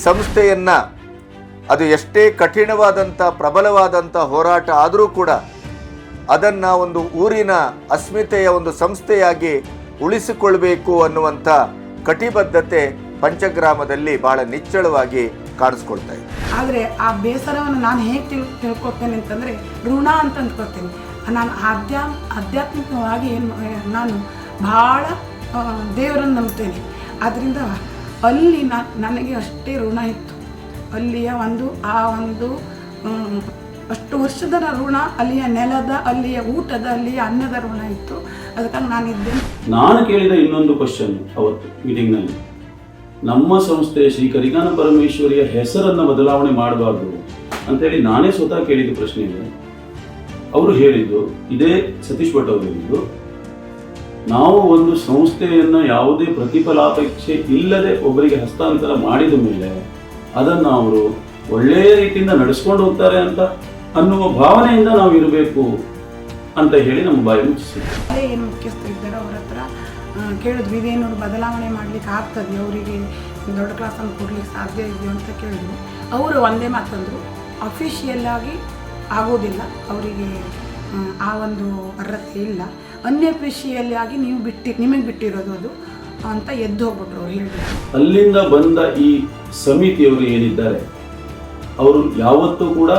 ಸಂಸ್ಥೆಯನ್ನು ಅದು ಎಷ್ಟೇ ಕಠಿಣವಾದಂಥ ಪ್ರಬಲವಾದಂಥ ಹೋರಾಟ ಆದರೂ ಕೂಡ ಅದನ್ನು ಒಂದು ಊರಿನ ಅಸ್ಮಿತೆಯ ಒಂದು ಸಂಸ್ಥೆಯಾಗಿ ಉಳಿಸಿಕೊಳ್ಬೇಕು ಅನ್ನುವಂಥ ಕಟಿಬದ್ಧತೆ ಪಂಚಗ್ರಾಮದಲ್ಲಿ ಬಹಳ ನಿಚ್ಚಳವಾಗಿ ಕಾಣಿಸ್ಕೊಳ್ತಾ ಇದೆ. ಆದರೆ ಆ ಬೇಸರವನ್ನು ನಾನು ಹೇಗೆ ತಿಳ್ಕೊಳ್ತೇನೆ ಅಂತಂದರೆ ಋಣ ಅಂತ ಅಂದ್ಕೊಳ್ತೇನೆ. ನಾನು ಆಧ್ಯಾತ್ಮಿಕವಾಗಿ ನಾನು ಭಾಳ ದೇವರನ್ನು ನಂಬ್ತೇನೆ. ಆದ್ದರಿಂದ ಅಲ್ಲಿ ನನಗೆ ಅಷ್ಟೇ ಋಣ ಇತ್ತು. ಅಲ್ಲಿಯ ಒಂದು ಅಷ್ಟು ವರ್ಷದ ಋಣ, ಅಲ್ಲಿಯ ನೆಲದ, ಅಲ್ಲಿಯ ಊಟದ, ಅಲ್ಲಿಯ ಅನ್ನದ ಋಣ ಇತ್ತು. ಅದಕ್ಕಾಗಿ ನಾನಿದ್ದೇನೆ. ನಾನು ಕೇಳಿದ ಇನ್ನೊಂದು ಕ್ವಶನ್ ಅವತ್ತು ಮೀಟಿಂಗ್ನಲ್ಲಿ, ನಮ್ಮ ಸಂಸ್ಥೆ ಶ್ರೀ ಕರಿಕಾನ ಪರಮೇಶ್ವರಿಯ ಹೆಸರನ್ನು ಬದಲಾವಣೆ ಮಾಡಬಾರ್ದು ಅಂತೇಳಿ ನಾನೇ ಸ್ವತಃ ಕೇಳಿದ ಪ್ರಶ್ನೆ ಇದೆ. ಅವರು ಹೇಳಿದ್ದು ಇದೇ, ಸತೀಶ್ ಭಟ್ ಅವರು ಹೇಳಿದ್ದು, ನಾವು ಒಂದು ಸಂಸ್ಥೆಯನ್ನು ಯಾವುದೇ ಪ್ರತಿಫಲಾಪೇಕ್ಷೆ ಇಲ್ಲದೆ ಒಬ್ಬರಿಗೆ ಹಸ್ತಾಂತರ ಮಾಡಿದ ಮೇಲೆ ಅದನ್ನು ಅವರು ಒಳ್ಳೆಯ ರೀತಿಯಿಂದ ನಡೆಸ್ಕೊಂಡು ಹೋಗ್ತಾರೆ ಅಂತ ಅನ್ನುವ ಭಾವನೆಯಿಂದ ನಾವು ಇರಬೇಕು ಅಂತ ಹೇಳಿ ನಮ್ಮ ಬಾಯಿ ಮುಚ್ಚಿಸಿದ್ವಿ. ಏನು ಮುಖ್ಯಸ್ಥರಿದ್ದಾರೆ ಅವ್ರ ಹತ್ರ ಕೇಳಿದ್ವಿ, ಇದೇನವರು ಬದಲಾವಣೆ ಮಾಡಲಿಕ್ಕೆ ಆಗ್ತದೆ, ಅವರಿಗೆ ದೊಡ್ಡ ಕ್ಲಾಸನ್ನು ಕೊಡಲಿಕ್ಕೆ ಸಾಧ್ಯ ಇದೆಯೋ ಅಂತ ಕೇಳಿದ್ವಿ. ಅವರು ಒಂದೇ ಮಾತಂದರು, ಅಫಿಷಿಯಲ್ ಆಗಿ ಆಗೋದಿಲ್ಲ, ಅವರಿಗೆ ಆ ಒಂದು ಅರ್ಹತೆ ಇಲ್ಲ, ಅನ್ಅಫಿಷಿಯಲ್ ಆಗಿ ನಿಮಗೆ ಬಿಟ್ಟಿರೋದು ಅದು ಅಂತ ಎದ್ದು ಹೋಗ್ಬಿಟ್ರು ಅವ್ರು ಹೇಳಿದ್ರು. ಅಲ್ಲಿಂದ ಬಂದ ಈ ಸಮಿತಿಯವರು ಏನಿದ್ದಾರೆ ಅವರು ಯಾವತ್ತೂ ಕೂಡ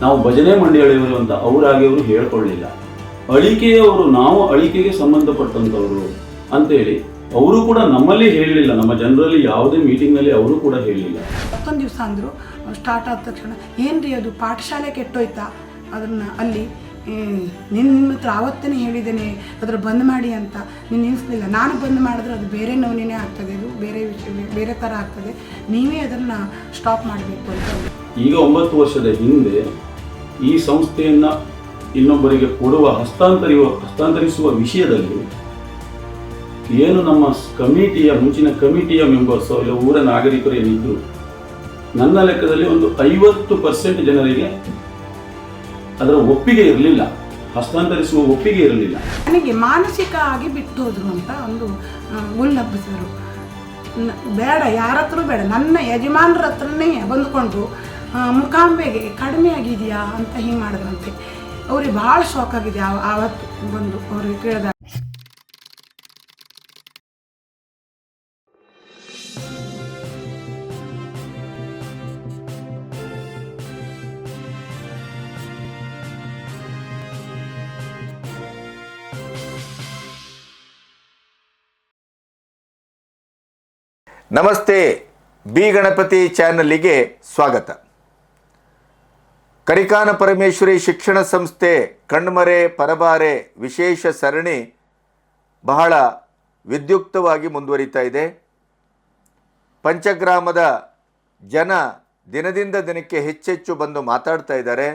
ನಾವು ಭಜನೆ ಮಂಡಳಿಯವರು ಅಂತ ಅವರಾಗಿ ಅವರು ಹೇಳ್ಕೊಳ್ಳಿಲ್ಲ. ಅಳಿಕೆಯವರು, ನಾವು ಅಳಿಕೆಗೆ ಸಂಬಂಧಪಟ್ಟಂಥವರು ಅಂತೇಳಿ ಅವರು ಕೂಡ ನಮ್ಮಲ್ಲಿ ಹೇಳಲಿಲ್ಲ. ನಮ್ಮ ಜನರಲ್ಲಿ ಯಾವುದೇ ಮೀಟಿಂಗ್ನಲ್ಲಿ ಅವರು ಕೂಡ ಹೇಳಲಿಲ್ಲ. ಮತ್ತೊಂದು ದಿವಸ ಅಂದರು ಸ್ಟಾರ್ಟ್ ಆದ ತಕ್ಷಣ, ಏನ್ರಿ ಅದು ಪಾಠಶಾಲೆ ಕೆಟ್ಟೋಯ್ತಾ, ಅದನ್ನು ಅಲ್ಲಿ ನಿಮ್ಮ ಹತ್ರ ಆವತ್ತೇ ಹೇಳಿದ್ದೇನೆ ಅದರ ಬಂದ್ ಮಾಡಿ ಅಂತ, ನೀನು ನಿಲ್ಲಿಸಲಿಲ್ಲ. ನಾನು ಬಂದ್ ಮಾಡಿದ್ರೆ ಅದು ಬೇರೆ ನವನೇ ಆಗ್ತದೆ, ಅದು ಬೇರೆ ಥರ ಆಗ್ತದೆ, ನೀವೇ ಅದನ್ನು ಸ್ಟಾಪ್ ಮಾಡಬೇಕು ಅಂತ. ಈಗ 9 ವರ್ಷದ ಹಿಂದೆ ಈ ಸಂಸ್ಥೆಯನ್ನು ಇನ್ನೊಬ್ಬರಿಗೆ ಕೊಡುವ ಹಸ್ತಾಂತರಿಸುವ ವಿಷಯದಲ್ಲಿ ಏನು ನಮ್ಮ ಮುಂಚಿನ ಕಮಿಟಿಯ ಮೆಂಬರ್ಸೋ ಇಲ್ಲ ಊರ ನಾಗರಿಕರು ಏನಿದ್ರು, ನನ್ನ ಲೆಕ್ಕದಲ್ಲಿ ಒಂದು 50% ಜನರಿಗೆ ಅದರ ಒಪ್ಪಿಗೆ ಇರಲಿಲ್ಲ, ಹಸ್ತಾಂತರಿಸುವ ಒಪ್ಪಿಗೆ ಇರಲಿಲ್ಲ. ನನಗೆ ಮಾನಸಿಕ ಆಗಿ ಬಿಟ್ಟು ಹೋದ್ರು ಅಂತ ಒಂದು ಗುಲ್ನಬ್ಬಿಸಿದ್ರು. ಬೇಡ, ಯಾರ ಹತ್ರ ಬೇಡ, ನನ್ನ ಯಜಮಾನರ ಹತ್ರನೇ ಬಂದುಕೊಂಡು ಮುಖಾಂಬೆಗೆ ಕಡಿಮೆ ಆಗಿದೆಯಾ ಅಂತ ಹಿಂಗೆ ಮಾಡಿದ್ರಂತೆ. ಅವ್ರಿಗೆ ಭಾಳ ಶಾಕ್ ಆಗಿದೆ ಆವತ್ತು ಬಂದು ಅವ್ರಿಗೆ ಕೇಳಿದಾಗ. ನಮಸ್ತೆ, ಬಿ ಗಣಪತಿ ಚಾನಲ್ಲಿಗೆ ಸ್ವಾಗತ. ಕರಿಕಾನ ಪರಮೇಶ್ವರಿ ಶಿಕ್ಷಣ ಸಂಸ್ಥೆ ಕಣ್ಮರೆ ಪರಬಾರೆ ವಿಶೇಷ ಸರಣಿ ಬಹಳ ವಿದ್ಯುಕ್ತವಾಗಿ ಮುಂದುವರಿತಾ ಇದೆ. ಪಂಚಗ್ರಾಮದ ಜನ ದಿನದಿಂದ ದಿನಕ್ಕೆ ಹೆಚ್ಚೆಚ್ಚು ಬಂದು ಮಾತಾಡ್ತಾ ಇದ್ದಾರೆ.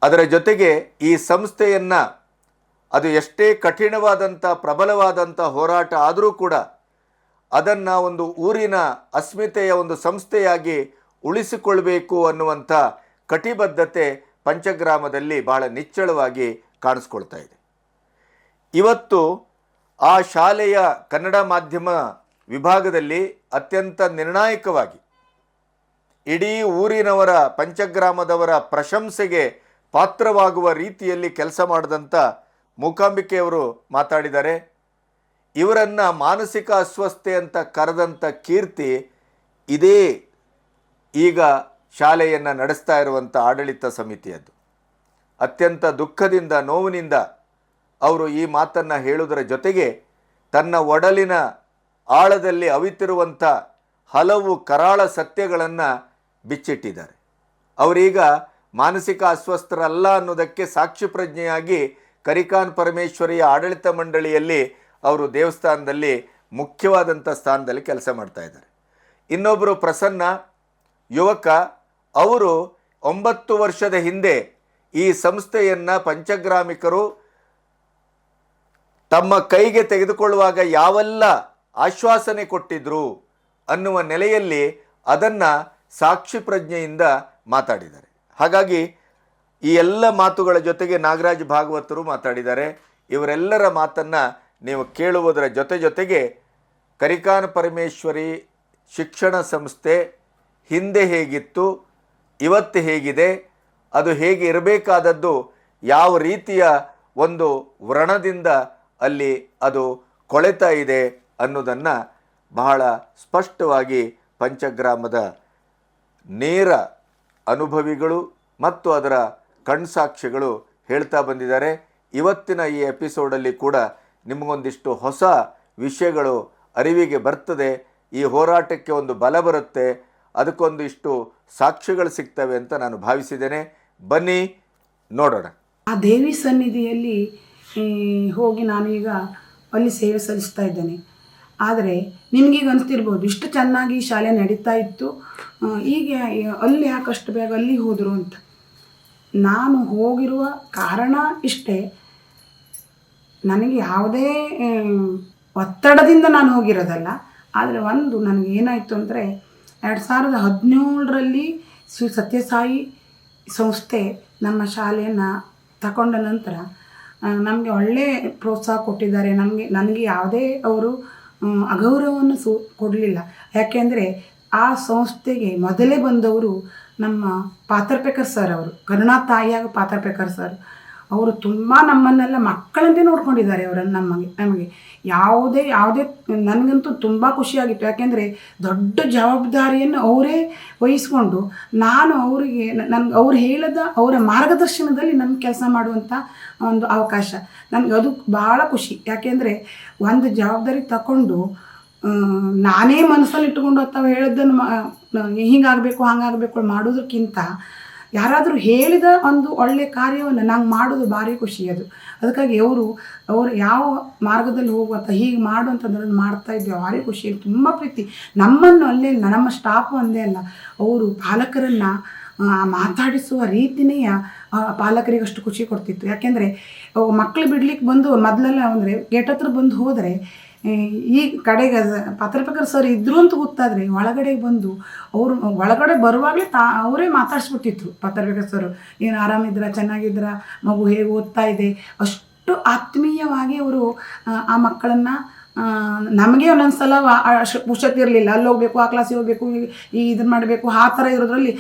ಅದರ ಜೊತೆಗೆ ಈ ಸಂಸ್ಥೆಯನ್ನು ಅದು ಎಷ್ಟೇ ಕಠಿಣವಾದಂಥ ಪ್ರಬಲವಾದಂಥ ಹೋರಾಟ ಆದರೂ ಕೂಡ ಅದನ್ನು ಒಂದು ಊರಿನ ಅಸ್ಮಿತೆಯ ಒಂದು ಸಂಸ್ಥೆಯಾಗಿ ಉಳಿಸಿಕೊಳ್ಬೇಕು ಅನ್ನುವಂಥ ಕಟಿಬದ್ಧತೆ ಪಂಚಗ್ರಾಮದಲ್ಲಿ ಬಹಳ ನಿಚ್ಚಳವಾಗಿ ಕಾಣಿಸ್ಕೊಳ್ತಾ ಇದೆ. ಇವತ್ತು ಆ ಶಾಲೆಯ ಕನ್ನಡ ಮಾಧ್ಯಮ ವಿಭಾಗದಲ್ಲಿ ಅತ್ಯಂತ ನಿರ್ಣಾಯಕವಾಗಿ ಇಡೀ ಊರಿನವರ, ಪಂಚಗ್ರಾಮದವರ ಪ್ರಶಂಸೆಗೆ ಪಾತ್ರವಾಗುವ ರೀತಿಯಲ್ಲಿ ಕೆಲಸ ಮಾಡಿದಂಥ ಮೂಕಾಂಬಿಕೆಯವರು ಮಾತಾಡಿದ್ದಾರೆ. ಇವರನ್ನು ಮಾನಸಿಕ ಅಸ್ವಸ್ಥೆ ಅಂತ ಕರೆದಂಥ ಕೀರ್ತಿ ಇದೇ ಈಗ ಶಾಲೆಯನ್ನು ನಡೆಸ್ತಾ ಇರುವಂಥ ಆಡಳಿತ ಸಮಿತಿಯದ್ದು. ಅತ್ಯಂತ ದುಃಖದಿಂದ, ನೋವಿನಿಂದ ಅವರು ಈ ಮಾತನ್ನು ಹೇಳುವುದರ ಜೊತೆಗೆ ತನ್ನ ಒಡಲಿನ ಆಳದಲ್ಲಿ ಅವಿತಿರುವಂಥ ಹಲವು ಕರಾಳ ಸತ್ಯಗಳನ್ನು ಬಿಚ್ಚಿಟ್ಟಿದ್ದಾರೆ. ಅವರೀಗ ಮಾನಸಿಕ ಅಸ್ವಸ್ಥರಲ್ಲ ಅನ್ನೋದಕ್ಕೆ ಸಾಕ್ಷಿ ಪ್ರಜ್ಞೆಯಾಗಿ ಕರಿಕಾನ್ ಪರಮೇಶ್ವರಿಯ ಆಡಳಿತ ಮಂಡಳಿಯಲ್ಲಿ ಅವರು ದೇವಸ್ಥಾನದಲ್ಲಿ ಮುಖ್ಯವಾದಂಥ ಸ್ಥಾನದಲ್ಲಿ ಕೆಲಸ ಮಾಡ್ತಾ ಇದ್ದಾರೆ. ಇನ್ನೊಬ್ಬರು ಪ್ರಸನ್ನ ಯುವಕ, ಅವರು 9 ವರ್ಷದ ಹಿಂದೆ ಈ ಸಂಸ್ಥೆಯನ್ನು ಪಂಚಗ್ರಾಮಿಕರು ತಮ್ಮ ಕೈಗೆ ತೆಗೆದುಕೊಳ್ಳುವಾಗ ಯಾವೆಲ್ಲ ಆಶ್ವಾಸನೆ ಕೊಟ್ಟಿದ್ರು ಅನ್ನುವ ನೆಲೆಯಲ್ಲಿ ಅದನ್ನು ಸಾಕ್ಷಿ ಪ್ರಜ್ಞೆಯಿಂದ ಮಾತಾಡಿದ್ದಾರೆ. ಹಾಗಾಗಿ ಈ ಎಲ್ಲ ಮಾತುಗಳ ಜೊತೆಗೆ ನಾಗರಾಜ್ ಭಾಗವತರು ಮಾತಾಡಿದ್ದಾರೆ. ಇವರೆಲ್ಲರ ಮಾತನ್ನು ನೀವು ಕೇಳುವುದರ ಜೊತೆಗೆ ಕರಿಕಾನ ಪರಮೇಶ್ವರಿ ಶಿಕ್ಷಣ ಸಂಸ್ಥೆ ಹಿಂದೆ ಹೇಗಿತ್ತು, ಇವತ್ತು ಹೇಗಿದೆ, ಅದು ಹೇಗೆ ಇರಬೇಕಾದದ್ದು, ಯಾವ ರೀತಿಯ ಒಂದು ವ್ರಣದಿಂದ ಅಲ್ಲಿ ಅದು ಕೊಳೆತಾ ಇದೆ ಅನ್ನೋದನ್ನು ಬಹಳ ಸ್ಪಷ್ಟವಾಗಿ ಪಂಚಗ್ರಾಮದ ನೇರ ಅನುಭವಿಗಳು ಮತ್ತು ಅದರ ಕಣ್ಸಾಕ್ಷಿಗಳು ಹೇಳ್ತಾ ಬಂದಿದ್ದಾರೆ. ಇವತ್ತಿನ ಈ ಎಪಿಸೋಡಲ್ಲಿ ಕೂಡ ನಿಮಗೊಂದಿಷ್ಟು ಹೊಸ ವಿಷಯಗಳು ಅರಿವಿಗೆ ಬರ್ತದೆ. ಈ ಹೋರಾಟಕ್ಕೆ ಒಂದು ಬಲ ಬರುತ್ತೆ, ಅದಕ್ಕೊಂದಿಷ್ಟು ಸಾಕ್ಷ್ಯಗಳು ಸಿಗ್ತವೆ ಅಂತ ನಾನು ಭಾವಿಸಿದ್ದೇನೆ. ಬನ್ನಿ ನೋಡೋಣ. ಆ ದೇವಿ ಸನ್ನಿಧಿಯಲ್ಲಿ ಹೋಗಿ ನಾನೀಗ ಅಲ್ಲಿ ಸೇವೆ ಸಲ್ಲಿಸ್ತಾ ಇದ್ದೇನೆ. ಆದರೆ ನಿಮಗೀಗ ಅನಿಸ್ತಿರ್ಬೋದು ಇಷ್ಟು ಚೆನ್ನಾಗಿ ಶಾಲೆ ನಡೀತಾ ಇತ್ತು, ಈಗ ಅಲ್ಲಿ ಯಾಕಷ್ಟು ಬೇಗ ಅಲ್ಲಿ ಹೋದರು ಅಂತ. ನಾನು ಹೋಗಿರುವ ಕಾರಣ ಇಷ್ಟೇ, ನನಗೆ ಯಾವುದೇ ಒತ್ತಡದಿಂದ ನಾನು ಹೋಗಿರೋದಲ್ಲ. ಆದರೆ ಒಂದು ನನಗೆ ಏನಾಯಿತು ಅಂದರೆ 2017ರಲ್ಲಿ ಶ್ರೀ ಸತ್ಯಸಾಯಿ ಸಂಸ್ಥೆ ನಮ್ಮ ಶಾಲೆಯನ್ನು ತಗೊಂಡ ನಂತರ ನಮಗೆ ಒಳ್ಳೆಯ ಪ್ರೋತ್ಸಾಹ ಕೊಟ್ಟಿದ್ದಾರೆ. ನನಗೆ ಯಾವುದೇ ಅವರು ಅಗೌರವವನ್ನು ಕೊಡಲಿಲ್ಲ. ಯಾಕೆಂದರೆ ಆ ಸಂಸ್ಥೆಗೆ ಮೊದಲೇ ಬಂದವರು ನಮ್ಮ ಪಾತ್ರಪೇಕರ್ ಸರ್, ಅವರು ಕರುಣಾ ತಾಯಿಯಾಗ ಪಾತ್ರಪೇಕರ್ ಸರ್ ಅವರು ತುಂಬ ನಮ್ಮನ್ನೆಲ್ಲ ಮಕ್ಕಳಂತೆ ನೋಡ್ಕೊಂಡಿದ್ದಾರೆ. ಅವರನ್ನು ನಮಗೆ ಯಾವುದೇ ನನಗಂತೂ ತುಂಬ ಖುಷಿಯಾಗಿತ್ತು. ಯಾಕೆಂದರೆ ದೊಡ್ಡ ಜವಾಬ್ದಾರಿಯನ್ನು ಅವರೇ ವಹಿಸ್ಕೊಂಡು ನಾನು ಅವರಿಗೆ ಅವ್ರು ಹೇಳಿದ ಅವರ ಮಾರ್ಗದರ್ಶನದಲ್ಲಿ ನನ್ನ ಕೆಲಸ ಮಾಡುವಂಥ ಒಂದು ಅವಕಾಶ ನನಗೆ ಅದು ಭಾಳ ಖುಷಿ. ಯಾಕೆಂದರೆ ಒಂದು ಜವಾಬ್ದಾರಿ ತಗೊಂಡು ನಾನೇ ಮನಸ್ಸಲ್ಲಿ ಇಟ್ಟುಕೊಂಡು ಅಥವಾ ಹೇಳಿದ್ದನ್ನು ಹೀಗಾಗಬೇಕು ಹಾಗಾಗಬೇಕು ಮಾಡೋದಕ್ಕಿಂತ ಯಾರಾದರೂ ಹೇಳಿದ ಒಂದು ಒಳ್ಳೆಯ ಕಾರ್ಯವನ್ನು ನಂಗೆ ಮಾಡೋದು ಭಾರಿ ಖುಷಿ ಅದು. ಅದಕ್ಕಾಗಿ ಅವರು ಯಾವ ಮಾರ್ಗದಲ್ಲಿ ಹೋಗುವಂಥ ಹೀಗೆ ಮಾಡುವಂಥದ್ದನ್ನು ಮಾಡ್ತಾ ಇದ್ದೇವೆ, ಭಾರಿ ಖುಷಿ, ತುಂಬ ಪ್ರೀತಿ. ನಮ್ಮನ್ನು ಅಲ್ಲೇ ನಮ್ಮ ಸ್ಟಾಫು ಒಂದೇ ಅಲ್ಲ, ಅವರು ಪಾಲಕರನ್ನು ಮಾತಾಡಿಸುವ ರೀತಿನೇ ಪಾಲಕರಿಗೆ ಅಷ್ಟು ಖುಷಿ ಕೊಡ್ತಿತ್ತು. ಯಾಕೆಂದರೆ ಮಕ್ಕಳು ಬಿಡ್ಲಿಕ್ಕೆ ಬಂದು ಮೊದಲೆಲ್ಲ ಅಂದರೆ ಗೇಟ್ ಹತ್ರ ಬಂದು ಹೋದರೆ ಈ ಕಡೆಗೆ ಪಾತ್ರಪೇಕರ್ ಸರ್ ಇದ್ರು ಅಂತ ಗೊತ್ತಾದರೆ ಒಳಗಡೆಗೆ ಬಂದು ಅವರು ಒಳಗಡೆ ಬರುವಾಗಲೇ ಅವರೇ ಮಾತಾಡಿಸ್ಬಿಟ್ಟಿದ್ರು. ಪಾತ್ರಪೇಕರ್ ಸರ್ ಏನು ಆರಾಮಿದ್ರ, ಚೆನ್ನಾಗಿದ್ರ, ಮಗು ಹೇಗೆ ಓದ್ತಾ ಇದೆ, ಅಷ್ಟು ಆತ್ಮೀಯವಾಗಿ ಅವರು ಆ ಮಕ್ಕಳನ್ನು ನಮಗೆ ಒಂದೊಂದು ಸಲ ಪುಷತಿ ಇರಲಿಲ್ಲ, ಅಲ್ಲಿ ಹೋಗಬೇಕು, ಆ ಕ್ಲಾಸಿಗೆ ಹೋಗಬೇಕು, ಇದನ್ನು ಮಾಡಬೇಕು, ಆ ಥರ ಇರೋದ್ರಲ್ಲಿ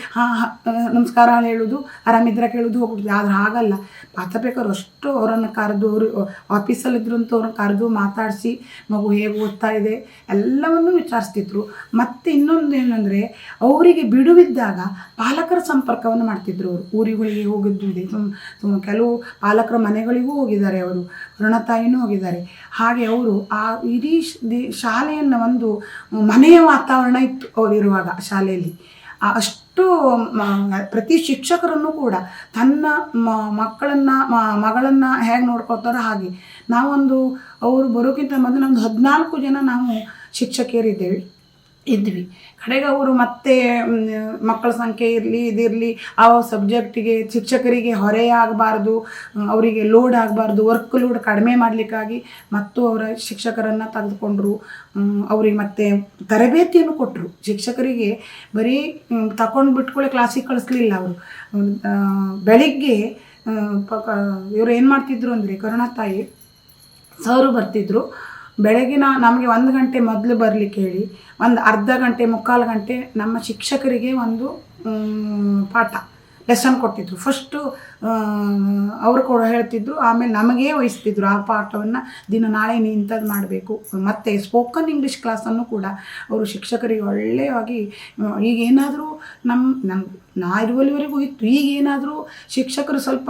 ನಮಸ್ಕಾರ ಹೇಳೋದು, ಆರಾಮಿದ್ರ ಕೇಳೋದು, ಹೋಗ್ಬಿಡ್ತೀವಿ. ಆದರೆ ಹಾಗಲ್ಲ, ಪಾತ್ರಪೇಕರು ಅಷ್ಟು ಅವರನ್ನು ಕರೆದು, ಅವರು ಆಫೀಸಲ್ಲಿದ್ರು ಅಂತ ಅವ್ರನ್ನ ಕರೆದು ಮಾತಾಡಿಸಿ ಮಗು ಹೇಗೆ ಓದ್ತಾ ಇದೆ ಎಲ್ಲವನ್ನೂ ವಿಚಾರಿಸ್ತಿದ್ರು. ಮತ್ತು ಇನ್ನೊಂದು ಏನಂದರೆ ಅವರಿಗೆ ಬಿಡುವಿದ್ದಾಗ ಪಾಲಕರ ಸಂಪರ್ಕವನ್ನು ಮಾಡ್ತಿದ್ರು. ಅವರು ಊರುಗಳಿಗೆ ಹೋಗಿದ್ದಿದೆ, ಕೆಲವು ಪಾಲಕರ ಮನೆಗಳಿಗೂ ಹೋಗಿದ್ದಾರೆ, ಅವರು ಕರುಣಾತಾಯಿನೂ ಹೋಗಿದ್ದಾರೆ. ಹಾಗೆ ಅವರು ಆ ಇಡೀ ಶಾಲೆಯನ್ನು ಒಂದು ಮನೆಯ ವಾತಾವರಣ ಇತ್ತು ಅವರಿರುವಾಗ ಶಾಲೆಯಲ್ಲಿ. ಅಷ್ಟು ಪ್ರತಿ ಶಿಕ್ಷಕರನ್ನು ಕೂಡ ತನ್ನ ಮಗಳನ್ನು ಹೇಗೆ ನೋಡ್ಕೊಳ್ತಾರೋ ಹಾಗೆ ನಾವೊಂದು ಅವರು ಬರೋಕ್ಕಿಂತ ಮೊದಲು ನಮ್ಮದು 14 ಜನ ನಾವು ಇದ್ವಿ. ಕಡೆಗೆ ಅವರು ಮತ್ತೆ ಮಕ್ಕಳ ಸಂಖ್ಯೆ ಇರಲಿ ಇದಿರಲಿ ಆ ಸಬ್ಜೆಕ್ಟಿಗೆ ಶಿಕ್ಷಕರಿಗೆ ಹೊರೆ ಆಗಬಾರ್ದು, ಅವರಿಗೆ ಲೋಡ್ ಆಗಬಾರ್ದು, ವರ್ಕ್ ಲೋಡ್ ಕಡಿಮೆ ಮಾಡಲಿಕ್ಕಾಗಿ ಮತ್ತು ಅವರ ಶಿಕ್ಷಕರನ್ನು ತೆಗೆದುಕೊಂಡ್ರು. ಅವ್ರಿಗೆ ಮತ್ತೆ ತರಬೇತಿಯನ್ನು ಕೊಟ್ಟರು. ಶಿಕ್ಷಕರಿಗೆ ಬರೀ ತಗೊಂಡು ಬಿಟ್ಕೊಳ್ಳಿ ಕ್ಲಾಸಿಗೆ ಕಳಿಸ್ಲಿಲ್ಲ. ಅವರು ಬೆಳಿಗ್ಗೆ ಇವರು ಏನು ಮಾಡ್ತಿದ್ರು ಅಂದರೆ ಕರುಣಾತಾಯಿ ಸರು ಬರ್ತಿದ್ರು. ಬೆಳಗ್ಗೆ ನಮಗೆ 1 ಗಂಟೆ ಮೊದಲು ಬರಲಿಕ್ಕೆ ಹೇಳಿ, ಒಂದು ಅರ್ಧ ಗಂಟೆ 3/4 ಗಂಟೆ ನಮ್ಮ ಶಿಕ್ಷಕರಿಗೆ ಒಂದು ಪಾಠ ಲೆಸನ್ ಕೊಡ್ತಿದ್ರು. ಫಸ್ಟು ಅವರು ಕೂಡ ಹೇಳ್ತಿದ್ರು, ಆಮೇಲೆ ನಮಗೇ ವಹಿಸ್ತಿದ್ರು ಆ ಪಾಠವನ್ನು. ನಾಳೆ ನೀ ಇಂಥದ್ದು ಮಾಡಬೇಕು. ಮತ್ತು ಸ್ಪೋಕನ್ ಇಂಗ್ಲೀಷ್ ಕ್ಲಾಸನ್ನು ಕೂಡ ಅವರು ಶಿಕ್ಷಕರಿಗೆ ಒಳ್ಳೆಯವಾಗಿ, ಈಗೇನಾದರೂ ನಾ ಇರುವಲ್ಲಿವರೆಗೂ ಇತ್ತು, ಈಗೇನಾದರೂ ಶಿಕ್ಷಕರು ಸ್ವಲ್ಪ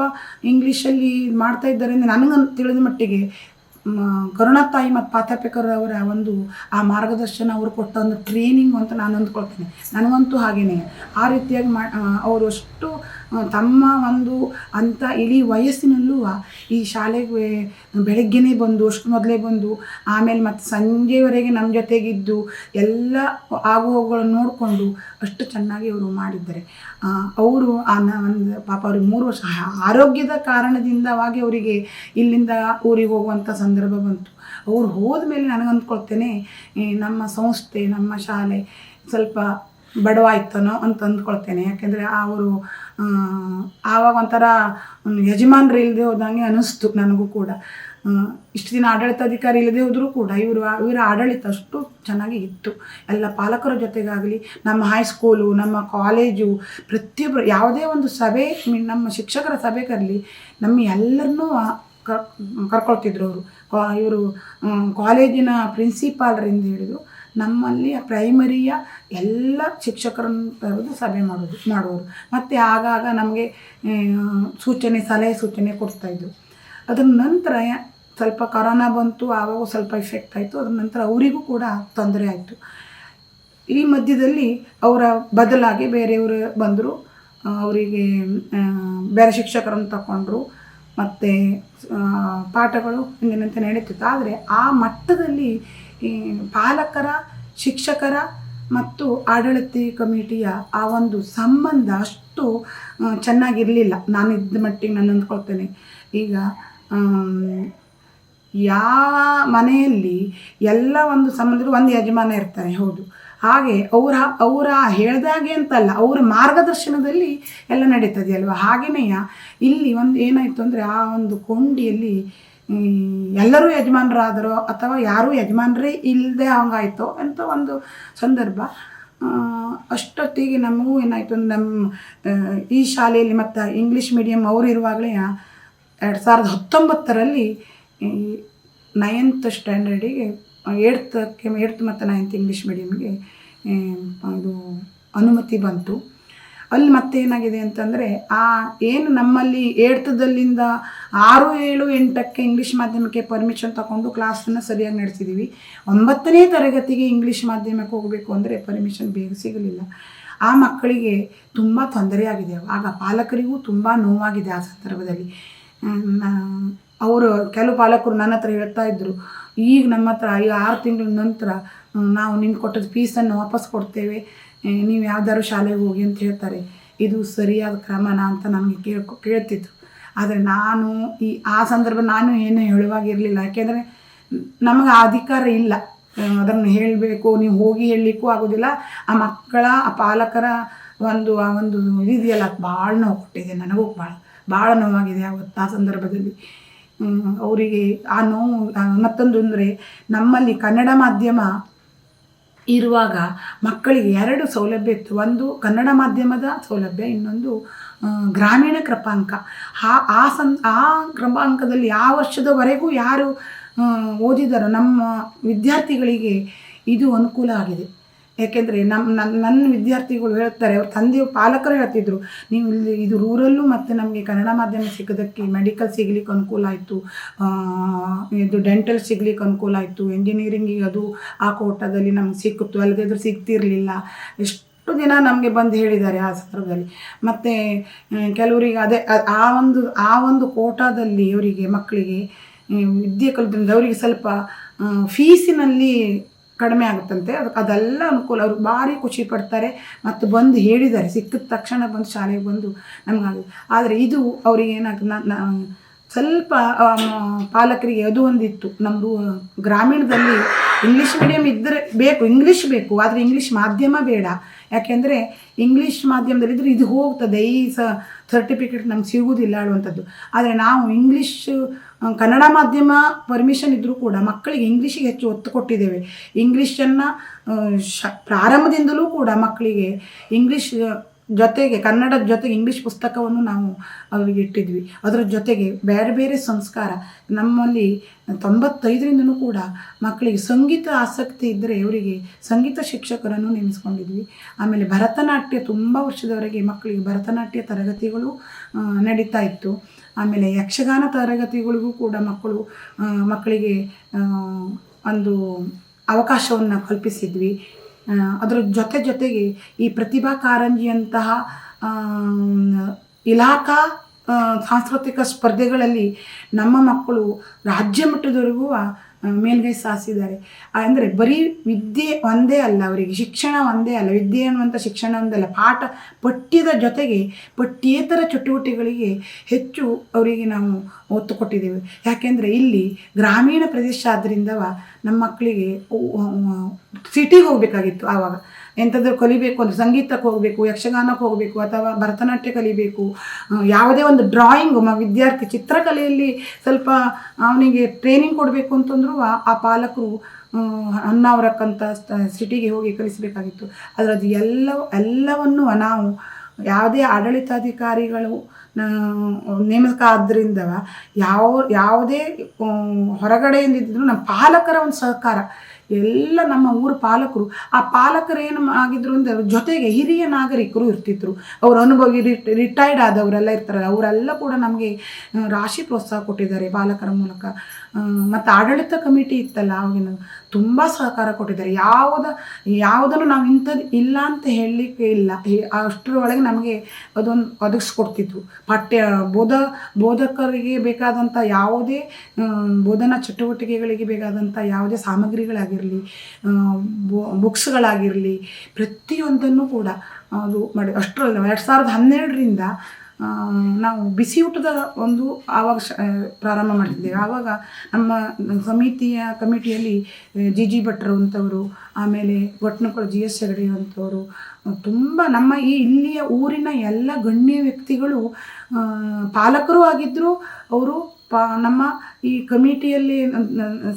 ಇಂಗ್ಲೀಷಲ್ಲಿ ಮಾಡ್ತಾ ಇದ್ದಾರೆ ಅಂದರೆ ನನಗಂತ ತಿಳಿದ ಮಟ್ಟಿಗೆ ಕರುಣಾತಾಯಿ ಮತ್ತು ಪಾತ್ರಪೇಕರ್ ಅವರ ಒಂದು ಆ ಮಾರ್ಗದರ್ಶನ, ಅವರು ಕೊಟ್ಟ ಒಂದು ಟ್ರೈನಿಂಗ್ ಅಂತ ನಾನು ಅಂದ್ಕೊಳ್ತೇನೆ. ನನಗಂತೂ ಹಾಗೆಯೇ ಆ ರೀತಿಯಾಗಿ ಅವರು ಅಷ್ಟು ತಮ್ಮ ಒಂದು ಅಂಥ ಇಡೀ ವಯಸ್ಸಿನಲ್ಲೂ ಈ ಶಾಲೆಗೆ ಬೆಳಗ್ಗೆನೇ ಬಂದು ಅಷ್ಟು ಮೊದಲೇ ಬಂದು ಆಮೇಲೆ ಮತ್ತು ಸಂಜೆವರೆಗೆ ನಮ್ಮ ಜೊತೆಗಿದ್ದು ಎಲ್ಲ ಆಗುಹೋಗುಗಳನ್ನು ನೋಡಿಕೊಂಡು ಅಷ್ಟು ಚೆನ್ನಾಗಿ ಅವರು ಮಾಡಿದ್ದಾರೆ. ಅವರು ಒಂದು ಪಾಪ ಅವ್ರಿಗೆ 3 ವರ್ಷ ಆರೋಗ್ಯದ ಕಾರಣದಿಂದವಾಗಿ ಅವರಿಗೆ ಇಲ್ಲಿಂದ ಊರಿಗೆ ಹೋಗುವಂಥ ಸಂದರ್ಭ ಬಂತು. ಅವ್ರು ಹೋದ ಮೇಲೆ ನನಗಂದ್ಕೊಳ್ತೇನೆ ನಮ್ಮ ಸಂಸ್ಥೆ, ನಮ್ಮ ಶಾಲೆ ಸ್ವಲ್ಪ ಬಡವಾಯ್ತನೋ ಅಂತ ಅಂದ್ಕೊಳ್ತೇನೆ. ಯಾಕೆಂದರೆ ಅವರು ಆವಾಗ ಒಂಥರ ಯಜಮಾನ್ರು ಇಲ್ಲದೆ ಹೋದಂಗೆ ಅನ್ನಿಸ್ತು ನನಗೂ ಕೂಡ. ಇಷ್ಟು ದಿನ ಆಡಳಿತಾಧಿಕಾರಿ ಇಲ್ಲದೆ ಹೋದರೂ ಕೂಡ ಇವರ ಆಡಳಿತ ಅಷ್ಟು ಚೆನ್ನಾಗಿ ಇತ್ತು. ಎಲ್ಲ ಪಾಲಕರ ಜೊತೆಗಾಗಲಿ, ನಮ್ಮ ಹೈಸ್ಕೂಲು, ನಮ್ಮ ಕಾಲೇಜು, ಪ್ರತಿಯೊಬ್ಬರು ಯಾವುದೇ ಒಂದು ಸಭೆ, ನಮ್ಮ ಶಿಕ್ಷಕರ ಸಭೆ ಕರಲಿ ನಮ್ಮ ಎಲ್ಲರನ್ನೂ ಕರ್ಕೊಳ್ತಿದ್ರು ಅವರು. ಇವರು ಕಾಲೇಜಿನ ಪ್ರಿನ್ಸಿಪಾಲ್ರಿಂದ ಹಿಡಿದು ನಮ್ಮಲ್ಲಿ ಪ್ರೈಮರಿಯ ಎಲ್ಲ ಶಿಕ್ಷಕರನ್ನು ಕರೆದು ಸಭೆ ಮಾಡುವರು. ಮತ್ತು ಆಗಾಗ ನಮಗೆ ಸಲಹೆ ಸೂಚನೆ ಕೊಡ್ತಾಯಿದ್ರು. ಅದರ ನಂತರ ಸ್ವಲ್ಪ ಕೊರೋನಾ ಬಂತು, ಆವಾಗ ಸ್ವಲ್ಪ ಇಫೆಕ್ಟ್ ಆಯಿತು. ಅದ್ರ ನಂತರ ಅವರಿಗೂ ಕೂಡ ತೊಂದರೆ ಆಯಿತು. ಈ ಮಧ್ಯದಲ್ಲಿ ಅವರ ಬದಲಾಗಿ ಬೇರೆಯವರು ಬಂದರು, ಅವರಿಗೆ ಬೇರೆ ಶಿಕ್ಷಕರನ್ನು ತಗೊಂಡ್ರು, ಮತ್ತು ಪಾಠಗಳು ಹಿಂದಿನಂತೆ ನಡೀತಿತ್ತು. ಆದರೆ ಆ ಮಟ್ಟದಲ್ಲಿ ಪಾಲಕರ, ಶಿಕ್ಷಕರ ಮತ್ತು ಆಡಳಿತ ಕಮಿಟಿಯ ಆ ಒಂದು ಸಂಬಂಧ ಅಷ್ಟು ಚೆನ್ನಾಗಿರಲಿಲ್ಲ. ನಾನು ಇದ್ದ ಮಟ್ಟಿಗೆ ನಾನು ಅಂದ್ಕೊಳ್ತೇನೆ. ಈಗ ಯಾವ ಮನೆಯಲ್ಲಿ ಎಲ್ಲ ಒಂದು ಸಂಬಂಧಗಳು ಒಂದು ಯಜಮಾನ ಇರ್ತಾರೆ, ಹೌದು. ಹಾಗೆ ಅವರ ಹೇಳ್ದಾಗೆ ಅಂತಲ್ಲ, ಅವರ ಮಾರ್ಗದರ್ಶನದಲ್ಲಿ ಎಲ್ಲ ನಡೀತದೆ ಅಲ್ವಾ. ಹಾಗೆಯೇ ಇಲ್ಲಿ ಒಂದು ಏನಾಯಿತು ಅಂದರೆ, ಆ ಒಂದು ಕೊಂಡಿಯಲ್ಲಿ ಎಲ್ಲರೂ ಯಜಮಾನರಾದರೋ ಅಥವಾ ಯಾರೂ ಯಜಮಾನರೇ ಇಲ್ಲದೆ ಹಂಗಾಯಿತೋ ಅಂತ ಒಂದು ಸಂದರ್ಭ. ಅಷ್ಟೊತ್ತಿಗೆ ನಮಗೂ ಏನಾಯಿತು ಅಂದರೆ, ನಮ್ಮ ಈ ಶಾಲೆಯಲ್ಲಿ ಮತ್ತು ಇಂಗ್ಲೀಷ್ ಮೀಡಿಯಮ್ ಅವರು ಇರುವಾಗಲೇ 2019ರಲ್ಲಿ 9th ಸ್ಟ್ಯಾಂಡರ್ಡಿಗೆ 8th ಮತ್ತು 9th ಇಂಗ್ಲೀಷ್ ಮೀಡಿಯಮ್ಗೆ ಇದು ಅನುಮತಿ ಬಂತು. ಅಲ್ಲಿ ಮತ್ತೆ ಏನಾಗಿದೆ ಅಂತಂದರೆ, ಏನು ನಮ್ಮಲ್ಲಿ 8thದಲ್ಲಿಂದ 6, 7, 8ಕ್ಕೆ ಇಂಗ್ಲೀಷ್ ಮಾಧ್ಯಮಕ್ಕೆ ಪರ್ಮಿಷನ್ ತಗೊಂಡು ಕ್ಲಾಸನ್ನು ಸರಿಯಾಗಿ ನಡೆಸಿದ್ದೀವಿ. 9ನೇ ತರಗತಿಗೆ ಇಂಗ್ಲೀಷ್ ಮಾಧ್ಯಮಕ್ಕೆ ಹೋಗಬೇಕು ಅಂದರೆ ಪರ್ಮಿಷನ್ ಬೇಗ ಸಿಗಲಿಲ್ಲ. ಆ ಮಕ್ಕಳಿಗೆ ತುಂಬ ತೊಂದರೆಯಾಗಿದೆ. ಆಗ ಪಾಲಕರಿಗೂ ತುಂಬ ನೋವಾಗಿದೆ. ಆ ಸಂದರ್ಭದಲ್ಲಿ ಕೆಲವು ಪಾಲಕರು ನನ್ನ ಹತ್ರ ಹೇಳ್ತಾ ಇದ್ದರು, ಈಗ ನಮ್ಮ ಹತ್ರ 6 ತಿಂಗಳ ನಂತರ ನಾವು ನಿಮ್ಗೆ ಕೊಟ್ಟದ ಫೀಸನ್ನು ವಾಪಸ್ ಕೊಡ್ತೇವೆ, ನೀವು ಯಾವ್ದಾದ್ರು ಶಾಲೆಗೆ ಹೋಗಿ ಅಂತ ಹೇಳ್ತಾರೆ. ಇದು ಸರಿಯಾದ ಕ್ರಮನ ಅಂತ ನಮಗೆ ಕೇಳ್ತಿತ್ತು. ಆದರೆ ನಾನು ಆ ಸಂದರ್ಭ ನಾನು ಏನು ಹೇಳುವಾಗಿರಲಿಲ್ಲ. ಯಾಕೆಂದರೆ ನಮಗೆ ಆ ಅಧಿಕಾರ ಇಲ್ಲ, ಅದನ್ನು ಹೇಳಬೇಕು, ನೀವು ಹೋಗಿ ಹೇಳಲಿಕ್ಕೂ ಆಗೋದಿಲ್ಲ. ಆ ಮಕ್ಕಳ, ಆ ಪಾಲಕರ ಆ ಒಂದು ಇದೆಯಲ್ಲ, ಭಾಳ ನೋವು ಕೊಟ್ಟಿದೆ. ನನಗೂ ಭಾಳ ನೋವಾಗಿದೆ ಆ ಸಂದರ್ಭದಲ್ಲಿ. ಅವರಿಗೆ ಆ ನೋವು. ಮತ್ತೊಂದು ಅಂದರೆ, ನಮ್ಮಲ್ಲಿ ಕನ್ನಡ ಮಾಧ್ಯಮ ಇರುವಾಗ ಮಕ್ಕಳಿಗೆ 2 ಸೌಲಭ್ಯ ಇತ್ತು. ಒಂದು ಕನ್ನಡ ಮಾಧ್ಯಮದ ಸೌಲಭ್ಯ, ಇನ್ನೊಂದು ಗ್ರಾಮೀಣ ಕ್ರಮಾಂಕ. ಆ ಕ್ರಮಾಂಕದಲ್ಲಿ ಆ ವರ್ಷದವರೆಗೂ ಯಾರು ಓದಿದಾರೋ ನಮ್ಮ ವಿದ್ಯಾರ್ಥಿಗಳಿಗೆ ಇದು ಅನುಕೂಲ ಆಗಿದೆ. ಯಾಕೆಂದರೆ ನನ್ನ ವಿದ್ಯಾರ್ಥಿಗಳು ಹೇಳ್ತಾರೆ, ಅವ್ರ ತಂದೆ ಪಾಲಕರು ಹೇಳ್ತಿದ್ರು, ನೀವು ಇದು ರೂರಲ್ಲು ಮತ್ತು ನಮಗೆ ಕನ್ನಡ ಮಾಧ್ಯಮ ಸಿಗೋದಕ್ಕೆ ಮೆಡಿಕಲ್ ಸಿಗ್ಲಿಕ್ಕೆ ಅನುಕೂಲ ಆಯಿತು, ಇದು ಡೆಂಟಲ್ ಸಿಗ್ಲಿಕ್ಕೆ ಅನುಕೂಲ ಆಯಿತು, ಇಂಜಿನಿಯರಿಂಗಿಗೆ ಅದು ಆ ಕೋಟಾದಲ್ಲಿ ನಮ್ಗೆ ಸಿಕ್ಕಿತ್ತು, ಅಲ್ಲಿಗೆ ಸಿಗ್ತಿರಲಿಲ್ಲ. ಎಷ್ಟು ದಿನ ನಮಗೆ ಬಂದು ಹೇಳಿದ್ದಾರೆ ಆ ಸಂದರ್ಭದಲ್ಲಿ. ಮತ್ತು ಕೆಲವರಿಗೆ ಅದೇ ಆ ಒಂದು ಕೋಟಾದಲ್ಲಿ ಅವರಿಗೆ ಮಕ್ಕಳಿಗೆ ವಿದ್ಯೆ ಕಲಿದ್ರಿಂದ ಅವರಿಗೆ ಸ್ವಲ್ಪ ಫೀಸಿನಲ್ಲಿ ಕಡಿಮೆ ಆಗುತ್ತಂತೆ. ಅದೆಲ್ಲ ಅನುಕೂಲ. ಅವರು ಭಾರಿ ಖುಷಿ ಪಡ್ತಾರೆ ಮತ್ತು ಬಂದು ಹೇಳಿದ್ದಾರೆ, ಸಿಕ್ಕಿದ ತಕ್ಷಣ ಬಂದು ಶಾಲೆಗೆ ಬಂದು ನಮಗಾಗಿದೆ. ಆದರೆ ಇದು ಅವರಿಗೆ ಸ್ವಲ್ಪ ಪಾಲಕರಿಗೆ ಅದು ಒಂದಿತ್ತು, ನಮ್ಮದು ಗ್ರಾಮೀಣದಲ್ಲಿ ಇಂಗ್ಲೀಷ್ ಮೀಡಿಯಮ್ ಇದ್ದರೆ ಇಂಗ್ಲೀಷ್ ಬೇಕು, ಆದರೆ ಇಂಗ್ಲೀಷ್ ಮಾಧ್ಯಮ ಬೇಡ. ಯಾಕೆಂದರೆ ಇಂಗ್ಲೀಷ್ ಮಾಧ್ಯಮದಲ್ಲಿದ್ದರೆ ಇದು ಹೋಗ್ತದೆ, ಈ ಸರ್ಟಿಫಿಕೇಟ್ ನಮ್ಗೆ ಸಿಗುವುದಿಲ್ಲ ಹೇಳುವಂಥದ್ದು. ಆದರೆ ನಾವು ಕನ್ನಡ ಮಾಧ್ಯಮ ಪರ್ಮಿಷನ್ ಇದ್ದರೂ ಕೂಡ ಮಕ್ಕಳಿಗೆ ಇಂಗ್ಲೀಷಿಗೆ ಹೆಚ್ಚು ಒತ್ತು ಕೊಟ್ಟಿದ್ದೇವೆ. ಇಂಗ್ಲೀಷನ್ನು ಪ್ರಾರಂಭದಿಂದಲೂ ಕೂಡ ಮಕ್ಕಳಿಗೆ ಇಂಗ್ಲೀಷ್ ಜೊತೆಗೆ, ಕನ್ನಡದ ಜೊತೆಗೆ ಇಂಗ್ಲೀಷ್ ಪುಸ್ತಕವನ್ನು ನಾವು ಅವರಿಗೆ ಇಟ್ಟಿದ್ವಿ. ಅದರ ಜೊತೆಗೆ ಬೇರೆ ಬೇರೆ ಸಂಸ್ಕಾರ. ನಮ್ಮಲ್ಲಿ 95ರಿಂದನೂ ಕೂಡ ಮಕ್ಕಳಿಗೆ ಸಂಗೀತ ಆಸಕ್ತಿ ಇದ್ದರೆ ಅವರಿಗೆ ಸಂಗೀತ ಶಿಕ್ಷಕರನ್ನು ನೇಮಿಸ್ಕೊಂಡಿದ್ವಿ. ಆಮೇಲೆ ಭರತನಾಟ್ಯ, ತುಂಬ ವರ್ಷದವರೆಗೆ ಮಕ್ಕಳಿಗೆ ಭರತನಾಟ್ಯ ತರಗತಿಗಳು ನಡೀತಾ ಇತ್ತು. ಆಮೇಲೆ ಯಕ್ಷಗಾನ ತರಗತಿಗಳಿಗೂ ಕೂಡ ಮಕ್ಕಳಿಗೆ ಒಂದು ಅವಕಾಶವನ್ನು ಕಲ್ಪಿಸಿದ್ವಿ. ಅದರ ಜೊತೆಗೆ ಈ ಪ್ರತಿಭಾ ಕಾರಂಜಿಯಂತಹ ಇಲಾಖಾ ಸಾಂಸ್ಕೃತಿಕ ಸ್ಪರ್ಧೆಗಳಲ್ಲಿ ನಮ್ಮ ಮಕ್ಕಳು ರಾಜ್ಯ ಮಟ್ಟದವರೆಗೂ ಮೇಲ್ಗೈ ಸಾಧಿಸಿದ್ದಾರೆ. ಅಂದರೆ ಬರೀ ವಿದ್ಯೆ ಒಂದೇ ಅಲ್ಲ, ಅವರಿಗೆ ಶಿಕ್ಷಣ ಒಂದೇ ಅಲ್ಲ, ವಿದ್ಯೆ ಅನ್ನುವಂಥ ಶಿಕ್ಷಣ ಒಂದೇ ಅಲ್ಲ, ಪಠ್ಯದ ಜೊತೆಗೆ ಪಠ್ಯೇತರ ಚಟುವಟಿಕೆಗಳಿಗೆ ಹೆಚ್ಚು ಅವರಿಗೆ ನಾವು ಒತ್ತು ಕೊಟ್ಟಿದ್ದೇವೆ. ಯಾಕೆಂದರೆ ಇಲ್ಲಿ ಗ್ರಾಮೀಣ ಪ್ರದೇಶ ಆದ್ದರಿಂದ ನಮ್ಮ ಮಕ್ಕಳಿಗೆ ಸಿಟಿಗೆ ಹೋಗಬೇಕಾಗಿತ್ತು ಆವಾಗ. ಎಂಥದ್ದು ಕಲಿಬೇಕು ಅಂದರೆ ಸಂಗೀತಕ್ಕೆ ಹೋಗಬೇಕು, ಯಕ್ಷಗಾನಕ್ಕೆ ಹೋಗಬೇಕು, ಅಥವಾ ಭರತನಾಟ್ಯ ಕಲಿಬೇಕು, ಯಾವುದೇ ಒಂದು ಡ್ರಾಯಿಂಗ್ ವಿದ್ಯಾರ್ಥಿ ಚಿತ್ರಕಲೆಯಲ್ಲಿ ಸ್ವಲ್ಪ ಅವನಿಗೆ ಟ್ರೈನಿಂಗ್ ಕೊಡಬೇಕು ಅಂತಂದ್ರೂ ಆ ಪಾಲಕರು ಹೊನ್ನಾವರಕ್ಕಂಥ ಸಿಟಿಗೆ ಹೋಗಿ ಕಲಿಸಬೇಕಾಗಿತ್ತು. ಆದರೆ ಅದು ಎಲ್ಲವನ್ನು ನಾವು ಯಾವುದೇ ಆಡಳಿತಾಧಿಕಾರಿಗಳು ನೇಮಕ ಆದ್ದರಿಂದ ಯಾವುದೇ ಹೊರಗಡೆಯಿಂದಿದ್ರು ನಮ್ಮ ಪಾಲಕರ ಒಂದು ಸಹಕಾರ, ಎಲ್ಲ ನಮ್ಮ ಊರ ಪಾಲಕರು, ಆ ಪಾಲಕರು ಏನು ಆಗಿದ್ರು ಅಂದರೆ ಅವ್ರ ಜೊತೆಗೆ ಹಿರಿಯ ನಾಗರಿಕರು ಇರ್ತಿದ್ರು. ಅವ್ರ ಅನುಭವಿ ರಿಟೈರ್ಡ್ ಆದವರೆಲ್ಲ ಇರ್ತಾರೆ, ಅವರೆಲ್ಲ ಕೂಡ ನಮಗೆ ರಾಶಿ ಪ್ರೋತ್ಸಾಹ ಕೊಟ್ಟಿದ್ದಾರೆ ಪಾಲಕರ ಮೂಲಕ. ಮತ್ತು ಆಡಳಿತ ಕಮಿಟಿ ಇತ್ತಲ್ಲ ಅವಾಗಿನ ತುಂಬ ಸಹಕಾರ ಕೊಟ್ಟಿದ್ದಾರೆ. ಯಾವುದನ್ನು ನಾವು ಇಂಥದ್ದು ಇಲ್ಲ ಅಂತ ಹೇಳಲಿಕ್ಕೆ ಇಲ್ಲ, ಅಷ್ಟರೊಳಗೆ ನಮಗೆ ಅದೊಂದು ಒದಗಿಸ್ಕೊಡ್ತಿದ್ರು. ಬೋಧಕರಿಗೆ ಬೇಕಾದಂಥ ಯಾವುದೇ ಬೋಧನಾ ಚಟುವಟಿಕೆಗಳಿಗೆ ಬೇಕಾದಂಥ ಯಾವುದೇ ಸಾಮಗ್ರಿಗಳಾಗಿರಲಿ, ಬುಕ್ಸ್ಗಳಾಗಿರಲಿ, ಪ್ರತಿಯೊಂದನ್ನು ಕೂಡ ಅದು ಮಾಡಿ. ಅಷ್ಟರಲ್ಲ 2012ರಿಂದ ನಾವು ಬಿಸಿ ಊಟದ ಒಂದು ಆವಾಗ ಪ್ರಾರಂಭ ಮಾಡಿದ್ದೇವೆ. ಆವಾಗ ನಮ್ಮ ಕಮಿಟಿಯಲ್ಲಿ ಜಿ ಭಟ್ರು ಅಂಥವರು, ಆಮೇಲೆ ಒಟ್ನಕೊಳ GS ಹೆಗಡೆ ಅಂಥವರು, ತುಂಬ ನಮ್ಮ ಇಲ್ಲಿಯ ಊರಿನ ಎಲ್ಲ ಗಣ್ಯ ವ್ಯಕ್ತಿಗಳು ಪಾಲಕರೂ ಆಗಿದ್ದರು. ಅವರು ನಮ್ಮ ಈ ಕಮಿಟಿಯಲ್ಲಿ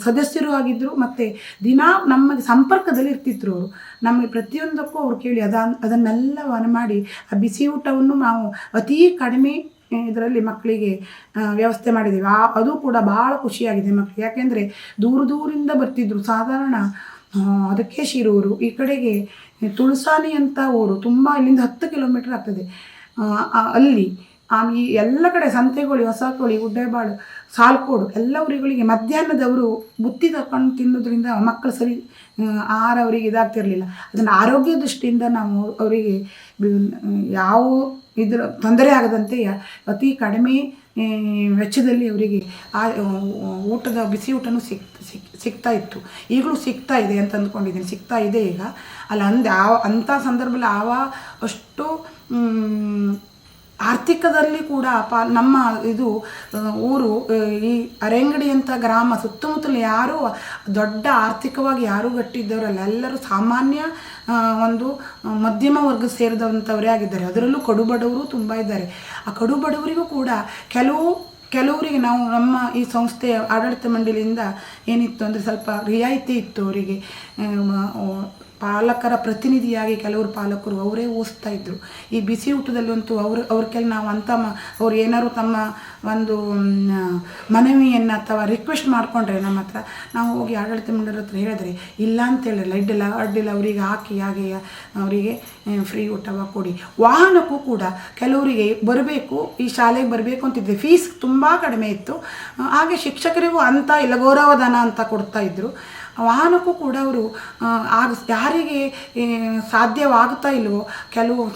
ಸದಸ್ಯರು ಆಗಿದ್ದರು. ಮತ್ತು ದಿನಾ ನಮಗೆ ಸಂಪರ್ಕದಲ್ಲಿ ಇರ್ತಿದ್ರು ಅವರು. ನಮಗೆ ಪ್ರತಿಯೊಂದಕ್ಕೂ ಅವ್ರು ಕೇಳಿ ಅದನ್ನೆಲ್ಲ ಮಾಡಿ ಆ ಬಿಸಿ ಊಟವನ್ನು ನಾವು ಅತೀ ಕಡಿಮೆ ಇದರಲ್ಲಿ ಮಕ್ಕಳಿಗೆ ವ್ಯವಸ್ಥೆ ಮಾಡಿದ್ದೀವಿ. ಅದು ಕೂಡ ಭಾಳ ಖುಷಿಯಾಗಿದೆ ಮಕ್ಕಳಿಗೆ. ಯಾಕೆಂದರೆ ದೂರದಿಂದ ಬರ್ತಿದ್ರು. ಸಾಧಾರಣ ಅದಕ್ಕೆ ಶಿರೂರು ಈ ಕಡೆಗೆ ತುಳಸಾನಿ ಅಂತ ಊರು, ತುಂಬ ಇಲ್ಲಿಂದ 10 ಕಿಲೋಮೀಟರ್ ಆಗ್ತದೆ. ಅಲ್ಲಿ ಈ ಎಲ್ಲ ಕಡೆ ಸಂತೆಗೋಳಿ, ಹೊಸಕೋಳಿ, ಗುಡ್ಡೆಬಾಳು, ಸಾಲ್ಕೋಡು ಎಲ್ಲ ಊರುಗಳಿಗೆ ಮಧ್ಯಾಹ್ನದವರು ಬುತ್ತಿ ತಕೊಂಡು ತಿನ್ನೋದ್ರಿಂದ ಮಕ್ಕಳು ಸರಿ ಆಹಾರ ಅವರಿಗೆ ಇದಾಗ್ತಿರಲಿಲ್ಲ. ಅದನ್ನು ಆರೋಗ್ಯ ದೃಷ್ಟಿಯಿಂದ ನಾವು ಅವರಿಗೆ ಯಾವ ಇದರ ತೊಂದರೆ ಆಗದಂತೆ ಅತಿ ಕಡಿಮೆ ವೆಚ್ಚದಲ್ಲಿ ಅವರಿಗೆ ಆ ಬಿಸಿ ಊಟನೂ ಸಿಗ್ತಾ ಇತ್ತು. ಈಗಲೂ ಸಿಗ್ತಾ ಇದೆ ಅಂತ ಅಂದ್ಕೊಂಡಿದ್ದೀನಿ, ಸಿಗ್ತಾ ಇದೆ ಈಗ. ಅಲ್ಲ ಅಂಥ ಸಂದರ್ಭದಲ್ಲಿ ಅಷ್ಟು ಆರ್ಥಿಕದಲ್ಲಿ ಕೂಡ ನಮ್ಮ ಇದು ಊರು ಈ ಅರೆಂಗಡಿ ಅಂತ ಗ್ರಾಮ ಸುತ್ತಮುತ್ತಲು ಯಾರೂ ದೊಡ್ಡ ಆರ್ಥಿಕವಾಗಿ ಯಾರೂ ಗಟ್ಟಿದ್ದವರಲ್ಲ. ಎಲ್ಲರೂ ಸಾಮಾನ್ಯ ಒಂದು ಮಧ್ಯಮ ವರ್ಗ ಸೇರಿದಂಥವರೇ ಆಗಿದ್ದಾರೆ. ಅದರಲ್ಲೂ ಕಡುಬಡವರು ತುಂಬ ಇದ್ದಾರೆ. ಆ ಕಡುಬಡವರಿಗೂ ಕೂಡ ಕೆಲವರಿಗೆ ನಾವು ನಮ್ಮ ಈ ಸಂಸ್ಥೆಯ ಆಡಳಿತ ಮಂಡಳಿಯಿಂದ ಏನಿತ್ತು ಅಂದರೆ ಸ್ವಲ್ಪ ರಿಯಾಯಿತಿ ಇತ್ತು ಅವರಿಗೆ. ಪಾಲಕರ ಪ್ರತಿನಿಧಿಯಾಗಿ ಕೆಲವರು ಪಾಲಕರು ಅವರೇ ಓದಿಸ್ತಾ ಇದ್ದರು. ಈ ಬಿಸಿ ಊಟದಲ್ಲಂತೂ ಅವ್ರ ಕೆಲ ನಾವು ಅವ್ರು ಏನಾದ್ರು ತಮ್ಮ ಒಂದು ಮನವಿಯನ್ನು ಅಥವಾ ರಿಕ್ವೆಸ್ಟ್ ಮಾಡಿಕೊಂಡ್ರೆ ನಮ್ಮ ಹತ್ರ, ನಾವು ಹೋಗಿ ಆಡಳಿತ ಮಂಡಳಿ ಹತ್ರ ಹೇಳಿದ್ರೆ ಇಲ್ಲ ಅಂತ ಹೇಳಿರಲ್ಲ, ಅಡ್ಡಿಲ್ಲ ಅವರಿಗೆ ಹಾಕಿ ಹಾಗೆ ಅವರಿಗೆ ಫ್ರೀ ಊಟವ ಕೊಡಿ. ವಾಹನಕ್ಕೂ ಕೂಡ ಕೆಲವರಿಗೆ ಬರಬೇಕು, ಈ ಶಾಲೆಗೆ ಬರಬೇಕು ಅಂತಿದ್ದೆ, ಫೀಸ್ ತುಂಬ ಕಡಿಮೆ ಇತ್ತು. ಹಾಗೆ ಶಿಕ್ಷಕರಿಗೂ ಅಂತ ಇಲ್ಲ ಗೌರವಧನ ಅಂತ ಕೊಡ್ತಾಯಿದ್ರು. ವಾಹನಕ್ಕೂ ಕೂಡ ಅವರು ಯಾರಿಗೆ ಸಾಧ್ಯವಾಗುತ್ತಾ ಇಲ್ವೋ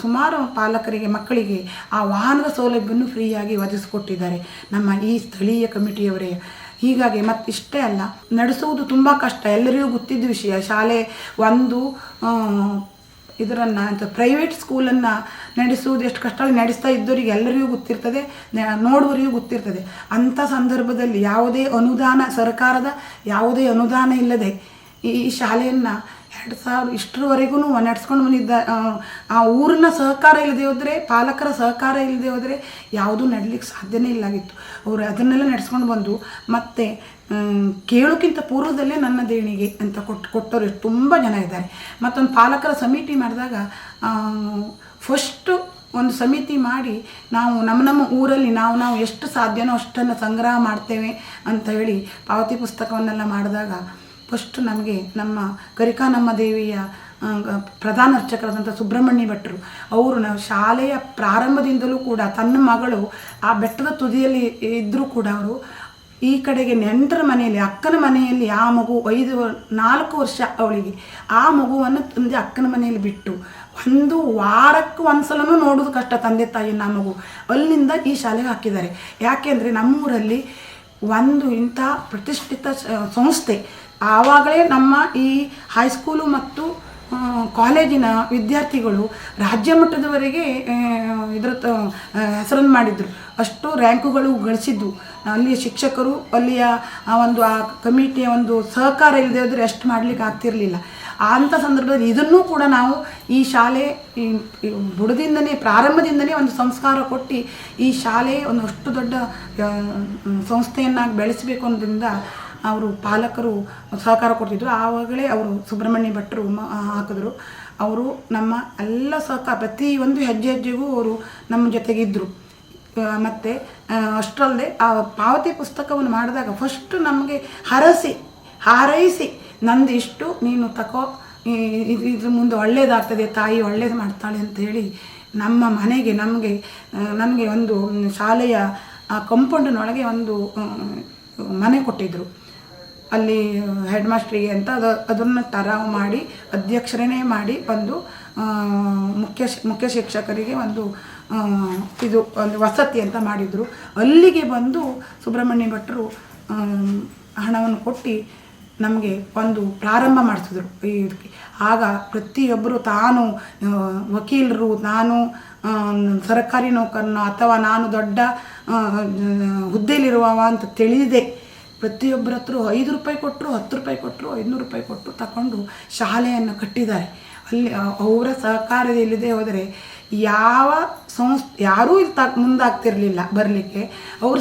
ಸುಮಾರು ಪಾಲಕರಿಗೆ ಮಕ್ಕಳಿಗೆ ಆ ವಾಹನದ ಸೌಲಭ್ಯವನ್ನು ಫ್ರೀಯಾಗಿ ಒದಗಿಸ್ಕೊಟ್ಟಿದ್ದಾರೆ ನಮ್ಮ ಈ ಸ್ಥಳೀಯ ಕಮಿಟಿಯವರೇ. ಹೀಗಾಗಿ ಇಷ್ಟೇ ಅಲ್ಲ, ನಡೆಸುವುದು ತುಂಬ ಕಷ್ಟ, ಎಲ್ಲರಿಗೂ ಗೊತ್ತಿದ್ದ ವಿಷಯ. ಶಾಲೆ ಒಂದು ಇದರನ್ನು ಪ್ರೈವೇಟ್ ಸ್ಕೂಲನ್ನು ನಡೆಸುವುದು ಎಷ್ಟು ಕಷ್ಟ ನಡೆಸ್ತಾ ಇದ್ದವರಿಗೆ ಎಲ್ಲರಿಗೂ ಗೊತ್ತಿರ್ತದೆ, ನೋಡುವರಿಗೂ ಗೊತ್ತಿರ್ತದೆ. ಅಂಥ ಸಂದರ್ಭದಲ್ಲಿ ಯಾವುದೇ ಅನುದಾನ, ಸರ್ಕಾರದ ಯಾವುದೇ ಅನುದಾನ ಇಲ್ಲದೆ ಈ ಶಾಲೆಯನ್ನು 2000 ಇಷ್ಟರವರೆಗೂ ನಡೆಸ್ಕೊಂಡು ಬಂದಿದ್ದ ಆ ಊರಿನ ಸಹಕಾರ ಇಲ್ಲದೆ ಹೋದರೆ, ಪಾಲಕರ ಸಹಕಾರ ಇಲ್ಲದೆ ಹೋದರೆ ಯಾವುದೂ ನಡಲಿಕ್ಕೆ ಸಾಧ್ಯನೇ ಇಲ್ಲಾಗಿತ್ತು. ಅವರು ಅದನ್ನೆಲ್ಲ ನಡೆಸ್ಕೊಂಡು ಬಂದು ಮತ್ತು ಕೇಳೋಕ್ಕಿಂತ ಪೂರ್ವದಲ್ಲೇ ನನ್ನ ದೇಣಿಗೆ ಅಂತ ಕೊಟ್ಟವರು ತುಂಬ ಜನ ಇದ್ದಾರೆ. ಮತ್ತೊಂದು ಪಾಲಕರ ಸಮಿತಿ ಮಾಡಿದಾಗ ಫಸ್ಟು ಒಂದು ಸಮಿತಿ ಮಾಡಿ ನಾವು ನಮ್ಮ ಊರಲ್ಲಿ ನಾವು ಎಷ್ಟು ಸಾಧ್ಯನೋ ಅಷ್ಟನ್ನು ಸಂಗ್ರಹ ಮಾಡ್ತೇವೆ ಅಂತ ಹೇಳಿ ಪಾವತಿ ಪುಸ್ತಕವನ್ನೆಲ್ಲ ಮಾಡಿದಾಗ ಫಸ್ಟ್ ನಮಗೆ ನಮ್ಮ ಕರಿಕಾನಮ್ಮ ದೇವಿಯ ಪ್ರಧಾನ ಅರ್ಚಕರಾದಂಥ ಸುಬ್ರಹ್ಮಣ್ಯ ಭಟ್ರು ಅವರು ನಾವು ಶಾಲೆಯ ಪ್ರಾರಂಭದಿಂದಲೂ ಕೂಡ ತನ್ನ ಮಗಳು ಆ ಬೆಟ್ಟದ ತುದಿಯಲ್ಲಿ ಇದ್ದರೂ ಕೂಡ ಅವರು ಈ ಕಡೆಗೆ ನೆಂಟರ ಮನೆಯಲ್ಲಿ, ಅಕ್ಕನ ಮನೆಯಲ್ಲಿ ಆ ಮಗು 4 ವರ್ಷ ಅವಳಿಗೆ, ಆ ಮಗುವನ್ನು ತಂದೆ ಅಕ್ಕನ ಮನೆಯಲ್ಲಿ ಬಿಟ್ಟು ಒಂದು ವಾರಕ್ಕೆ ಒಂದ್ಸಲನೂ ನೋಡೋದು ಕಷ್ಟ ತಂದೆ ತಾಯಿನ ಆ ಮಗು ಅಲ್ಲಿಂದ ಈ ಶಾಲೆಗೆ ಹಾಕಿದ್ದಾರೆ. ಯಾಕೆಂದರೆ ನಮ್ಮೂರಲ್ಲಿ ಒಂದು ಇಂಥ ಪ್ರತಿಷ್ಠಿತ ಸಂಸ್ಥೆ ಆವಾಗಲೇ ನಮ್ಮ ಈ ಹೈಸ್ಕೂಲು ಮತ್ತು ಕಾಲೇಜಿನ ವಿದ್ಯಾರ್ಥಿಗಳು ರಾಜ್ಯ ಮಟ್ಟದವರೆಗೆ ಇದರ ಹೆಸರನ್ನು ಮಾಡಿದರು. ಅಷ್ಟು ರ್ಯಾಂಕುಗಳು ಗಳಿಸಿದ್ದು. ಅಲ್ಲಿಯ ಶಿಕ್ಷಕರು, ಅಲ್ಲಿಯ ಆ ಕಮಿಟಿಯ ಒಂದು ಸಹಕಾರ ಇಲ್ಲದೆ ಹೋದರೆ ಅಷ್ಟು ಮಾಡಲಿಕ್ಕೆ ಆಗ್ತಿರಲಿಲ್ಲ. ಅಂಥ ಸಂದರ್ಭದಲ್ಲಿ ಇದನ್ನೂ ಕೂಡ ನಾವು ಈ ಶಾಲೆ ಬುಡದಿಂದನೇ ಪ್ರಾರಂಭದಿಂದನೇ ಒಂದು ಸಂಸ್ಕಾರ ಕೊಟ್ಟು ಈ ಶಾಲೆ ಒಂದು ಅಷ್ಟು ದೊಡ್ಡ ಸಂಸ್ಥೆಯನ್ನಾಗಿ ಬೆಳೆಸಬೇಕು ಅನ್ನೋದ್ರಿಂದ ಅವರು ಪಾಲಕರು ಸಹಕಾರ ಕೊಡ್ತಿದ್ರು. ಆವಾಗಲೇ ಅವರು ಸುಬ್ರಹ್ಮಣ್ಯ ಭಟ್ರು ಹಾಕಿದ್ರು. ಅವರು ನಮ್ಮ ಎಲ್ಲ ಸಹಕಾರ ಪ್ರತಿಯೊಂದು ಹೆಜ್ಜೆ ಹೆಜ್ಜೆಗೂ ಅವರು ನಮ್ಮ ಜೊತೆಗಿದ್ದರು. ಮತ್ತು ಅಷ್ಟರಲ್ಲದೆ ಆ ಪಾವತಿ ಪುಸ್ತಕವನ್ನು ಮಾಡಿದಾಗ ಫಸ್ಟು ನಮಗೆ ಹಾರೈಸಿ ನಂದು ಇಷ್ಟು ನೀನು ತಗೋ, ಇದ್ರ ಮುಂದೆ ಒಳ್ಳೇದಾಗ್ತದೆ, ತಾಯಿ ಒಳ್ಳೇದು ಮಾಡ್ತಾಳೆ ಅಂಥೇಳಿ ನಮ್ಮ ಮನೆಗೆ ನನಗೆ ಒಂದು ಶಾಲೆಯ ಕಾಂಪೌಂಡಿನೊಳಗೆ ಒಂದು ಮನೆ ಕೊಟ್ಟಿದ್ದರು. ಅಲ್ಲಿ ಹೆಡ್ ಮಾಸ್ಟ್ರಿಗೆ ಅಂತ ಅದನ್ನು ಟರಾವ್ ಮಾಡಿ ಅಧ್ಯಕ್ಷರೇ ಮಾಡಿ ಬಂದು ಮುಖ್ಯ ಶಿಕ್ಷಕರಿಗೆ ಒಂದು ವಸತಿ ಅಂತ ಮಾಡಿದರು. ಅಲ್ಲಿಗೆ ಬಂದು ಸುಬ್ರಹ್ಮಣ್ಯ ಭಟ್ರು ಹಣವನ್ನು ಕೊಟ್ಟು ನಮಗೆ ಒಂದು ಪ್ರಾರಂಭ ಮಾಡಿಸಿದ್ರು. ಆಗ ಪ್ರತಿಯೊಬ್ಬರು ತಾನು ವಕೀಲರು, ನಾನು ಸರ್ಕಾರಿ ನೌಕರನೋ ಅಥವಾ ನಾನು ದೊಡ್ಡ ಹುದ್ದೆಯಲ್ಲಿರುವವ ಅಂತ ತಿಳಿದೆ ಪ್ರತಿಯೊಬ್ಬರ ಹತ್ರ 5 ರೂಪಾಯಿ ಕೊಟ್ಟರು, 10 ರೂಪಾಯಿ ಕೊಟ್ಟರು, 500 ರೂಪಾಯಿ ಕೊಟ್ಟರು ತಗೊಂಡು ಶಾಲೆಯನ್ನು ಕಟ್ಟಿದ್ದಾರೆ. ಅಲ್ಲಿ ಅವರ ಸಹಕಾರದಲ್ಲಿದೆ ಹೋದರೆ ಯಾವ ಯಾರೂ ಮುಂದಾಗ್ತಿರಲಿಲ್ಲ ಬರಲಿಕ್ಕೆ. ಅವ್ರ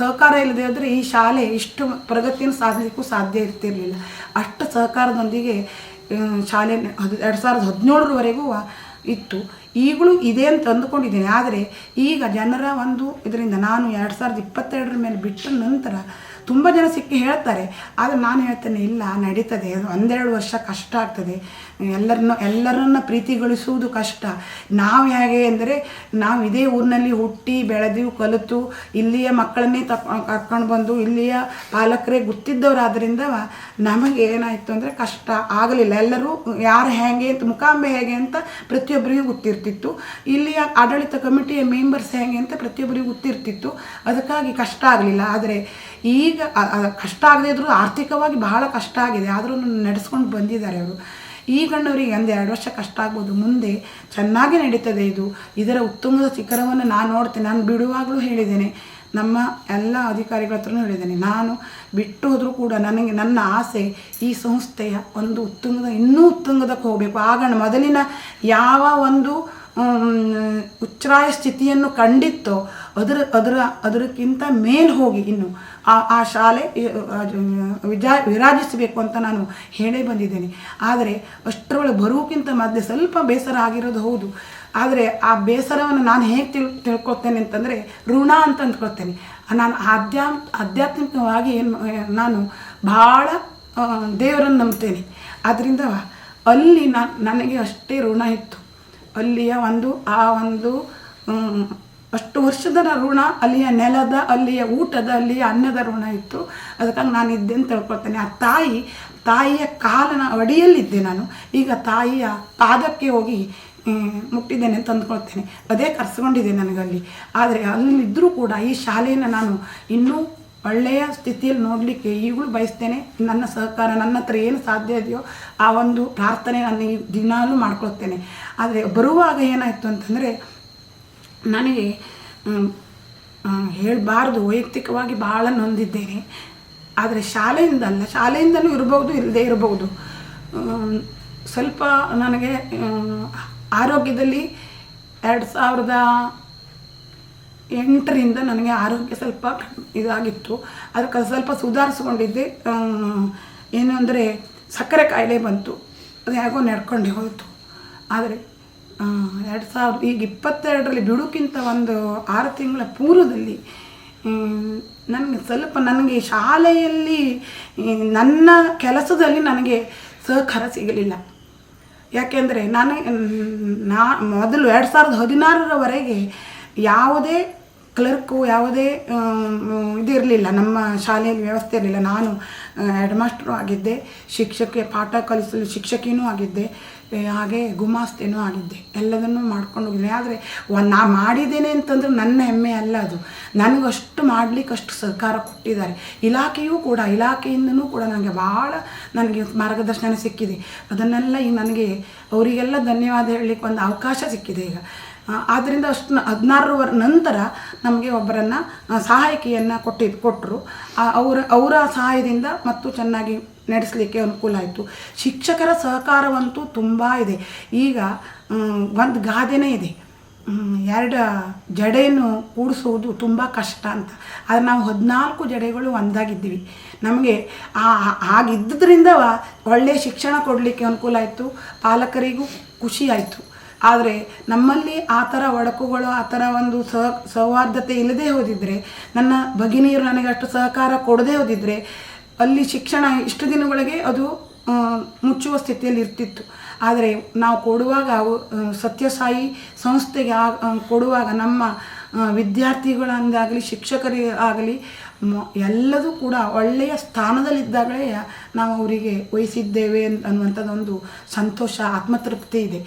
ಸಹಕಾರ ಇಲ್ಲದೆ ಹೋದರೆ ಈ ಶಾಲೆ ಇಷ್ಟು ಪ್ರಗತಿಯನ್ನು ಸಾಧಿಸಲಿಕ್ಕೂ ಸಾಧ್ಯ ಇರ್ತಿರಲಿಲ್ಲ. ಅಷ್ಟು ಸಹಕಾರದೊಂದಿಗೆ ಶಾಲೆ 2017ರವರೆಗೂ ಇತ್ತು. ಈಗಲೂ ಇದೆ ಅಂತ ಅಂದುಕೊಂಡಿದ್ದೇನೆ. ಆದರೆ ಈಗ ಜನರ ಒಂದು ಇದರಿಂದ ನಾನು 2022 ಮೇಲೆ ಬಿಟ್ಟ ನಂತರ ತುಂಬ ಜನ ಸಿಕ್ಕಿ ಹೇಳ್ತಾರೆ. ಆದರೆ ನಾನು ಹೇಳ್ತೇನೆ, ಇಲ್ಲ ನಡೀತದೆ, 1-2 ವರ್ಷ ಕಷ್ಟ ಆಗ್ತದೆ, ಎಲ್ಲರನ್ನ ಪ್ರೀತಿಗೊಳಿಸುವುದು ಕಷ್ಟ. ನಾವು ಹೇಗೆ ಅಂದರೆ ನಾವು ಇದೇ ಊರಿನಲ್ಲಿ ಹುಟ್ಟಿ ಬೆಳೆದು ಕಲಿತು ಇಲ್ಲಿಯ ಮಕ್ಕಳನ್ನೇ ಕರ್ಕೊಂಡು ಬಂದು ಇಲ್ಲಿಯ ಪಾಲಕರೇ ಗೊತ್ತಿದ್ದವರಾದ್ದರಿಂದ ನಮಗೆ ಏನಾಯಿತು ಅಂದರೆ ಕಷ್ಟ ಆಗಲಿಲ್ಲ. ಎಲ್ಲರೂ ಯಾರು ಹೇಗೆ ಅಂತ, ಮುಖಾಂಬೆ ಹೇಗೆ ಅಂತ ಪ್ರತಿಯೊಬ್ಬರಿಗೂ ಗೊತ್ತಿರ್ತಿತ್ತು, ಇಲ್ಲಿಯ ಆಡಳಿತ ಕಮಿಟಿಯ ಮೆಂಬರ್ಸ್ ಹೇಗೆ ಅಂತ ಪ್ರತಿಯೊಬ್ಬರಿಗೂ ಗೊತ್ತಿರ್ತಿತ್ತು. ಅದಕ್ಕಾಗಿ ಕಷ್ಟ ಆಗಲಿಲ್ಲ. ಆದರೆ ಈಗ ಕಷ್ಟ ಆಗದೇ ಇದ್ರೂ ಆರ್ಥಿಕವಾಗಿ ಬಹಳ ಕಷ್ಟ ಆಗಿದೆ, ಆದರೂ ನಡೆಸ್ಕೊಂಡು ಬಂದಿದ್ದಾರೆ ಅವರು. ಈ ಗಣ್ಣವರಿಗೆ 1-2 ವರ್ಷ ಕಷ್ಟ ಆಗ್ಬೋದು, ಮುಂದೆ ಚೆನ್ನಾಗಿ ನಡೀತದೆ. ಇದರ ಉತ್ತುಂಗದ ಶಿಖರವನ್ನು ನಾನು ನೋಡ್ತೇನೆ. ನಾನು ಬಿಡುವಾಗಲೂ ಹೇಳಿದ್ದೇನೆ, ನಮ್ಮ ಎಲ್ಲ ಅಧಿಕಾರಿಗಳ ಹತ್ರನೂ ಹೇಳಿದ್ದೇನೆ, ನಾನು ಬಿಟ್ಟು ಹೋದರೂ ಕೂಡ ನನ್ನ ಆಸೆ ಈ ಸಂಸ್ಥೆಯ ಒಂದು ಇನ್ನೂ ಉತ್ತುಂಗದಕ್ಕೆ ಹೋಗಬೇಕು. ಆಗ ಮೊದಲಿನ ಯಾವ ಒಂದು ಉಚ್ಛ್ರಾಯ ಸ್ಥಿತಿಯನ್ನು ಕಂಡಿತ್ತೋ ಅದಕ್ಕಿಂತ ಮೇಲೆ ಹೋಗಿ ಇನ್ನು ಆ ಶಾಲೆ ವಿರಾಜಿಸಬೇಕು ಅಂತ ನಾನು ಹೇಳೇ ಬಂದಿದ್ದೇನೆ. ಆದರೆ ಅಷ್ಟರೊಳಗೆ ಬರುವುದಕ್ಕಿಂತ ಮಧ್ಯೆ ಸ್ವಲ್ಪ ಬೇಸರ ಆಗಿರೋದು ಹೌದು. ಆದರೆ ಆ ಬೇಸರವನ್ನು ನಾನು ಹೇಗೆ ತಿಳ್ಕೊಳ್ತೇನೆ ಅಂತಂದರೆ ಋಣ ಅಂತ ಅಂದ್ಕೊಳ್ತೇನೆ. ನಾನು ಆಧ್ಯಾತ್ಮಿಕವಾಗಿ ನಾನು ಭಾಳ ದೇವರನ್ನು ನಂಬ್ತೇನೆ. ಆದ್ದರಿಂದ ಅಲ್ಲಿ ನನಗೆ ಅಷ್ಟೇ ಋಣ ಇತ್ತು. ಅಲ್ಲಿಯ ಅಷ್ಟು ವರ್ಷದ ಋಣ, ಅಲ್ಲಿಯ ನೆಲದ, ಅಲ್ಲಿಯ ಊಟದ, ಅಲ್ಲಿಯ ಅನ್ನದ ಋಣ ಇತ್ತು. ಅದಕ್ಕಾಗಿ ನಾನು ಇದ್ದೆ ಅಂತ ತಿಳ್ಕೊಳ್ತೇನೆ. ಆ ತಾಯಿಯ ಕಾಲನ ಅಡಿಯಲ್ಲಿದ್ದೆ ನಾನು. ಈಗ ತಾಯಿಯ ಪಾದಕ್ಕೆ ಹೋಗಿ ಮುಟ್ಟಿದ್ದೇನೆ ಅಂತ ಅಂದ್ಕೊಳ್ತೇನೆ. ಅದೇ ಕರ್ಸ್ಕೊಂಡಿದೆ ನನಗಲ್ಲಿ. ಆದರೆ ಅಲ್ಲಿದ್ದರೂ ಕೂಡ ಈ ಶಾಲೆಯನ್ನು ನಾನು ಇನ್ನೂ ಒಳ್ಳೆಯ ಸ್ಥಿತಿಯಲ್ಲಿ ನೋಡಲಿಕ್ಕೆ ಈಗಲೂ ಬಯಸ್ತೇನೆ. ನನ್ನ ಸಹಕಾರ, ನನ್ನ ಹತ್ರ ಏನು ಸಾಧ್ಯ ಇದೆಯೋ ಆ ಒಂದು ಪ್ರಾರ್ಥನೆ ನಾನು ಈ ದಿನಾಲೂ ಮಾಡ್ಕೊಳ್ತೇನೆ. ಆದರೆ ಬರುವಾಗ ಏನಾಯಿತು ಅಂತಂದರೆ, ನನಗೆ ಹೇಳಬಾರ್ದು, ವೈಯಕ್ತಿಕವಾಗಿ ಭಾಳ ನೊಂದಿದ್ದೇನೆ. ಆದರೆ ಶಾಲೆಯಿಂದಲೂ ಇರಬಹುದು, ಇಲ್ಲದೇ ಇರಬಹುದು. ಸ್ವಲ್ಪ ನನಗೆ ಆರೋಗ್ಯದಲ್ಲಿ 2008ರಿಂದ ನನಗೆ ಆರೋಗ್ಯ ಸ್ವಲ್ಪ ಇದಾಗಿತ್ತು. ಅದಕ್ಕೆ ಸ್ವಲ್ಪ ಸುಧಾರಿಸ್ಕೊಂಡಿದ್ದೆ. ಏನು ಅಂದರೆ ಸಕ್ಕರೆ ಕಾಯಿಲೆ ಬಂತು. ಅದು ಹೇಗೋ ನಡ್ಕೊಂಡೆ ಹೋಯಿತು. ಆದರೆ 2022ರಲ್ಲಿ ಬಿಡುಕ್ಕಿಂತ ಒಂದು 6 ತಿಂಗಳ ಪೂರ್ವದಲ್ಲಿ ನನಗೆ ಶಾಲೆಯಲ್ಲಿ ನನ್ನ ಕೆಲಸದಲ್ಲಿ ನನಗೆ ಸಹಕಾರ ಸಿಗಲಿಲ್ಲ. ಯಾಕೆಂದರೆ ಮೊದಲು 2016ರವರೆಗೆ ಯಾವುದೇ ಕ್ಲರ್ಕು, ಯಾವುದೇ ಇದಿರಲಿಲ್ಲ, ನಮ್ಮ ಶಾಲೆಯಲ್ಲಿ ವ್ಯವಸ್ಥೆ ಇರಲಿಲ್ಲ. ನಾನು ಹೆಡ್ ಮಾಸ್ಟ್ರು ಆಗಿದ್ದೆ, ಪಾಠ ಕಲಿಸಲು ಶಿಕ್ಷಕಿನೂ ಆಗಿದ್ದೆ, ಹಾಗೆ ಗುಮಾಸ್ತೇನೂ ಆಗಿದ್ದೆ. ಎಲ್ಲದನ್ನೂ ಮಾಡ್ಕೊಂಡು ಹೋಗಿದ್ದೆ. ಆದರೆ ನಾ ಮಾಡಿದ್ದೇನೆ ಅಂತಂದ್ರೆ ನನ್ನ ಹೆಮ್ಮೆ ಅಲ್ಲ ಅದು. ನನಗಷ್ಟು ಮಾಡಲಿಕ್ಕೆ ಅಷ್ಟು ಸಹಕಾರ ಕೊಟ್ಟಿದ್ದಾರೆ. ಇಲಾಖೆಯಿಂದನೂ ಕೂಡ ನನಗೆ ಮಾರ್ಗದರ್ಶನ ಸಿಕ್ಕಿದೆ. ಅದನ್ನೆಲ್ಲ ಈಗ ನನಗೆ ಅವರಿಗೆಲ್ಲ ಧನ್ಯವಾದ ಹೇಳಲಿಕ್ಕೆ ಒಂದು ಅವಕಾಶ ಸಿಕ್ಕಿದೆ ಈಗ. ಆದ್ದರಿಂದ 16ರ ನಂತರ ನಮಗೆ ಒಬ್ಬರನ್ನು ಸಹಾಯಕಿಯನ್ನು ಕೊಟ್ಟರು. ಅವರ ಸಹಾಯದಿಂದ ಮತ್ತು ಚೆನ್ನಾಗಿ ನಡೆಸಲಿಕ್ಕೆ ಅನುಕೂಲ ಆಯಿತು. ಶಿಕ್ಷಕರ ಸಹಕಾರವಂತೂ ತುಂಬ ಇದೆ. ಈಗ ಒಂದು ಗಾದೆನೇ ಇದೆ, 2 ಜಡೆಯನ್ನು ಕೂಡಿಸುವುದು ತುಂಬ ಕಷ್ಟ ಅಂತ. ಆದರೆ ನಾವು 14 ಜಡೆಗಳು ಒಂದಾಗಿದ್ದೀವಿ. ನಮಗೆ ಆಗಿದ್ದರಿಂದ ಒಳ್ಳೆಯ ಶಿಕ್ಷಣ ಕೊಡಲಿಕ್ಕೆ ಅನುಕೂಲ ಆಯಿತು, ಪಾಲಕರಿಗೂ ಖುಷಿ ಆಯಿತು. ಆದರೆ ನಮ್ಮಲ್ಲಿ ಆ ಥರ ಒಡಕುಗಳು, ಆ ಥರ ಒಂದು ಸೌಹಾರ್ದತೆ ಇಲ್ಲದೆ ಹೋದಿದ್ದರೆ, ನನ್ನ ಭಗಿನಿಯರು ನನಗೆ ಅಷ್ಟು ಸಹಕಾರ ಕೊಡದೇ ಹೋದಿದ್ದರೆ ಅಲ್ಲಿ ಶಿಕ್ಷಣ ಇಷ್ಟು ದಿನಗಳಿಗೆ ಅದು ಮುಚ್ಚುವ ಸ್ಥಿತಿಯಲ್ಲಿ ಇರ್ತಿತ್ತು. ಆದರೆ ನಾವು ಕೊಡುವಾಗ ಸತ್ಯಸಾಯಿ ಸಂಸ್ಥೆಗೆ ಕೊಡುವಾಗ ನಮ್ಮ ವಿದ್ಯಾರ್ಥಿಗಳಂದಾಗಲಿ ಶಿಕ್ಷಕರಾಗಲಿ ಎಲ್ಲದೂ ಕೂಡ ಒಳ್ಳೆಯ ಸ್ಥಾನದಲ್ಲಿದ್ದಾಗಲೇ ನಾವು ಅವರಿಗೆ ವಹಿಸಿದ್ದೇವೆ ಅನ್ನುವಂಥದ್ದೊಂದು ಸಂತೋಷ, ಆತ್ಮತೃಪ್ತಿ ಇದೆ.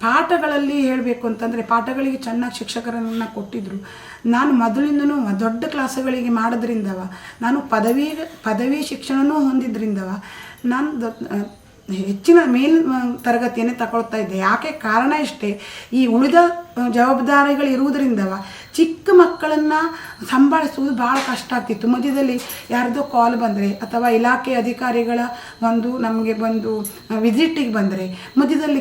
ಪಾಠಗಳಲ್ಲಿ ಹೇಳಬೇಕು ಅಂತಂದರೆ ಪಾಠಗಳಿಗೆ ಚೆನ್ನಾಗಿ ಶಿಕ್ಷಕರನ್ನು ಕೊಟ್ಟಿದ್ದರು. ನಾನು ಮೊದಲಿಂದನೂ ದೊಡ್ಡ ಕ್ಲಾಸುಗಳಿಗೆ ಮಾಡೋದ್ರಿಂದವ, ನಾನು ಪದವಿ ಶಿಕ್ಷಣವೂ ಹೊಂದಿದ್ರಿಂದವ ನಾನು ಹೆಚ್ಚಿನ ಮೇಲ್ ತರಗತಿಯನ್ನೇ ತಗೊಳ್ತಾ ಇದ್ದೆ. ಯಾಕೆ ಕಾರಣ ಇಷ್ಟೇ, ಈ ಉಳಿದ ಜವಾಬ್ದಾರಿಗಳು ಇರುವುದರಿಂದವ ಚಿಕ್ಕ ಮಕ್ಕಳನ್ನು ಸಂಭಾಳಿಸುವುದು ಭಾಳ ಕಷ್ಟ ಆಗ್ತಿತ್ತು. ಮಧ್ಯದಲ್ಲಿ ಯಾರ್ದೋ ಕಾಲ್ ಬಂದರೆ ಅಥವಾ ಇಲಾಖೆ ಅಧಿಕಾರಿಗಳ ನಮಗೆ ವಿಸಿಟಿಗೆ ಬಂದರೆ ಮಧ್ಯದಲ್ಲಿ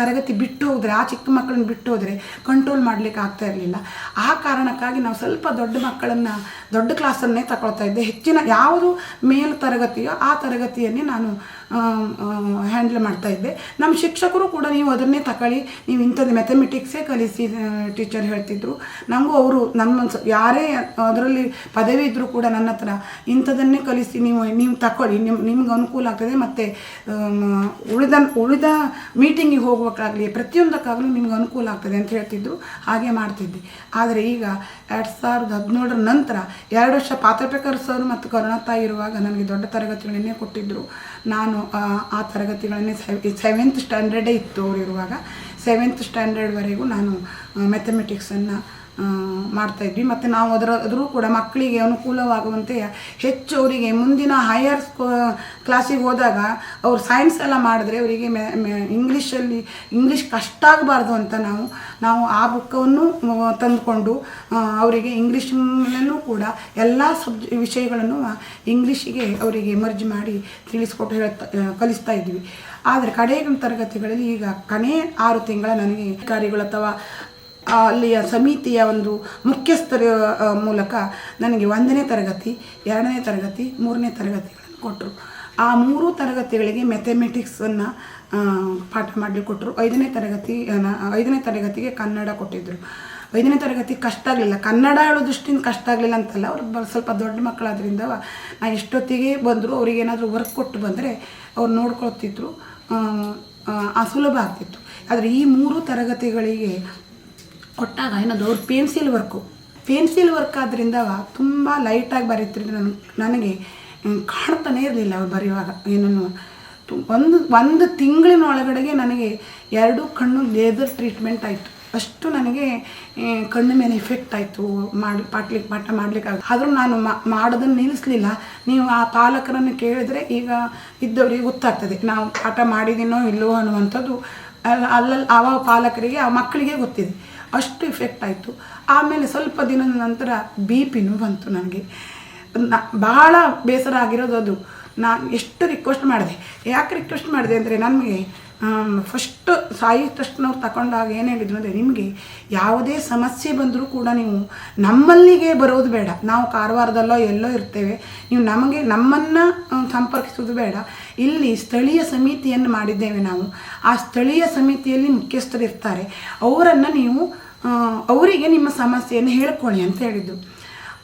ತರಗತಿ ಬಿಟ್ಟು ಹೋದರೆ, ಆ ಚಿಕ್ಕ ಮಕ್ಕಳನ್ನ ಬಿಟ್ಟು ಹೋದರೆ ಕಂಟ್ರೋಲ್ ಮಾಡಲಿಕ್ಕೆ ಆಗ್ತಾ ಇರಲಿಲ್ಲ. ಆ ಕಾರಣಕ್ಕಾಗಿ ನಾವು ಸ್ವಲ್ಪ ದೊಡ್ಡ ಮಕ್ಕಳನ್ನು ದೊಡ್ಡ ಕ್ಲಾಸನ್ನೇ ತಗೊಳ್ತಾ ಇದ್ದೆ. ಹೆಚ್ಚಿನ ಯಾವುದು ಮೇಲ್ ತರಗತಿಯೋ ಆ ತರಗತಿಯನ್ನೇ ನಾನು ಹ್ಯಾಂಡಲ್ ಮಾಡ್ತಾಯಿದ್ದೆ. ನಮ್ಮ ಶಿಕ್ಷಕರು ಕೂಡ ನೀವು ಅದನ್ನೇ ತಗೊಳ್ಳಿ, ನೀವು ಇಂಥದ್ದು ಮ್ಯಾಥಮೆಟಿಕ್ಸೇ ಕಲಿಸಿ ಟೀಚರ್ ಹೇಳ್ತಿದ್ರು. ನಮಗೂ ಅವರು ಯಾರೇ ಅದರಲ್ಲಿ ಪದವಿ ಇದ್ದರೂ ಕೂಡ ನನ್ನ ಹತ್ರ ಇಂಥದನ್ನೇ ಕಲಿಸಿ ನೀವು ತಗೊಳ್ಳಿ, ನಿಮ್ಗೆ ಅನುಕೂಲ ಆಗ್ತದೆ, ಮತ್ತು ಉಳಿದ ಮೀಟಿಂಗಿಗೆ ಹೋಗುವಕ್ಕಾಗಲಿ ಪ್ರತಿಯೊಂದಕ್ಕಾಗಲಿ ನಿಮ್ಗೆ ಅನುಕೂಲ ಆಗ್ತದೆ ಅಂತ ಹೇಳ್ತಿದ್ರು. ಹಾಗೆ ಮಾಡ್ತಿದ್ದೆ. ಆದರೆ ಈಗ 2017 ನಂತರ 2 ವರ್ಷ ಪಾತ್ರಪೇಕರ್ ಸರ್ ಮತ್ತು ಕರುಣಾತಾಯಿ ಇರುವಾಗ ನನಗೆ ದೊಡ್ಡ ತರಗತಿಗಳನ್ನೇ ಕೊಟ್ಟಿದ್ದರು. ನಾನು ಆ ತರಗತಿಗಳನ್ನೇ 7th ಸ್ಟ್ಯಾಂಡರ್ಡೇ ಇತ್ತು ಅವರು ಇರುವಾಗ. 7th ಸ್ಟ್ಯಾಂಡರ್ಡ್ವರೆಗೂ ನಾನು ಮ್ಯಾಥಮೆಟಿಕ್ಸನ್ನು ಮಾಡ್ತಾಯಿದ್ವಿ. ಮತ್ತು ನಾವು ಅದರೂ ಕೂಡ ಮಕ್ಕಳಿಗೆ ಅನುಕೂಲವಾಗುವಂತೆ ಹೆಚ್ಚು ಅವರಿಗೆ ಮುಂದಿನ ಹೈಯರ್ ಕ್ಲಾಸಿಗೆ ಹೋದಾಗ ಅವ್ರು ಸೈನ್ಸ್ ಎಲ್ಲ ಮಾಡಿದ್ರೆ ಅವರಿಗೆ ಇಂಗ್ಲೀಷ್ ಕಷ್ಟ ಆಗಬಾರ್ದು ಅಂತ ನಾವು ಆ ಬುಕ್ಕನ್ನು ತಂದುಕೊಂಡು ಅವರಿಗೆ ಇಂಗ್ಲೀಷ್ನಲ್ಲೂ ಕೂಡ ಎಲ್ಲ ವಿಷಯಗಳನ್ನು ಇಂಗ್ಲೀಷಿಗೆ ಅವರಿಗೆ ಮರ್ಜ್ ಮಾಡಿ ತಿಳಿಸ್ಕೊಟ್ಟು ಕಲಿಸ್ತಾ ಇದ್ವಿ. ಆದರೆ ಕಡೆಯ ತರಗತಿಗಳಲ್ಲಿ ಈಗ ಕೊನೆ 6 ತಿಂಗಳ ನನಗೆ ಅಧಿಕಾರಿಗಳು ಅಥವಾ ಅಲ್ಲಿಯ ಸಮಿತಿಯ ಒಂದು ಮುಖ್ಯಸ್ಥರ ಮೂಲಕ ನನಗೆ 1ನೇ ತರಗತಿ, 2ನೇ ತರಗತಿ, 3ನೇ ತರಗತಿಗಳನ್ನು ಕೊಟ್ಟರು. ಆ 3 ತರಗತಿಗಳಿಗೆ ಮ್ಯಾಥಮೆಟಿಕ್ಸನ್ನು ಪಾಠ ಮಾಡಲಿಕ್ಕೆ ಕೊಟ್ಟರು. 5ನೇ ತರಗತಿಗೆ ಕನ್ನಡ ಕೊಟ್ಟಿದ್ದರು. 5ನೇ ತರಗತಿ ಕಷ್ಟ ಆಗಲಿಲ್ಲ. ಕನ್ನಡ ಹೇಳೋ ದೃಷ್ಟಿಯಿಂದ ಕಷ್ಟ ಆಗಲಿಲ್ಲ ಅಂತಲ್ಲ, ಅವ್ರಿಗೆ ಸ್ವಲ್ಪ ದೊಡ್ಡ ಮಕ್ಕಳಾದ್ರಿಂದ ನಾ ಎಷ್ಟೊತ್ತಿಗೆ ಬಂದರು ಅವ್ರಿಗೇನಾದರೂ ವರ್ಕ್ ಕೊಟ್ಟು ಬಂದರೆ ಅವ್ರು ನೋಡ್ಕೊಳ್ತಿದ್ರು, ಸುಲಭ ಆಗ್ತಿತ್ತು. ಆದರೆ ಈ 3 ತರಗತಿಗಳಿಗೆ ಕೊಟ್ಟಾಗ ಏನದು ಅವ್ರು ಪೆನ್ಸಿಲ್ ವರ್ಕ್ ಆದ್ದರಿಂದ ತುಂಬ ಲೈಟಾಗಿ ಬರೀತಿದ್ರು. ನನಗೆ ಕಾಣ್ತಾನೇ ಇರಲಿಲ್ಲ ಅವ್ರು ಬರೆಯುವಾಗ. ಏನನ್ನು ಒಂದು ತಿಂಗಳಿನ ಒಳಗಡೆಗೆ ನನಗೆ 2 ಕಣ್ಣು ಲೇಸರ್ ಟ್ರೀಟ್ಮೆಂಟ್ ಆಯಿತು. ಅಷ್ಟು ನನಗೆ ಕಣ್ಣು ಮೇಲೆ ಎಫೆಕ್ಟ್ ಆಯಿತು. ಪಾಠ ಮಾಡಲಿಕ್ಕಾಗ ಆದರೂ ನಾನು ಮಾಡೋದನ್ನು ನಿಲ್ಲಿಸಲಿಲ್ಲ. ನೀವು ಆ ಪಾಲಕರನ್ನು ಕೇಳಿದರೆ ಈಗ ಇದ್ದವರಿಗೆ ಗೊತ್ತಾಗ್ತದೆ ನಾವು ಪಾಠ ಮಾಡಿದ್ದೀನೋ ಇಲ್ಲವೋ ಅನ್ನುವಂಥದ್ದು. ಆ ಪಾಲಕರಿಗೆ ಆ ಮಕ್ಕಳಿಗೆ ಗೊತ್ತಿದೆ. ಅಷ್ಟು ಇಫೆಕ್ಟ್ ಆಯಿತು. ಆಮೇಲೆ ಸ್ವಲ್ಪ ದಿನದ ನಂತರ BP ಬಂತು. ನನಗೆ ಬಹಳ ಬೇಸರ ಆಗಿರೋದು ಅದು. ನಾನು ಎಷ್ಟು ರಿಕ್ವೆಸ್ಟ್ ಮಾಡಿದೆ. ಯಾಕೆ ರಿಕ್ವೆಸ್ಟ್ ಮಾಡಿದೆ ಅಂದರೆ, ನನಗೆ ಫಸ್ಟು ಸಾಯಿ ಟ್ರಸ್ಟ್ನವ್ರು ತಗೊಂಡಾಗ ಏನು ಹೇಳಿದ್ರು ಅಂದರೆ, ನಿಮಗೆ ಯಾವುದೇ ಸಮಸ್ಯೆ ಬಂದರೂ ಕೂಡ ನೀವು ನಮ್ಮಲ್ಲಿಗೆ ಬರೋದು ಬೇಡ, ನಾವು ಕಾರವಾರದಲ್ಲೋ ಎಲ್ಲೋ ಇರ್ತೇವೆ, ನೀವು ನಮ್ಮನ್ನು ಸಂಪರ್ಕಿಸೋದು ಬೇಡ. ಇಲ್ಲಿ ಸ್ಥಳೀಯ ಸಮಿತಿಯನ್ನು ಮಾಡಿದ್ದೇವೆ ನಾವು. ಆ ಸ್ಥಳೀಯ ಸಮಿತಿಯಲ್ಲಿ ಮುಖ್ಯಸ್ಥರು ಇರ್ತಾರೆ, ಅವರನ್ನು ನೀವು ಅವರಿಗೆ ನಿಮ್ಮ ಸಮಸ್ಯೆಯನ್ನು ಹೇಳ್ಕೊಳ್ಳಿ ಅಂತ ಹೇಳಿದ್ದು.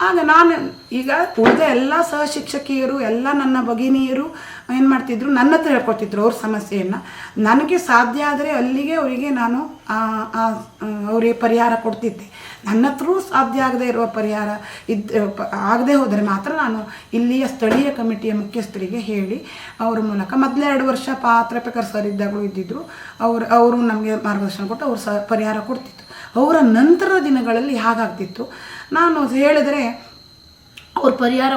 ಆಗ ನಾನು ಈಗ ಉಳಿದ ಎಲ್ಲ ಸಹಶಿಕ್ಷಕಿಯರು ಎಲ್ಲ ನನ್ನ ಭಗಿನಿಯರು ಏನು ಮಾಡ್ತಿದ್ರು, ನನ್ನ ಹತ್ರ ಹೇಳ್ಕೊತಿದ್ರು ಅವ್ರ ಸಮಸ್ಯೆಯನ್ನು. ನನಗೆ ಸಾಧ್ಯ ಆದರೆ ಅಲ್ಲಿಗೆ ಅವರಿಗೆ ನಾನು ಅವರಿಗೆ ಪರಿಹಾರ ಕೊಡ್ತಿದ್ದೆ. ನನ್ನ ಹತ್ರ ಸಾಧ್ಯ ಆಗದೆ ಇರುವ ಪರಿಹಾರ ಆಗದೆ ಹೋದರೆ ಮಾತ್ರ ನಾನು ಇಲ್ಲಿಯ ಸ್ಥಳೀಯ ಕಮಿಟಿಯ ಮುಖ್ಯಸ್ಥರಿಗೆ ಹೇಳಿ ಅವರ ಮೂಲಕ ಮೊದಲು 2 ವರ್ಷ ಪಾತ್ರಪೇಕರ್ ಸರ್ ಇದ್ದಾಗಲೂ ಇದ್ದಿದ್ದರು. ಅವರು ನಮಗೆ ಮಾರ್ಗದರ್ಶನ ಕೊಟ್ಟು ಅವರು ಪರಿಹಾರ ಕೊಡ್ತಿತ್ತು. ಅವರ ನಂತರದ ದಿನಗಳಲ್ಲಿ ಹಾಗಾಗ್ತಿತ್ತು. ನಾನು ಹೇಳಿದರೆ ಅವ್ರು ಪರಿಹಾರ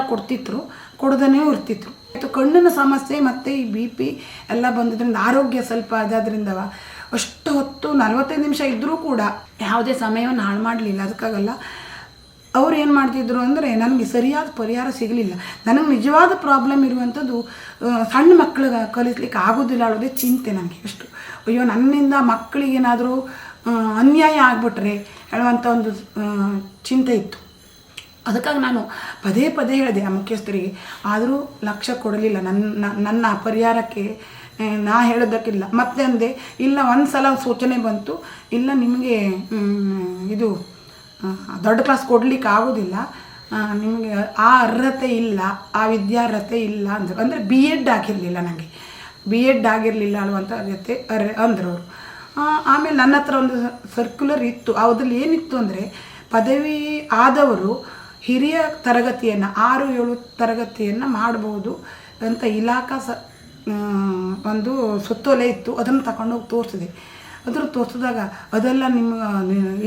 ಕೊಡೋದನ್ನೇ ಇರ್ತಿದ್ರು. ಕಣ್ಣಿನ ಸಮಸ್ಯೆ ಮತ್ತು ಈ BP ಎಲ್ಲ ಬಂದಿದ್ದರಿಂದ ಆರೋಗ್ಯ ಸ್ವಲ್ಪ ಇದಾದ್ರಿಂದ ಅಷ್ಟು ಹೊತ್ತು 45 ನಿಮಿಷ ಇದ್ದರೂ ಕೂಡ ಯಾವುದೇ ಸಮಯವನ್ನು ಹಾಳು ಮಾಡಲಿಲ್ಲ. ಅದಕ್ಕಾಗಲ್ಲ ಅವ್ರು ಏನು ಮಾಡ್ತಿದ್ರು ಅಂದರೆ ನನಗೆ ಸರಿಯಾದ ಪರಿಹಾರ ಸಿಗಲಿಲ್ಲ. ನನಗೆ ನಿಜವಾದ ಪ್ರಾಬ್ಲಮ್ ಇರುವಂಥದ್ದು ಸಣ್ಣ ಮಕ್ಕಳಿಗೆ ಕಲಿಸ್ಲಿಕ್ಕೆ ಆಗೋದಿಲ್ಲ ಅನ್ನೋದೇ ಚಿಂತೆ ನನಗೆ. ಎಷ್ಟು ಅಯ್ಯೋ ನನ್ನಿಂದ ಮಕ್ಕಳಿಗೇನಾದರೂ ಅನ್ಯಾಯ ಆಗಿಬಿಟ್ರೆ ಹೇಳುವಂಥ ಒಂದು ಚಿಂತೆ ಇತ್ತು. ಅದಕ್ಕಾಗಿ ನಾನು ಪದೇ ಪದೇ ಹೇಳಿದೆ ಆ ಮುಖ್ಯಸ್ಥರಿಗೆ, ಆದರೂ ಲಕ್ಷ್ಯ ಕೊಡಲಿಲ್ಲ ನನ್ನ ಪರಿಹಾರಕ್ಕೆ. ನಾ ಹೇಳೋದಕ್ಕಿಲ್ಲ. ಮತ್ತೆ ಅಂದೆ, ಇಲ್ಲ ಒಂದು ಸಲ ಸೂಚನೆ ಬಂತು, ಇಲ್ಲ ನಿಮಗೆ ಇದು ದೊಡ್ಡ ಕ್ಲಾಸ್ ಕೊಡಲಿಕ್ಕೆ ಆಗೋದಿಲ್ಲ, ನಿಮಗೆ ಆ ಅರ್ಹತೆ ಇಲ್ಲ, ಆ ವಿದ್ಯಾರ್ಹತೆ ಇಲ್ಲ ಅಂದರು. ಅಂದರೆ B.Ed ಆಗಿರಲಿಲ್ಲ, ನನಗೆ B.Ed ಆಗಿರಲಿಲ್ಲ ಅನ್ನುವಂಥ ಜೊತೆ ಅಂದರು ಅವರು. ಆಮೇಲೆ ನನ್ನ ಹತ್ರ ಒಂದು ಸರ್ಕ್ಯುಲರ್ ಇತ್ತು. ಅದ್ರಲ್ಲಿ ಏನಿತ್ತು ಅಂದರೆ, ಪದವಿ ಆದವರು ಹಿರಿಯ ತರಗತಿಯನ್ನು 6-7 ತರಗತಿಯನ್ನು ಮಾಡ್ಬೋದು ಅಂತ ಇಲಾಖಾ ಒಂದು ಸುತ್ತೋಲೆ ಇತ್ತು. ಅದನ್ನು ತಗೊಂಡೋಗಿ ತೋರಿಸಿದೆ. ಅದನ್ನು ತೋರಿಸಿದಾಗ ಅದೆಲ್ಲ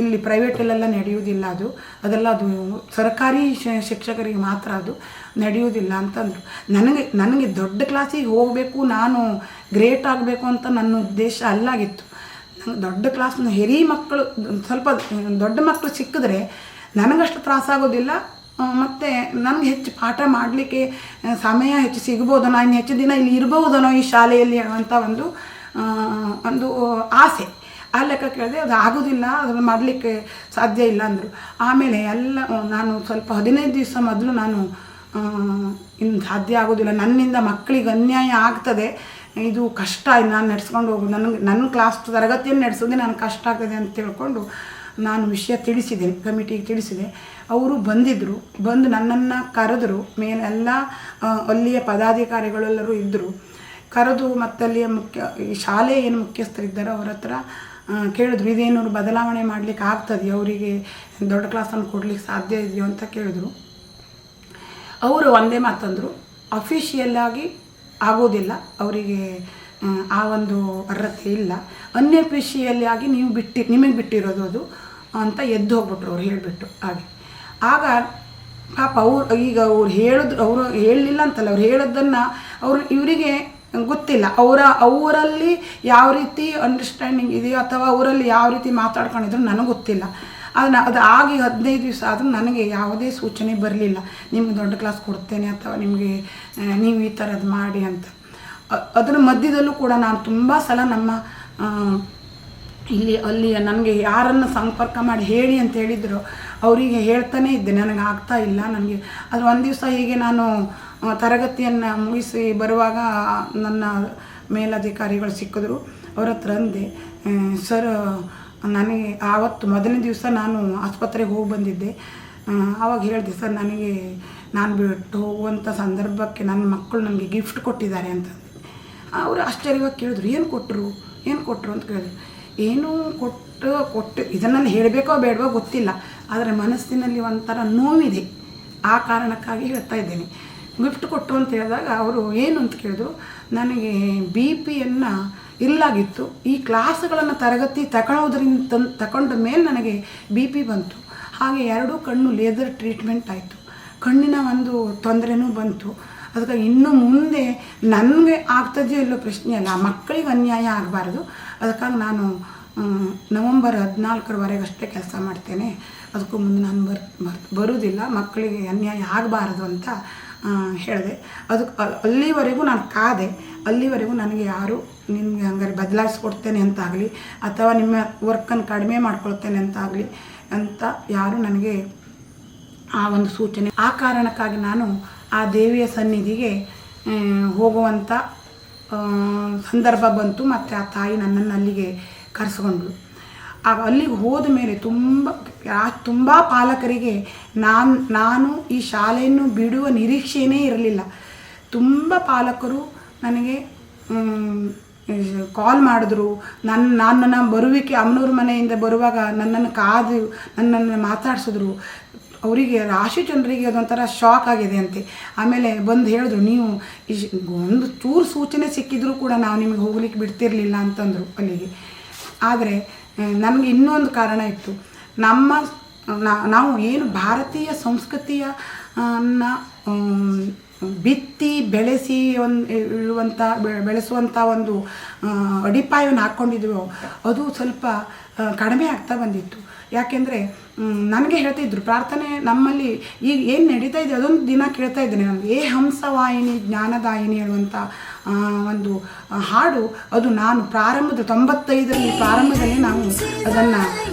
ಇಲ್ಲಿ ಪ್ರೈವೇಟಲ್ಲೆಲ್ಲ ನಡೆಯುವುದಿಲ್ಲ, ಅದೆಲ್ಲ ಅದು ಸರ್ಕಾರಿ ಶಿಕ್ಷಕರಿಗೆ ಮಾತ್ರ ಅದು ನಡೆಯುವುದಿಲ್ಲ ಅಂತಂದರು. ನನಗೆ ದೊಡ್ಡ ಕ್ಲಾಸಿಗೆ ಹೋಗಬೇಕು, ನಾನು ಗ್ರೇಟ್ ಆಗಬೇಕು ಅಂತ ನನ್ನ ಉದ್ದೇಶ ಅಲ್ಲಾಗಿತ್ತು. ನಂಗೆ ದೊಡ್ಡ ಕ್ಲಾಸ್ನ ಹಿರಿ ಮಕ್ಕಳು ಸ್ವಲ್ಪ ದೊಡ್ಡ ಮಕ್ಕಳು ಸಿಕ್ಕಿದ್ರೆ ನನಗಷ್ಟು ತ್ರಾಸಾಗೋದಿಲ್ಲ, ಮತ್ತು ನನಗೆ ಹೆಚ್ಚು ಪಾಠ ಮಾಡಲಿಕ್ಕೆ ಸಮಯ ಹೆಚ್ಚು ಸಿಗ್ಬೋದೋ, ನಾನು ಹೆಚ್ಚು ದಿನ ಇಲ್ಲಿ ಇರ್ಬೋದನೋ ಈ ಶಾಲೆಯಲ್ಲಿ ಅನ್ನುವಂಥ ಒಂದು ಆಸೆ. ಆ ಲೆಕ್ಕ ಕೇಳಿದೆ, ಅದು ಆಗೋದಿಲ್ಲ, ಅದನ್ನು ಮಾಡಲಿಕ್ಕೆ ಸಾಧ್ಯ ಇಲ್ಲ ಅಂದರು. ಆಮೇಲೆ ಎಲ್ಲ ನಾನು ಸ್ವಲ್ಪ 15 ದಿವಸ ಮೊದಲು ನಾನು ಇನ್ನು ಸಾಧ್ಯ ಆಗೋದಿಲ್ಲ, ನನ್ನಿಂದ ಮಕ್ಕಳಿಗೆ ಅನ್ಯಾಯ ಆಗ್ತದೆ, ಇದು ಕಷ್ಟ, ನಾನು ನಡೆಸ್ಕೊಂಡು ಹೋಗೋದು, ನನ್ನ ಕ್ಲಾಸ್ ತರಗತಿಯನ್ನು ನಡೆಸೋದೇ ನನಗೆ ಕಷ್ಟ ಆಗ್ತದೆ ಅಂತ ತಿಳ್ಕೊಂಡು ನಾನು ವಿಷಯ ತಿಳಿಸಿದೆ, ಕಮಿಟಿಗೆ ತಿಳಿಸಿದೆ. ಅವರು ಬಂದು ನನ್ನನ್ನು ಕರೆದರು. ಮೇಲೆಲ್ಲ ಅಲ್ಲಿಯ ಪದಾಧಿಕಾರಿಗಳೆಲ್ಲರೂ ಇದ್ದರು. ಕರೆದು ಮತ್ತಲ್ಲಿಯ ಈ ಶಾಲೆ ಏನು ಮುಖ್ಯಸ್ಥರಿದ್ದಾರೋ ಅವರ ಹತ್ರ ಕೇಳಿದ್ರು, ಇದೇನು ಬದಲಾವಣೆ ಮಾಡಲಿಕ್ಕೆ ಆಗ್ತದೆ, ಅವರಿಗೆ ದೊಡ್ಡ ಕ್ಲಾಸನ್ನು ಕೊಡಲಿಕ್ಕೆ ಸಾಧ್ಯ ಇದೆಯೋ ಅಂತ ಕೇಳಿದ್ರು. ಅವರು ಒಂದೇ ಮಾತಂದರು, ಅಫಿಷಿಯಲ್ಲಾಗಿ ಆಗೋದಿಲ್ಲ, ಅವರಿಗೆ ಆ ಒಂದು ಅರ್ಹತೆ ಇಲ್ಲ, ಅನ್ಅಫಿಷಿಯಲ್ಲಾಗಿ ನಿಮಗೆ ಬಿಟ್ಟಿರೋದು ಅದು ಅಂತ ಎದ್ದು ಹೋಗ್ಬಿಟ್ರು ಅವ್ರು ಹೇಳಿಬಿಟ್ಟು. ಆಗ ಪಾಪ ಅವ್ರು ಹೇಳಿದ್ರು, ಅವರು ಹೇಳಲಿಲ್ಲ ಅಂತಲ್ಲ, ಅವ್ರು ಹೇಳೋದನ್ನು ಇವರಿಗೆ ಗೊತ್ತಿಲ್ಲ, ಅವರಲ್ಲಿ ಯಾವ ರೀತಿ ಅಂಡರ್ಸ್ಟ್ಯಾಂಡಿಂಗ್ ಇದೆಯೋ ಅಥವಾ ಅವರಲ್ಲಿ ಯಾವ ರೀತಿ ಮಾತಾಡ್ಕೊಂಡಿದ್ರು ನನಗೆ ಗೊತ್ತಿಲ್ಲ. ಅದು ಆಗಿ 15 ದಿವಸ ಆದರೂ ನನಗೆ ಯಾವುದೇ ಸೂಚನೆ ಬರಲಿಲ್ಲ, ನಿಮಗೆ ದೊಡ್ಡ ಕ್ಲಾಸ್ ಕೊಡ್ತೇನೆ ಅಥವಾ ನಿಮಗೆ ನೀವು ಈ ಥರದ್ದು ಮಾಡಿ ಅಂತ. ಅದರ ಮಧ್ಯದಲ್ಲೂ ಕೂಡ ನಾನು ತುಂಬ ಸಲ ನಮ್ಮ ಅಲ್ಲಿ ನನಗೆ ಯಾರನ್ನು ಸಂಪರ್ಕ ಮಾಡಿ ಹೇಳಿ ಅಂತ ಹೇಳಿದ್ರು ಅವರಿಗೆ ಹೇಳ್ತಾನೇ ಇದ್ದೆ, ನನಗೆ ಆಗ್ತಾ ಇಲ್ಲ ನನಗೆ. ಆದರೆ ಒಂದು ದಿವಸ ಹೀಗೆ ನಾನು ತರಗತಿಯನ್ನು ಮುಗಿಸಿ ಬರುವಾಗ ನನ್ನ ಮೇಲಧಿಕಾರಿಗಳು ಸಿಕ್ಕಿದ್ರು. ಅವ್ರ ಹತ್ರ ಅಂದೆ, ಸರ್ ನನಗೆ ಆವತ್ತು ಮೊದಲನೇ ದಿವಸ ನಾನು ಆಸ್ಪತ್ರೆಗೆ ಹೋಗಿ ಬಂದಿದ್ದೆ, ಆವಾಗ ಹೇಳಿದೆ, ಸರ್ ನಾನು ಬಿಟ್ಟು ಹೋಗುವಂಥ ಸಂದರ್ಭಕ್ಕೆ ನನ್ನ ಮಕ್ಕಳು ನನಗೆ ಗಿಫ್ಟ್ ಕೊಟ್ಟಿದ್ದಾರೆ ಅಂತ. ಅವರು ಆಶ್ಚರ್ಯವಾಗಿ ಕೇಳಿದ್ರು, ಏನು ಕೊಟ್ಟರು ಅಂತ ಕೇಳಿದ್ರು. ಏನೂ ಕೊಟ್ಟು ಇದನ್ನಲ್ಲಿ ಹೇಳಬೇಕೋ ಬೇಡವೋ ಗೊತ್ತಿಲ್ಲ, ಆದರೆ ಮನಸ್ಸಿನಲ್ಲಿ ಒಂಥರ ನೋವಿದೆ, ಆ ಕಾರಣಕ್ಕಾಗಿ ಹೇಳ್ತಾ ಇದ್ದೇನೆ. ಗಿಫ್ಟ್ ಕೊಟ್ಟರು ಅಂತ ಹೇಳಿದಾಗ ಅವರು ಏನು ಅಂತ ಕೇಳಿದ್ರು. ನನಗೆ BP-ಯನ್ನು ಇರಲಾಗಿತ್ತು, ಈ ಕ್ಲಾಸ್ಗಳನ್ನು ತರಗತಿ ತಗೊಂಡ ಮೇಲೆ ನನಗೆ BP ಬಂತು. ಹಾಗೆ 2 ಕಣ್ಣು ಲೇಸರ್ ಟ್ರೀಟ್ಮೆಂಟ್ ಆಯಿತು, ಕಣ್ಣಿನ ಒಂದು ತೊಂದರೆನೂ ಬಂತು. ಅದಕ್ಕಾಗಿ ಇನ್ನು ಮುಂದೆ ನನಗೆ ಆಗ್ತದೆಯೋ ಇಲ್ಲೋ ಪ್ರಶ್ನೆ ಅಲ್ಲ, ಆ ಮಕ್ಕಳಿಗೆ ಅನ್ಯಾಯ ಆಗಬಾರ್ದು. ಅದಕ್ಕಾಗಿ ನಾನು ನವೆಂಬರ್ 14ರವರೆಗೆ ಅಷ್ಟೇ ಕೆಲಸ ಮಾಡ್ತೇನೆ, ಅದಕ್ಕೂ ಮುಂದೆ ನಾನು ಬರುವುದಿಲ್ಲ, ಮಕ್ಕಳಿಗೆ ಅನ್ಯಾಯ ಆಗಬಾರ್ದು ಅಂತ ಹೇಳಿದೆ. ಅಲ್ಲಿವರೆಗೂ ನಾನು ಕಾದೆ. ಅಲ್ಲಿವರೆಗೂ ನನಗೆ ಯಾರು ನಿಮಗೆ ಹಂಗಾರೆ ಬದಲಾಯಿಸ್ಕೊಡ್ತೇನೆ ಅಂತಾಗಲಿ ಅಥವಾ ನಿಮ್ಮ ವರ್ಕನ್ನು ಕಡಿಮೆ ಮಾಡ್ಕೊಳ್ತೇನೆ ಅಂತಾಗಲಿ ಅಂತ ಯಾರು ನನಗೆ ಆ ಒಂದು ಸೂಚನೆ. ಆ ಕಾರಣಕ್ಕಾಗಿ ನಾನು ಆ ದೇವಿಯ ಸನ್ನಿಧಿಗೆ ಹೋಗುವಂಥ ಸಂದರ್ಭ ಬಂತು. ಮತ್ತು ಆ ತಾಯಿ ನನ್ನನ್ನು ಅಲ್ಲಿಗೆ ಕರೆಸ್ಕೊಂಡ್ಳು. ಅಲ್ಲಿಗೆ ಹೋದ ಮೇಲೆ ತುಂಬ ಪಾಲಕರಿಗೆ ನಾನು ಈ ಶಾಲೆಯನ್ನು ಬಿಡುವ ನಿರೀಕ್ಷೆಯೇ ಇರಲಿಲ್ಲ. ತುಂಬ ಪಾಲಕರು ನನಗೆ ಕಾಲ್ ಮಾಡಿದ್ರು. ನನ್ನ ಬರುವಿಕೆ ಅಮ್ಮನವ್ರ ಮನೆಯಿಂದ ಬರುವಾಗ ನನ್ನನ್ನು ಮಾತಾಡಿಸಿದ್ರು. ಅವರಿಗೆ ರಾಶಿ ಜನರಿಗೆ ಅದೊಂಥರ ಶಾಕ್ ಆಗಿದೆ ಅಂತೆ. ಆಮೇಲೆ ಬಂದು ಹೇಳಿದ್ರು, ನೀವು ಒಂದು ಚೂರು ಸೂಚನೆ ಸಿಕ್ಕಿದ್ರೂ ಕೂಡ ನಾವು ನಿಮಗೆ ಹೋಗ್ಲಿಕ್ಕೆ ಬಿಡ್ತಿರ್ಲಿಲ್ಲ ಅಂತಂದರು ಅಲ್ಲಿಗೆ. ಆದರೆ ನನಗೆ ಇನ್ನೊಂದು ಕಾರಣ ಇತ್ತು. ನಾವು ಏನು ಭಾರತೀಯ ಸಂಸ್ಕೃತಿಯನ್ನು ಬಿತ್ತಿ ಬೆಳೆಸಿ ಬೆಳೆಸುವಂಥ ಒಂದು ಅಡಿಪಾಯವನ್ನು ಹಾಕ್ಕೊಂಡಿದ್ವೋ ಅದು ಸ್ವಲ್ಪ ಕಡಿಮೆ ಆಗ್ತಾ ಬಂದಿತ್ತು. ಯಾಕೆಂದರೆ ನನಗೆ ಹೇಳ್ತಾಯಿದ್ರು, ಪ್ರಾರ್ಥನೆ ನಮ್ಮಲ್ಲಿ ಈಗ ಏನು ನಡೀತಾ ಇದೆ ಅದೊಂದು ದಿನ ಕೇಳ್ತಾ ಇದ್ದೇನೆ ನಾನು, ಏ ಹಂಸವಾಹಿನಿ ಜ್ಞಾನದಾಯಿನಿ ಹೇಳುವಂಥ ಒಂದು ಹಾಡು, ಅದು ನಾನು 95ರಲ್ಲಿ ಪ್ರಾರಂಭದಲ್ಲಿ ನಾವು ಅದನ್ನು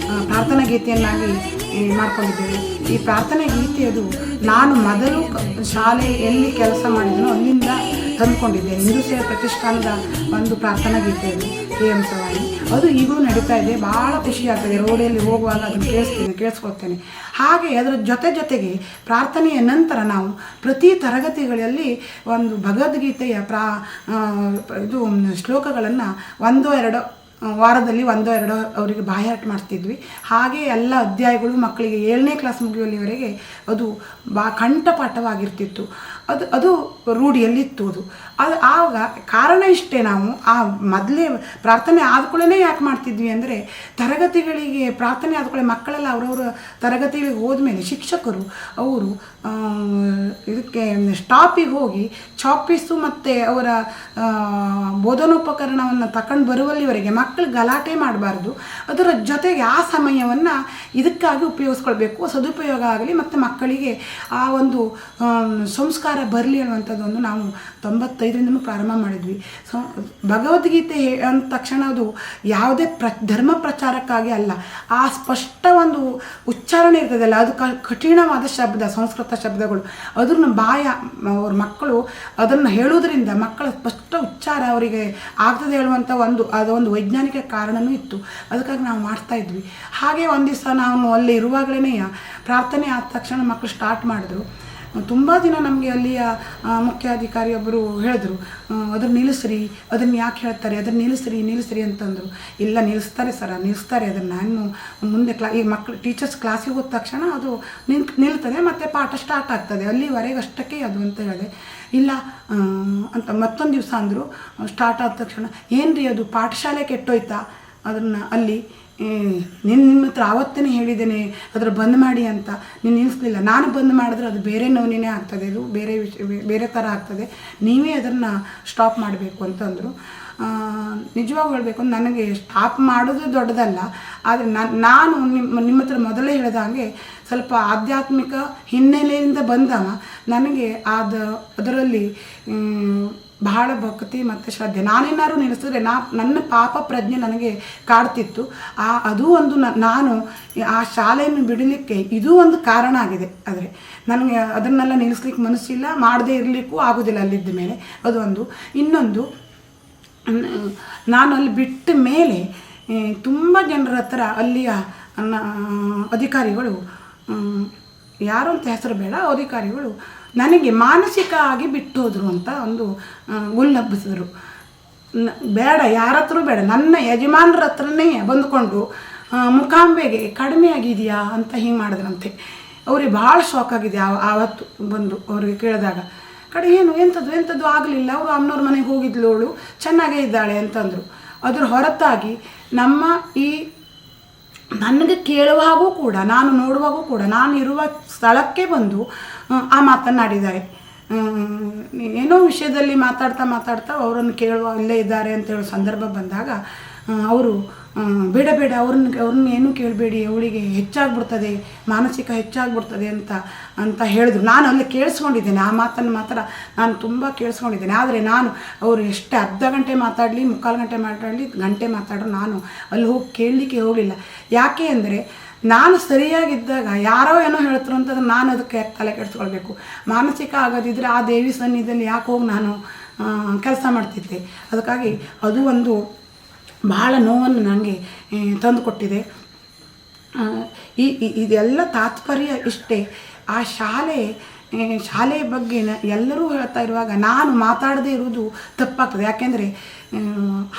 ಪ್ರಾರ್ಥನಾ ಗೀತೆಯನ್ನಾಗಿ ಮಾಡ್ಕೊಂಡಿದ್ದೇವೆ. ಈ ಪ್ರಾರ್ಥನಾ ಗೀತೆ ಅದು ನಾನು ಮೊದಲು ಶಾಲೆಯಲ್ಲಿ ಕೆಲಸ ಮಾಡಿದನೋ ಅಲ್ಲಿಂದ ತಂದುಕೊಂಡಿದ್ದೆ. ಹಿಂದೂ ಸೇವಾ ಪ್ರತಿಷ್ಠಾನದ ಒಂದು ಪ್ರಾರ್ಥನಾ ಗೀತೆ ಅದು, ಏ ಹಂಸವಾಹಿನಿ. ಅದು ಈಗಲೂ ನಡೀತಾ ಇದೆ. ಭಾಳ ಖುಷಿ ಆಗ್ತದೆ, ರೋಡಲ್ಲಿ ಹೋಗುವಾಗ ಅದನ್ನು ಕೇಳಿಸ್ಕೊಳ್ತೇನೆ. ಹಾಗೆ ಅದರ ಜೊತೆಗೆ ಪ್ರಾರ್ಥನೆಯ ನಂತರ ನಾವು ಪ್ರತಿ ತರಗತಿಗಳಲ್ಲಿ ಒಂದು ಭಗವದ್ಗೀತೆಯ ಇದು ಶ್ಲೋಕಗಳನ್ನು ವಾರದಲ್ಲಿ 1-2 ಅವರಿಗೆ ಬಾಯಾಟ ಮಾಡ್ತಿದ್ವಿ. ಹಾಗೆ ಎಲ್ಲ ಅಧ್ಯಾಯಗಳು ಮಕ್ಕಳಿಗೆ 7ನೇ ಕ್ಲಾಸ್ ಮುಗಿಯುವಲ್ಲಿವರೆಗೆ ಅದು ಕಂಠಪಾಠವಾಗಿರ್ತಿತ್ತು. ಅದು ರೂಢಿಯಲ್ಲಿತ್ತು. ಅದು ಆವಾಗ ಕಾರಣ ಇಷ್ಟೇ, ನಾವು ಆ ಮೊದಲೇ ಪ್ರಾರ್ಥನೆ ಆದ್ಕೊಳ್ಳೇ ಯಾಕೆ ಮಾಡ್ತಿದ್ವಿ ಅಂದರೆ, ತರಗತಿಗಳಿಗೆ ಪ್ರಾರ್ಥನೆ ಆದ್ಕೊಳ್ಳೆ ಮಕ್ಕಳೆಲ್ಲ ಅವರವರ ತರಗತಿಗಳಿಗೆ ಹೋದ್ಮೇಲೆ ಶಿಕ್ಷಕರು ಅವರು ಇದಕ್ಕೆ ಸ್ಟಾಪಿಗೆ ಹೋಗಿ ಚಾಪೀಸು ಮತ್ತು ಅವರ ಬೋಧನೋಪಕರಣವನ್ನು ತಗೊಂಡು ಬರುವಲ್ಲಿವರೆಗೆ ಮಕ್ಕಳು ಗಲಾಟೆ ಮಾಡಬಾರ್ದು. ಅದರ ಜೊತೆಗೆ ಆ ಸಮಯವನ್ನು ಇದಕ್ಕಾಗಿ ಉಪಯೋಗಿಸ್ಕೊಳ್ಬೇಕು, ಸದುಪಯೋಗ ಆಗಲಿ ಮತ್ತು ಮಕ್ಕಳಿಗೆ ಆ ಒಂದು ಸಂಸ್ಕಾರ ಬರಲಿ ಅನ್ನುವಂಥದ್ದೊಂದು ನಾವು 95ರಿಂದಲೂ ಪ್ರಾರಂಭ ಮಾಡಿದ್ವಿ. ಭಗವದ್ಗೀತೆ ಅಂದ ತಕ್ಷಣ ಅದು ಯಾವುದೇ ಧರ್ಮ ಪ್ರಚಾರಕ್ಕಾಗಿ ಅಲ್ಲ, ಆ ಸ್ಪಷ್ಟ ಒಂದು ಉಚ್ಚಾರಣೆ ಇರ್ತದಲ್ಲ, ಅದು ಕಠಿಣವಾದ ಶಬ್ದ, ಸಂಸ್ಕೃತ ಶಬ್ದಗಳು, ಅದನ್ನು ಅವ್ರ ಮಕ್ಕಳು ಅದನ್ನು ಹೇಳೋದ್ರಿಂದ ಮಕ್ಕಳ ಸ್ಪಷ್ಟ ಉಚ್ಚಾರ ಅವರಿಗೆ ಆಗ್ತದೆ ಹೇಳುವಂಥ ಅದೊಂದು ವೈಜ್ಞಾನಿಕ ಕಾರಣವೂ ಇತ್ತು. ಅದಕ್ಕಾಗಿ ನಾವು ಮಾಡ್ತಾಯಿದ್ವಿ. ಹಾಗೆ ಒಂದು ದಿವಸ ನಾವು ಅಲ್ಲಿ ಇರುವಾಗಲೇ ಪ್ರಾರ್ಥನೆ ಆದ ತಕ್ಷಣ ಮಕ್ಕಳು ಸ್ಟಾರ್ಟ್ ಮಾಡಿದ್ರು. ತುಂಬ ದಿನ ನಮಗೆ ಅಲ್ಲಿಯ ಮುಖ್ಯಾಧಿಕಾರಿಯೊಬ್ಬರು ಹೇಳಿದ್ರು, ಅದನ್ನು ನಿಲ್ಲಿಸ್ರಿ, ಅದನ್ನು ಯಾಕೆ ಹೇಳ್ತಾರೆ, ಅದನ್ನು ನಿಲ್ಲಿಸ್ರಿ ಅಂತಂದರು. ಇಲ್ಲ, ನಿಲ್ಲಿಸ್ತಾರೆ ಅದನ್ನು. ಇನ್ನು ಮುಂದೆ ಈ ಮಕ್ಕಳು ಟೀಚರ್ಸ್ ಕ್ಲಾಸಿಗೆ ಹೋದ ತಕ್ಷಣ ಅದು ನಿಲ್ತದೆ ಮತ್ತು ಪಾಠ ಸ್ಟಾರ್ಟ್ ಆಗ್ತದೆ, ಅಲ್ಲಿವರೆಗೆ ಅಷ್ಟಕ್ಕೆ ಅದು ಅಂತ ಹೇಳಿದೆ. ಇಲ್ಲ ಅಂತ ಮತ್ತೊಂದು ದಿವಸ ಅಂದರು. ಸ್ಟಾರ್ಟ್ ಆದ ತಕ್ಷಣ, ಏನು ರೀ ಅದು ಪಾಠಶಾಲೆ ಕೆಟ್ಟೋಯ್ತಾ, ಅದನ್ನು ಅಲ್ಲಿ ನಿಮ್ಮ ಹತ್ರ ಆವತ್ತೇ ಹೇಳಿದ್ದೇನೆ ಅದರ ಬಂದ್ ಮಾಡಿ ಅಂತ, ನೀನು ನಿಲ್ಲಿಸಲಿಲ್ಲ. ನಾನು ಬಂದ್ ಮಾಡಿದ್ರೆ ಅದು ಬೇರೆ ನವನೇ ಆಗ್ತದೆ, ಅದು ಬೇರೆ ಥರ ಆಗ್ತದೆ, ನೀವೇ ಅದನ್ನು ಸ್ಟಾಪ್ ಮಾಡಬೇಕು ಅಂತಂದರು. ನಿಜವಾಗ ಹೇಳಬೇಕು, ನನಗೆ ಸ್ಟಾಪ್ ಮಾಡೋದು ದೊಡ್ಡದಲ್ಲ, ಆದರೆ ನಾನು ನಿಮ್ಮ ಹತ್ರ ಮೊದಲೇ ಹೇಳಿದ ಹಾಗೆ ಸ್ವಲ್ಪ ಆಧ್ಯಾತ್ಮಿಕ ಹಿನ್ನೆಲೆಯಿಂದ ಬಂದವ. ನನಗೆ ಅದರಲ್ಲಿ ಬಹಳ ಭಕ್ತಿ ಮತ್ತು ಶ್ರದ್ಧೆ. ನಾನೇನಾದ್ರು ನಿಲ್ಲಿಸಿದ್ರೆ ನನ್ನ ಪಾಪ ಪ್ರಜ್ಞೆ ನನಗೆ ಕಾಡ್ತಿತ್ತು. ಅದು ಒಂದು ನಾನು ಆ ಶಾಲೆಯನ್ನು ಬಿಡಲಿಕ್ಕೆ ಇದು ಒಂದು ಕಾರಣ ಆಗಿದೆ. ಆದರೆ ನನಗೆ ಅದನ್ನೆಲ್ಲ ನಿಲ್ಲಿಸ್ಲಿಕ್ಕೆ ಮನಸ್ಸಿಲ್ಲ, ಮಾಡದೇ ಇರಲಿಕ್ಕೂ ಆಗೋದಿಲ್ಲ ಅಲ್ಲಿದ್ದ ಮೇಲೆ. ಅದು ಒಂದು. ಇನ್ನೊಂದು, ನಾನು ಅಲ್ಲಿ ಬಿಟ್ಟ ಮೇಲೆ ತುಂಬ ಜನರ ಹತ್ರ ಅಲ್ಲಿಯ ಅಧಿಕಾರಿಗಳು, ಯಾರು ಅಂತ ಹೆಸರು ಬೇಡ, ಅಧಿಕಾರಿಗಳು ನನಗೆ ಮಾನಸಿಕ ಆಗಿ ಬಿಟ್ಟೋದ್ರು ಅಂತ ಒಂದು ಗುಲ್ಹಬ್ಬಿಸಿದ್ರು. ಬೇಡ, ಯಾರ ಹತ್ರ ಬೇಡ, ನನ್ನ ಯಜಮಾನ್ರ ಹತ್ರನೇ ಬಂದುಕೊಂಡು ಮುಖಾಂಬೆಗೆ ಕಡಿಮೆ ಆಗಿದೆಯಾ ಅಂತ ಹಿಂಗೆ ಮಾಡಿದ್ರಂತೆ. ಅವ್ರಿಗೆ ಭಾಳ ಶಾಕ್ ಆಗಿದೆ ಆವತ್ತು ಬಂದು ಅವ್ರಿಗೆ ಕೇಳಿದಾಗ. ಎಂಥದ್ದು ಆಗಲಿಲ್ಲ, ಅವರು ಅಮ್ಮನವ್ರ ಮನೆಗೆ ಹೋಗಿದ್ಲು, ಅವಳು ಚೆನ್ನಾಗೇ ಇದ್ದಾಳೆ ಅಂತಂದರು. ಅದ್ರ ಹೊರತಾಗಿ ನನಗೆ ಕೇಳುವಾಗೂ ಕೂಡ, ನಾನು ನೋಡುವಾಗೂ ಕೂಡ, ನಾನು ಇರುವ ಸ್ಥಳಕ್ಕೆ ಬಂದು ಆ ಮಾತನ್ನಾಡಿದ್ದಾರೆ. ಏನೋ ವಿಷಯದಲ್ಲಿ ಮಾತಾಡ್ತಾ ಅವರನ್ನು ಇಲ್ಲೇ ಇದ್ದಾರೆ ಅಂತ ಹೇಳೋ ಸಂದರ್ಭ ಬಂದಾಗ ಅವರು ಬೇಡ ಅವ್ರನ್ನ ಏನೂ ಕೇಳಬೇಡಿ, ಅವಳಿಗೆ ಹೆಚ್ಚಾಗ್ಬಿಡ್ತದೆ, ಮಾನಸಿಕ ಹೆಚ್ಚಾಗ್ಬಿಡ್ತದೆ ಅಂತ ಹೇಳಿದ್ರು. ನಾನು ಅಲ್ಲಿ ಕೇಳಿಸ್ಕೊಂಡಿದ್ದೇನೆ, ಆ ಮಾತನ್ನು ಮಾತ್ರ ನಾನು ತುಂಬ ಕೇಳಿಸ್ಕೊಂಡಿದ್ದೇನೆ. ಆದರೆ ನಾನು ಅವರು ಎಷ್ಟು ಅರ್ಧ ಗಂಟೆ ಮಾತಾಡಲಿ, ಮುಕ್ಕಾಲು ಗಂಟೆ ಮಾತಾಡಲಿ, ಗಂಟೆ ಮಾತಾಡ್ರು ನಾನು ಅಲ್ಲಿ ಹೋಗಿ ಕೇಳಲಿಕ್ಕೆ ಹೋಗಲಿಲ್ಲ. ಯಾಕೆ ಅಂದರೆ, ನಾನು ಸರಿಯಾಗಿದ್ದಾಗ ಯಾರೋ ಏನೋ ಹೇಳ್ತರು ಅಂತಂದ್ರೆ ನಾನು ಅದಕ್ಕೆ ತಲೆ ಕೆಡಿಸ್ಕೊಳ್ಬೇಕು. ಮಾನಸಿಕ ಆಗೋದಿದ್ರೆ ಆ ದೇವಿ ಸನ್ನಿಧಿಯಲ್ಲಿ ಯಾಕೆ ಹೋಗಿ ನಾನು ಕೆಲಸ ಮಾಡ್ತಿದ್ದೆ. ಅದಕ್ಕಾಗಿ ಅದು ಒಂದು ಬಹಳ ನೋವನ್ನು ನನಗೆ ತಂದು ಕೊಟ್ಟಿದೆ. ಇದೆಲ್ಲ ತಾತ್ಪರ್ಯ ಇಷ್ಟೇ. ಆ ಶಾಲೆಯ ಬಗ್ಗೆ ಎಲ್ಲರೂ ಹೇಳ್ತಾ ಇರುವಾಗ ನಾನು ಮಾತಾಡದೇ ಇರುವುದು ತಪ್ಪಾಗ್ತದೆ. ಯಾಕೆಂದರೆ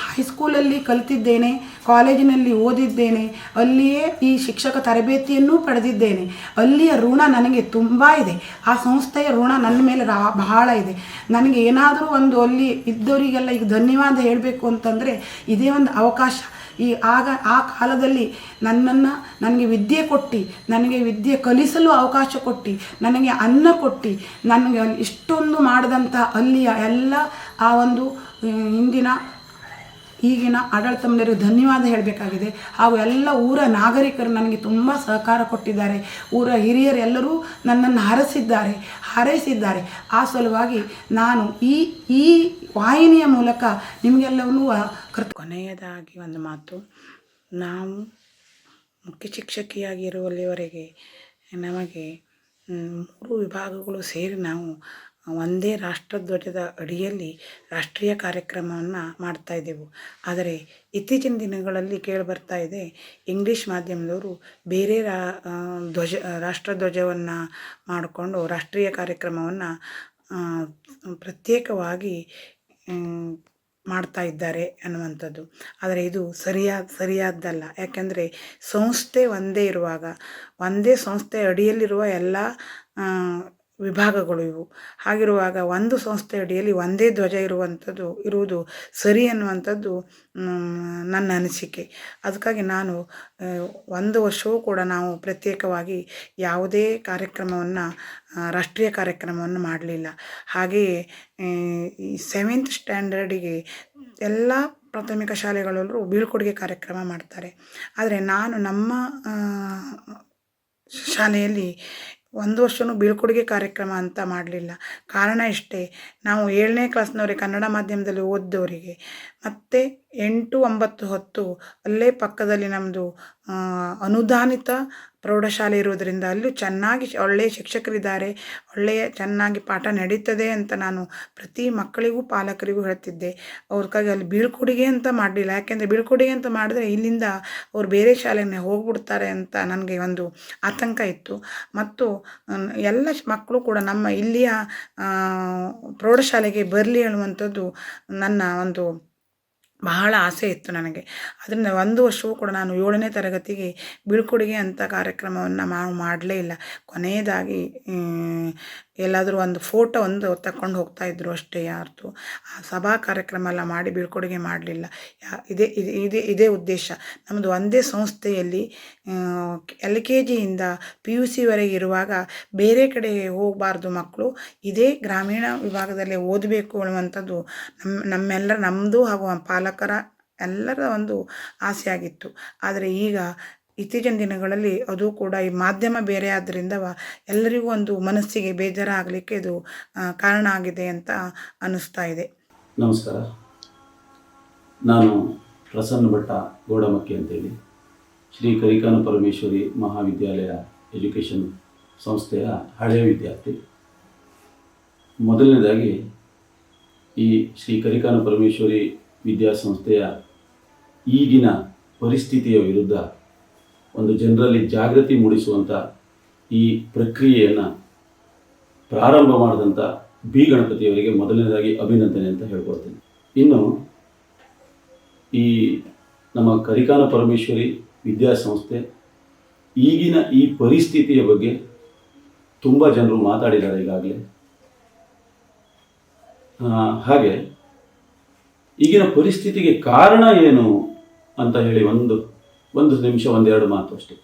ಹೈಸ್ಕೂಲಲ್ಲಿ ಕಲಿತಿದ್ದೇನೆ, ಕಾಲೇಜಿನಲ್ಲಿ ಓದಿದ್ದೇನೆ, ಅಲ್ಲಿಯೇ ಈ ಶಿಕ್ಷಕ ತರಬೇತಿಯನ್ನೂ ಪಡೆದಿದ್ದೇನೆ. ಅಲ್ಲಿಯ ಋಣ ನನಗೆ ತುಂಬ ಇದೆ. ಆ ಸಂಸ್ಥೆಯ ಋಣ ನನ್ನ ಮೇಲೆ ಬಹಳ ಇದೆ. ನನಗೆ ಏನಾದರೂ ಒಂದು ಅಲ್ಲಿ ಇದ್ದವರಿಗೆಲ್ಲ ಈಗ ಧನ್ಯವಾದ ಹೇಳಬೇಕು ಅಂತಂದರೆ ಇದೇ ಒಂದು ಅವಕಾಶ. ಆ ಕಾಲದಲ್ಲಿ ನನಗೆ ವಿದ್ಯೆ ಕೊಟ್ಟು, ನನಗೆ ವಿದ್ಯೆ ಕಲಿಸಲು ಅವಕಾಶ ಕೊಟ್ಟು, ನನಗೆ ಅನ್ನ ಕೊಟ್ಟು, ನನಗೆ ಇಷ್ಟೊಂದು ಮಾಡಿದಂಥ ಅಲ್ಲಿಯ ಎಲ್ಲ ಆ ಒಂದು ಹಿಂದಿನ ಈಗಿನ ಆಡಳಿತ ಮಂಡಳಿಗೆ ಧನ್ಯವಾದ ಹೇಳಬೇಕಾಗಿದೆ. ಹಾಗೂ ಎಲ್ಲ ಊರ ನಾಗರಿಕರು ನನಗೆ ತುಂಬ ಸಹಕಾರ ಕೊಟ್ಟಿದ್ದಾರೆ. ಊರ ಹಿರಿಯರು ಎಲ್ಲರೂ ನನ್ನನ್ನು ಹಾರೈಸಿದ್ದಾರೆ. ಆ ಸಲುವಾಗಿ ನಾನು ಈ ವಾಹಿನಿಯ ಮೂಲಕ ನಿಮಗೆಲ್ಲವನ್ನೂ ಕೊನೆಯದಾಗಿ ಒಂದು ಮಾತು, ನಾವು ಮುಖ್ಯ ಶಿಕ್ಷಕಿಯಾಗಿರುವಲ್ಲಿವರೆಗೆ ನಮಗೆ 3 ವಿಭಾಗಗಳು ಸೇರಿ ನಾವು ಒಂದೇ ರಾಷ್ಟ್ರಧ್ವಜದ ಅಡಿಯಲ್ಲಿ ರಾಷ್ಟ್ರೀಯ ಕಾರ್ಯಕ್ರಮವನ್ನು ಮಾಡ್ತಾಯಿದ್ದೆವು. ಆದರೆ ಇತ್ತೀಚಿನ ದಿನಗಳಲ್ಲಿ ಕೇಳಿಬರ್ತಾ ಇದೆ, ಇಂಗ್ಲೀಷ್ ಮಾಧ್ಯಮದವರು ಬೇರೆ ರಾಷ್ಟ್ರಧ್ವಜವನ್ನು ಮಾಡಿಕೊಂಡು ರಾಷ್ಟ್ರೀಯ ಕಾರ್ಯಕ್ರಮವನ್ನು ಪ್ರತ್ಯೇಕವಾಗಿ ಮಾಡ್ತಾ ಇದ್ದಾರೆ ಅನ್ನುವಂಥದ್ದು. ಆದರೆ ಇದು ಸರಿಯಾದ್ದಲ್ಲ. ಯಾಕೆಂದರೆ ಸಂಸ್ಥೆ ಒಂದೇ ಇರುವಾಗ, ಒಂದೇ ಸಂಸ್ಥೆ ಅಡಿಯಲ್ಲಿರುವ ಎಲ್ಲ ವಿಭಾಗಗಳು ಇವು. ಹಾಗಿರುವಾಗ ಒಂದು ಸಂಸ್ಥೆ ಅಡಿಯಲ್ಲಿ ಒಂದೇ ಧ್ವಜ ಇರುವುದು ಸರಿ ಅನ್ನುವಂಥದ್ದು ನನ್ನ ಅನಿಸಿಕೆ. ಅದಕ್ಕಾಗಿ ನಾನು 1 ವರ್ಷವೂ ಕೂಡ ನಾವು ಪ್ರತ್ಯೇಕವಾಗಿ ಯಾವುದೇ ಕಾರ್ಯಕ್ರಮವನ್ನು, ರಾಷ್ಟ್ರೀಯ ಕಾರ್ಯಕ್ರಮವನ್ನು ಮಾಡಲಿಲ್ಲ. ಹಾಗೆಯೇ ಈ 7th ಸ್ಟ್ಯಾಂಡರ್ಡಿಗೆ ಎಲ್ಲ ಪ್ರಾಥಮಿಕ ಶಾಲೆಗಳಲ್ಲೂ ಬೀಳ್ಕೊಡುಗೆ ಕಾರ್ಯಕ್ರಮ ಮಾಡ್ತಾರೆ. ಆದರೆ ನಾನು ನಮ್ಮ ಶಾಲೆಯಲ್ಲಿ 1 ವರ್ಷವೂ ಬೀಳ್ಕೊಡುಗೆ ಕಾರ್ಯಕ್ರಮ ಅಂತ ಮಾಡಲಿಲ್ಲ. ಕಾರಣ ಇಷ್ಟೇ, ನಾವು 7ನೇ ಕ್ಲಾಸ್ನವರಿಗೆ ಕನ್ನಡ ಮಾಧ್ಯಮದಲ್ಲಿ ಓದಿದವರಿಗೆ ಮತ್ತು 8, 9, 10 ಅಲ್ಲೇ ಪಕ್ಕದಲ್ಲಿ ನಮ್ಮದು ಅನುದಾನಿತ ಪ್ರೌಢಶಾಲೆ ಇರೋದರಿಂದ ಅಲ್ಲೂ ಚೆನ್ನಾಗಿ ಒಳ್ಳೆಯ ಶಿಕ್ಷಕರಿದ್ದಾರೆ, ಚೆನ್ನಾಗಿ ಪಾಠ ನಡೀತದೆ ಅಂತ ನಾನು ಪ್ರತಿ ಮಕ್ಕಳಿಗೂ ಪಾಲಕರಿಗೂ ಹೇಳ್ತಿದ್ದೆ. ಅವ್ರಿಗಾಗಿ ಅಲ್ಲಿ ಬೀಳ್ಕೊಡುಗೆ ಅಂತ ಮಾಡಲಿಲ್ಲ. ಯಾಕೆಂದರೆ ಬೀಳ್ಕೊಡುಗೆ ಅಂತ ಮಾಡಿದ್ರೆ ಇಲ್ಲಿಂದ ಅವ್ರು ಬೇರೆ ಶಾಲೆಗೆ ಹೋಗ್ಬಿಡ್ತಾರೆ ಅಂತ ನನಗೆ ಒಂದು ಆತಂಕ ಇತ್ತು. ಮತ್ತು ಎಲ್ಲ ಮಕ್ಕಳು ಕೂಡ ನಮ್ಮ ಇಲ್ಲಿಯ ಪ್ರೌಢಶಾಲೆಗೆ ಬರಲಿ ಹೇಳುವಂಥದ್ದು ನನ್ನ ಒಂದು ಬಹಳ ಆಸೆ ಇತ್ತು ನನಗೆ. ಅದರಿಂದ 1 ವರ್ಷವೂ ಕೂಡ ನಾನು 7ನೇ ತರಗತಿಗೆ ಬೀಳ್ಕೊಡುಗೆ ಅಂತ ಕಾರ್ಯಕ್ರಮವನ್ನು ಮಾಡಲೇ ಇಲ್ಲ. ಕೊನೆಯದಾಗಿ ಎಲ್ಲಾದರೂ ಒಂದು ಫೋಟೋ ತಗೊಂಡು ಹೋಗ್ತಾಯಿದ್ರು ಅಷ್ಟೇ. ಯಾರ್ದು ಆ ಸಭಾ ಕಾರ್ಯಕ್ರಮ ಎಲ್ಲ ಮಾಡಿ ಬೀಳ್ಕೊಡುಗೆ ಮಾಡಲಿಲ್ಲ. ಇದೇ ಉದ್ದೇಶ. ನಮ್ಮದು ಒಂದೇ ಸಂಸ್ಥೆಯಲ್ಲಿ LKGಯಿಂದ PUCವರೆಗೆ ಇರುವಾಗ ಬೇರೆ ಕಡೆಗೆ ಹೋಗಬಾರ್ದು ಮಕ್ಕಳು, ಇದೇ ಗ್ರಾಮೀಣ ವಿಭಾಗದಲ್ಲೇ ಓದಬೇಕು ಅನ್ನುವಂಥದ್ದು ನಮ್ಮದು ಹಾಗೂ ಪಾಲಕರ ಎಲ್ಲರ ಒಂದು ಆಸೆಯಾಗಿತ್ತು. ಆದರೆ ಈಗ ಇತ್ತೀಚಿನ ದಿನಗಳಲ್ಲಿ ಅದು ಕೂಡ ಈ ಮಾಧ್ಯಮ ಬೇರೆ ಆದ್ದರಿಂದ ಎಲ್ಲರಿಗೂ ಒಂದು ಮನಸ್ಸಿಗೆ ಬೇಜಾರಾಗಲಿಕ್ಕೆ ಇದು ಕಾರಣ ಆಗಿದೆ ಅಂತ ಅನ್ನಿಸ್ತಾ ಇದೆ. ನಮಸ್ಕಾರ, ನಾನು ಪ್ರಸನ್ನ ಭಟ್ಟ ಗೋಡಮಕ್ಕಿ ಅಂತೇಳಿ ಶ್ರೀ ಕರಿಕಾನ ಪರಮೇಶ್ವರಿ ಮಹಾವಿದ್ಯಾಲಯ ಎಜುಕೇಷನ್ ಸಂಸ್ಥೆಯ ಹಳೆಯ ವಿದ್ಯಾರ್ಥಿ. ಮೊದಲನೇದಾಗಿ ಈ ಶ್ರೀ ಕರಿಕಾನ ಪರಮೇಶ್ವರಿ ವಿದ್ಯಾಸಂಸ್ಥೆಯ ಈಗಿನ ಪರಿಸ್ಥಿತಿಯ ವಿರುದ್ಧ ಒಂದು ಜನರಲ್ಲಿ ಜಾಗೃತಿ ಮೂಡಿಸುವಂಥ ಈ ಪ್ರಕ್ರಿಯೆಯನ್ನು ಪ್ರಾರಂಭ ಮಾಡಿದಂಥ ಬಿ ಗಣಪತಿಯವರಿಗೆ ಮೊದಲನೇದಾಗಿ ಅಭಿನಂದನೆ ಅಂತ ಹೇಳ್ಕೊಳ್ತೀನಿ. ಇನ್ನು ಈ ನಮ್ಮ ಕರಿಕಾನ ಪರಮೇಶ್ವರಿ ವಿದ್ಯಾಸಂಸ್ಥೆ ಈಗಿನ ಈ ಪರಿಸ್ಥಿತಿಯ ಬಗ್ಗೆ ತುಂಬ ಜನರು ಮಾತಾಡಿದ್ದಾರೆ ಈಗಾಗಲೇ. ಹಾಗೆ ಈಗಿನ ಪರಿಸ್ಥಿತಿಗೆ ಕಾರಣ ಏನು ಅಂತ ಹೇಳಿ ಒಂದು ನಿಮಿಷ 1-2 ಮಾತು ಅಷ್ಟೆ.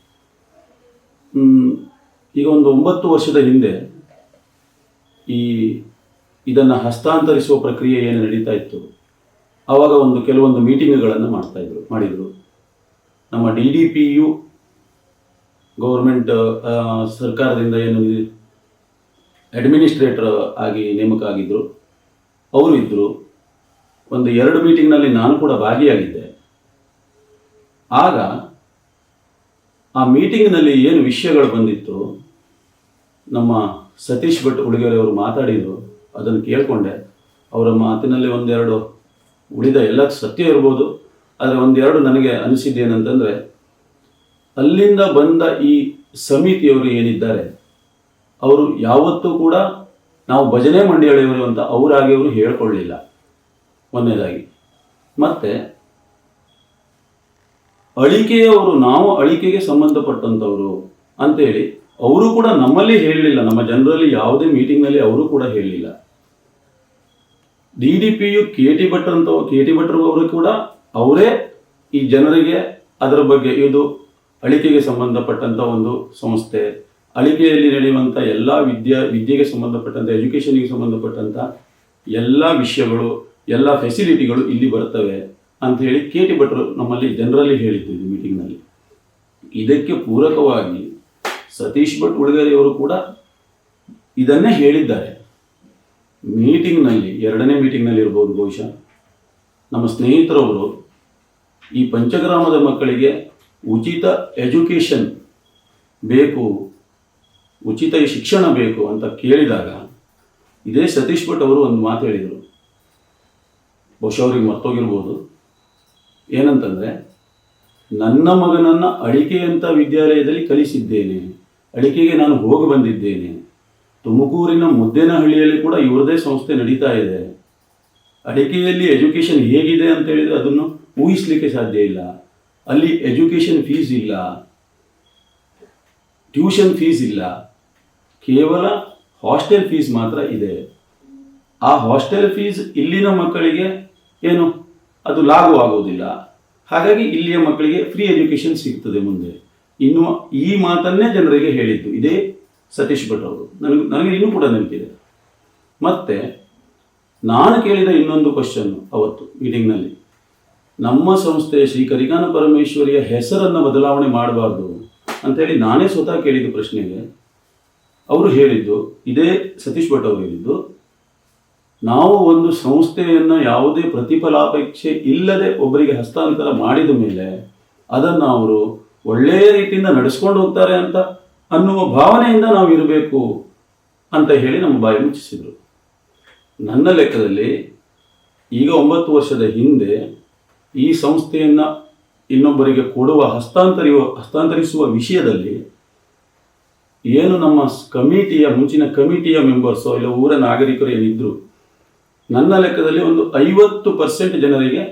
ಈಗ ಒಂದು 9 ವರ್ಷದ ಹಿಂದೆ ಇದನ್ನು ಹಸ್ತಾಂತರಿಸುವ ಪ್ರಕ್ರಿಯೆ ಏನು ನಡೀತಾ ಇತ್ತು, ಆವಾಗ ಕೆಲವೊಂದು ಮೀಟಿಂಗ್ಗಳನ್ನು ಮಾಡಿದರು. ನಮ್ಮ DDPU ಗೌರ್ಮೆಂಟ್ ಸರ್ಕಾರದಿಂದ ಏನು ಅಡ್ಮಿನಿಸ್ಟ್ರೇಟರ್ ಆಗಿ ನೇಮಕ ಆಗಿದ್ದರು, ಅವರು ಇದ್ದರು. 1-2 ಮೀಟಿಂಗ್ನಲ್ಲಿ ನಾನು ಕೂಡ ಭಾಗಿಯಾಗಿದ್ದೆ. ಆಗ ಆ ಮೀಟಿಂಗ್ನಲ್ಲಿ ಏನು ವಿಷಯಗಳು ಬಂದಿತ್ತು, ನಮ್ಮ ಸತೀಶ್ ಭಟ್ ಉಳಿಗೆರೆ ಅವರು ಮಾತಾಡಿದರು, ಅದನ್ನು ಕೇಳಿಕೊಂಡೆ. ಅವರ ಮಾತಿನಲ್ಲಿ 1-2 ಉಳಿದ ಎಲ್ಲ ಸತ್ಯ ಇರ್ಬೋದು, ಆದರೆ 1-2 ನನಗೆ ಅನಿಸಿದ್ದೇನಂತಂದರೆ, ಅಲ್ಲಿಂದ ಬಂದ ಈ ಸಮಿತಿಯವರು ಏನಿದ್ದಾರೆ ಅವರು ಯಾವತ್ತೂ ಕೂಡ ನಾವು ಭಜನೆ ಮಂಡಳಿಯವರು ಅಂತ ಅವರಾಗಿ ಅವರು ಹೇಳ್ಕೊಳ್ಳಿಲ್ಲ, ಒಂದನೇದಾಗಿ. ಮತ್ತು ಅಳಿಕೆಯವರು, ನಾವು ಅಳಿಕೆಗೆ ಸಂಬಂಧಪಟ್ಟಂಥವರು ಅಂತೇಳಿ ಅವರು ಕೂಡ ನಮ್ಮಲ್ಲಿ ಹೇಳಲಿಲ್ಲ, ನಮ್ಮ ಜನರಲ್ಲಿ ಯಾವುದೇ ಮೀಟಿಂಗ್ನಲ್ಲಿ ಅವರು ಕೂಡ ಹೇಳಲಿಲ್ಲ. DDPU KT ಭಟ್ರು ಅವರು ಕೂಡ ಅವರೇ ಈ ಜನರಿಗೆ ಅದರ ಬಗ್ಗೆ ಇದು ಅಳಿಕೆಗೆ ಸಂಬಂಧಪಟ್ಟಂಥ ಒಂದು ಸಂಸ್ಥೆ, ಅಳಿಕೆಯಲ್ಲಿ ನಡೆಯುವಂಥ ಎಲ್ಲ ವಿದ್ಯೆಗೆ ಸಂಬಂಧಪಟ್ಟಂಥ ಎಜುಕೇಷನ್ಗೆ ಸಂಬಂಧಪಟ್ಟಂಥ ಎಲ್ಲ ವಿಷಯಗಳು, ಎಲ್ಲ ಫೆಸಿಲಿಟಿಗಳು ಇಲ್ಲಿ ಬರ್ತವೆ ಅಂಥೇಳಿ KT ಭಟ್ರು ನಮ್ಮಲ್ಲಿ ಜನರಲ್ಲಿ ಹೇಳಿದ್ದು ಇದು ಮೀಟಿಂಗ್ನಲ್ಲಿ. ಇದಕ್ಕೆ ಪೂರಕವಾಗಿ ಸತೀಶ್ ಭಟ್ ಉಳಗೇರಿಯವರು ಕೂಡ ಇದನ್ನೇ ಹೇಳಿದ್ದಾರೆ. ಮೀಟಿಂಗ್ನಲ್ಲಿ, 2ನೇ ಮೀಟಿಂಗ್ನಲ್ಲಿ ಇರ್ಬೋದು ಬಹುಶಃ, ನಮ್ಮ ಸ್ನೇಹಿತರವರು ಈ ಪಂಚಗ್ರಾಮದ ಮಕ್ಕಳಿಗೆ ಉಚಿತ ಎಜುಕೇಷನ್ ಬೇಕು, ಉಚಿತ ಶಿಕ್ಷಣ ಬೇಕು ಅಂತ ಕೇಳಿದಾಗ ಇದೇ ಸತೀಶ್ ಭಟ್ ಅವರು ಒಂದು ಮಾತು ಹೇಳಿದರು. ಬಹುಶಃ ಅವ್ರಿಗೆ ಮರ್ತೋಗಿರ್ಬೋದು. ಏನಂತಂದರೆ, ನನ್ನ ಮಗನನ್ನು ಅಳಿಕೆಯಂಥ ವಿದ್ಯಾಲಯದಲ್ಲಿ ಕಲಿಸಿದ್ದೇನೆ, ಅಳಿಕೆಗೆ ನಾನು ಹೋಗಿ ಬಂದಿದ್ದೇನೆ, ತುಮಕೂರಿನ ಮುದ್ದೇನಹಳ್ಳಿಯಲ್ಲಿ ಕೂಡ ಇವರದೇ ಸಂಸ್ಥೆ ನಡೀತಾ ಇದೆ. ಅಳಿಕೆಯಲ್ಲಿ ಎಜುಕೇಷನ್ ಹೇಗಿದೆ ಅಂತ ಹೇಳಿದರೆ ಅದನ್ನು ಊಹಿಸಲಿಕ್ಕೆ ಸಾಧ್ಯ ಇಲ್ಲ. ಅಲ್ಲಿ ಎಜುಕೇಷನ್ ಫೀಸ್ ಇಲ್ಲ, ಟ್ಯೂಷನ್ ಫೀಸ್ ಇಲ್ಲ, ಕೇವಲ ಹಾಸ್ಟೆಲ್ ಫೀಸ್ ಮಾತ್ರ ಇದೆ. ಆ ಹಾಸ್ಟೆಲ್ ಫೀಸ್ ಇಲ್ಲಿನ ಮಕ್ಕಳಿಗೆ ಏನು ಅದು ಲಾಗೂ ಆಗೋದಿಲ್ಲ. ಹಾಗಾಗಿ ಇಲ್ಲಿಯ ಮಕ್ಕಳಿಗೆ ಫ್ರೀ ಎಜುಕೇಷನ್ ಸಿಗ್ತದೆ ಮುಂದೆ. ಇನ್ನು ಈ ಮಾತನ್ನೇ ಜನರಿಗೆ ಹೇಳಿದ್ದು ಇದೇ ಸತೀಶ್ ಭಟ್ ಅವರು. ನನಗೆ ಇನ್ನೂ ಕೂಡ ನೆನಪಿದೆ. ಮತ್ತು ನಾನು ಕೇಳಿದ ಇನ್ನೊಂದು ಕ್ವಶನ್ ಅವತ್ತು ಮೀಟಿಂಗ್ನಲ್ಲಿ, ನಮ್ಮ ಸಂಸ್ಥೆ ಶ್ರೀ ಕರಿಗಾನ ಪರಮೇಶ್ವರಿಯ ಹೆಸರನ್ನು ಬದಲಾವಣೆ ಮಾಡಬಾರ್ದು ಅಂಥೇಳಿ ನಾನೇ ಸ್ವತಃ ಕೇಳಿದ ಪ್ರಶ್ನೆಗೆ ಅವರು ಹೇಳಿದ್ದು, ಇದೇ ಸತೀಶ್ ಭಟ್ ಅವರು ಹೇಳಿದ್ದು, ನಾವು ಒಂದು ಸಂಸ್ಥೆಯನ್ನು ಯಾವುದೇ ಪ್ರತಿಫಲಾಪೇಕ್ಷೆ ಇಲ್ಲದೆ ಒಬ್ಬರಿಗೆ ಹಸ್ತಾಂತರ ಮಾಡಿದ ಮೇಲೆ ಅದನ್ನು ಅವರು ಒಳ್ಳೆಯ ರೀತಿಯಿಂದ ನಡೆಸ್ಕೊಂಡು ಹೋಗ್ತಾರೆ ಅಂತ ಅನ್ನುವ ಭಾವನೆಯಿಂದ ನಾವು ಇರಬೇಕು ಅಂತ ಹೇಳಿ ನಮ್ಮ ಬಾಯಿ ಮುಚ್ಚಿಸಿದರು. ನನ್ನ ಲೆಕ್ಕದಲ್ಲಿ ಈಗ 9 ವರ್ಷದ ಹಿಂದೆ ಈ ಸಂಸ್ಥೆಯನ್ನು ಇನ್ನೊಬ್ಬರಿಗೆ ಕೊಡುವ ಹಸ್ತಾಂತರಿಸುವ ವಿಷಯದಲ್ಲಿ ಏನು ನಮ್ಮ ಮುಂಚಿನ ಕಮಿಟಿಯ ಮೆಂಬರ್ಸೋ ಇಲ್ಲ ಊರ ನಾಗರಿಕರು ಏನಿದ್ರು, ನನ್ನ ಲೆಕ್ಕದಲ್ಲಿ ಒಂದು 50% ಜನರಿಗೆ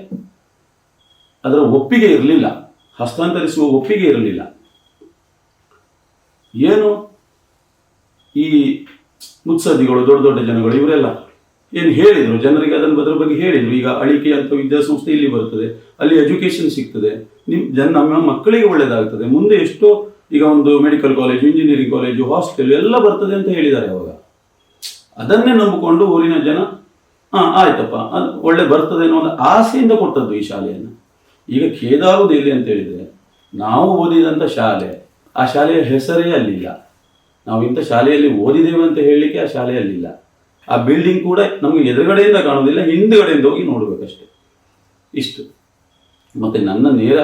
ಅದರ ಒಪ್ಪಿಗೆ ಇರಲಿಲ್ಲ, ಹಸ್ತಾಂತರಿಸುವ ಒಪ್ಪಿಗೆ ಇರಲಿಲ್ಲ. ಏನು ಈ ಮುತ್ಸದ್ದಿಗಳು, ದೊಡ್ಡ ದೊಡ್ಡ ಜನಗಳು ಇವರೆಲ್ಲ ಏನು ಹೇಳಿದರು ಜನರಿಗೆ, ಅದರ ಬಗ್ಗೆ ಹೇಳಿದರು. ಈಗ ಅಳಿಕೆ ಅಂತ ವಿದ್ಯಾಸಂಸ್ಥೆ ಇಲ್ಲಿ ಬರ್ತದೆ, ಅಲ್ಲಿ ಎಜುಕೇಷನ್ ಸಿಗ್ತದೆ, ನಮ್ಮ ಮಕ್ಕಳಿಗೆ ಒಳ್ಳೆಯದಾಗ್ತದೆ, ಮುಂದೆ ಎಷ್ಟೋ ಈಗ ಒಂದು medical college, engineering college, hostel ಎಲ್ಲ ಬರ್ತದೆ ಅಂತ ಹೇಳಿದ್ದಾರೆ ಅವಾಗ. ಅದನ್ನೇ ನಂಬಿಕೊಂಡು ಊರಿನ ಜನ ಆಯ್ತಪ್ಪ ಅದು ಒಳ್ಳೆ ಬರ್ತದೆ ಅನ್ನೋ ಒಂದು ಆಸೆಯಿಂದ ಕೊಟ್ಟದ್ದು ಈ ಶಾಲೆಯನ್ನು. ಈಗ ಖೇದಾಗುವುದು ಎಲ್ಲಿ ಅಂತ ಹೇಳಿದರೆ, ನಾವು ಓದಿದಂಥ ಶಾಲೆ, ಆ ಶಾಲೆಯ ಹೆಸರೇ ಅಲ್ಲಿಲ್ಲ. ನಾವು ಇಂಥ ಶಾಲೆಯಲ್ಲಿ ಓದಿದ್ದೇವೆ ಅಂತ ಹೇಳಲಿಕ್ಕೆ ಆ ಶಾಲೆಯಲ್ಲಿಲ್ಲ. ಆ ಬಿಲ್ಡಿಂಗ್ ಕೂಡ ನಮಗೆ ಎದುರುಗಡೆಯಿಂದ ಕಾಣೋದಿಲ್ಲ, ಹಿಂದುಗಡೆಯಿಂದ ಹೋಗಿ ನೋಡಬೇಕಷ್ಟೆ. ಇಷ್ಟು. ಮತ್ತು ನನ್ನ ನೇರ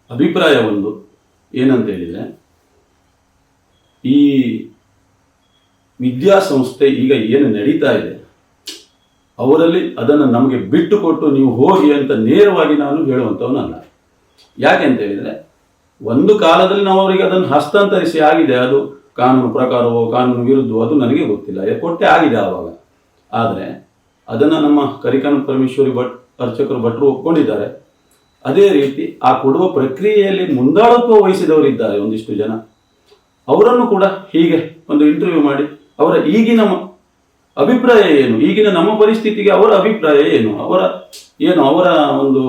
ಅಭಿಪ್ರಾಯ ಒಂದು ಏನಂತ ಹೇಳಿದರೆ, ಈ ವಿದ್ಯಾಸಂಸ್ಥೆ ಈಗ ಏನು ನಡೀತಾ ಇದೆ ಅವರಲ್ಲಿ ಅದನ್ನು ನಮಗೆ ಬಿಟ್ಟು ಕೊಟ್ಟು ನೀವು ಹೋಗಿ ಅಂತ ನೇರವಾಗಿ ನಾನು ಹೇಳುವಂಥವನಲ್ಲ. ಯಾಕೆ ಅಂತ ಹೇಳಿದರೆ, ಒಂದು ಕಾಲದಲ್ಲಿ ನಾವು ಅವರಿಗೆ ಅದನ್ನು ಹಸ್ತಾಂತರಿಸಿ ಆಗಿದೆ, ಅದು ಕಾನೂನು ಪ್ರಕಾರವೋ ಕಾನೂನು ವಿರುದ್ಧವೋ ಅದು ನನಗೆ ಗೊತ್ತಿಲ್ಲ, ಕೊಟ್ಟೆ ಆಗಿದೆ ಆವಾಗ. ಆದರೆ ಅದನ್ನು ನಮ್ಮ ಕರಿಕಾನ ಪರಮೇಶ್ವರಿ ಅರ್ಚಕರು ಭಟ್ರು ಒಪ್ಕೊಂಡಿದ್ದಾರೆ. ಅದೇ ರೀತಿ ಆ ಕೊಡುವ ಪ್ರಕ್ರಿಯೆಯಲ್ಲಿ ಮುಂದಾಳತ್ವ ವಹಿಸಿದವರಿದ್ದಾರೆ ಒಂದಿಷ್ಟು ಜನ. ಅವರನ್ನು ಕೂಡ ಹೀಗೆ ಒಂದು ಇಂಟರ್ವ್ಯೂ ಮಾಡಿ ಅವರ ಈಗಿನ ಅಭಿಪ್ರಾಯ ಏನು, ಈಗಿನ ನಮ್ಮ ಪರಿಸ್ಥಿತಿಗೆ ಅವರ ಅಭಿಪ್ರಾಯ ಏನು, ಅವರ ಒಂದು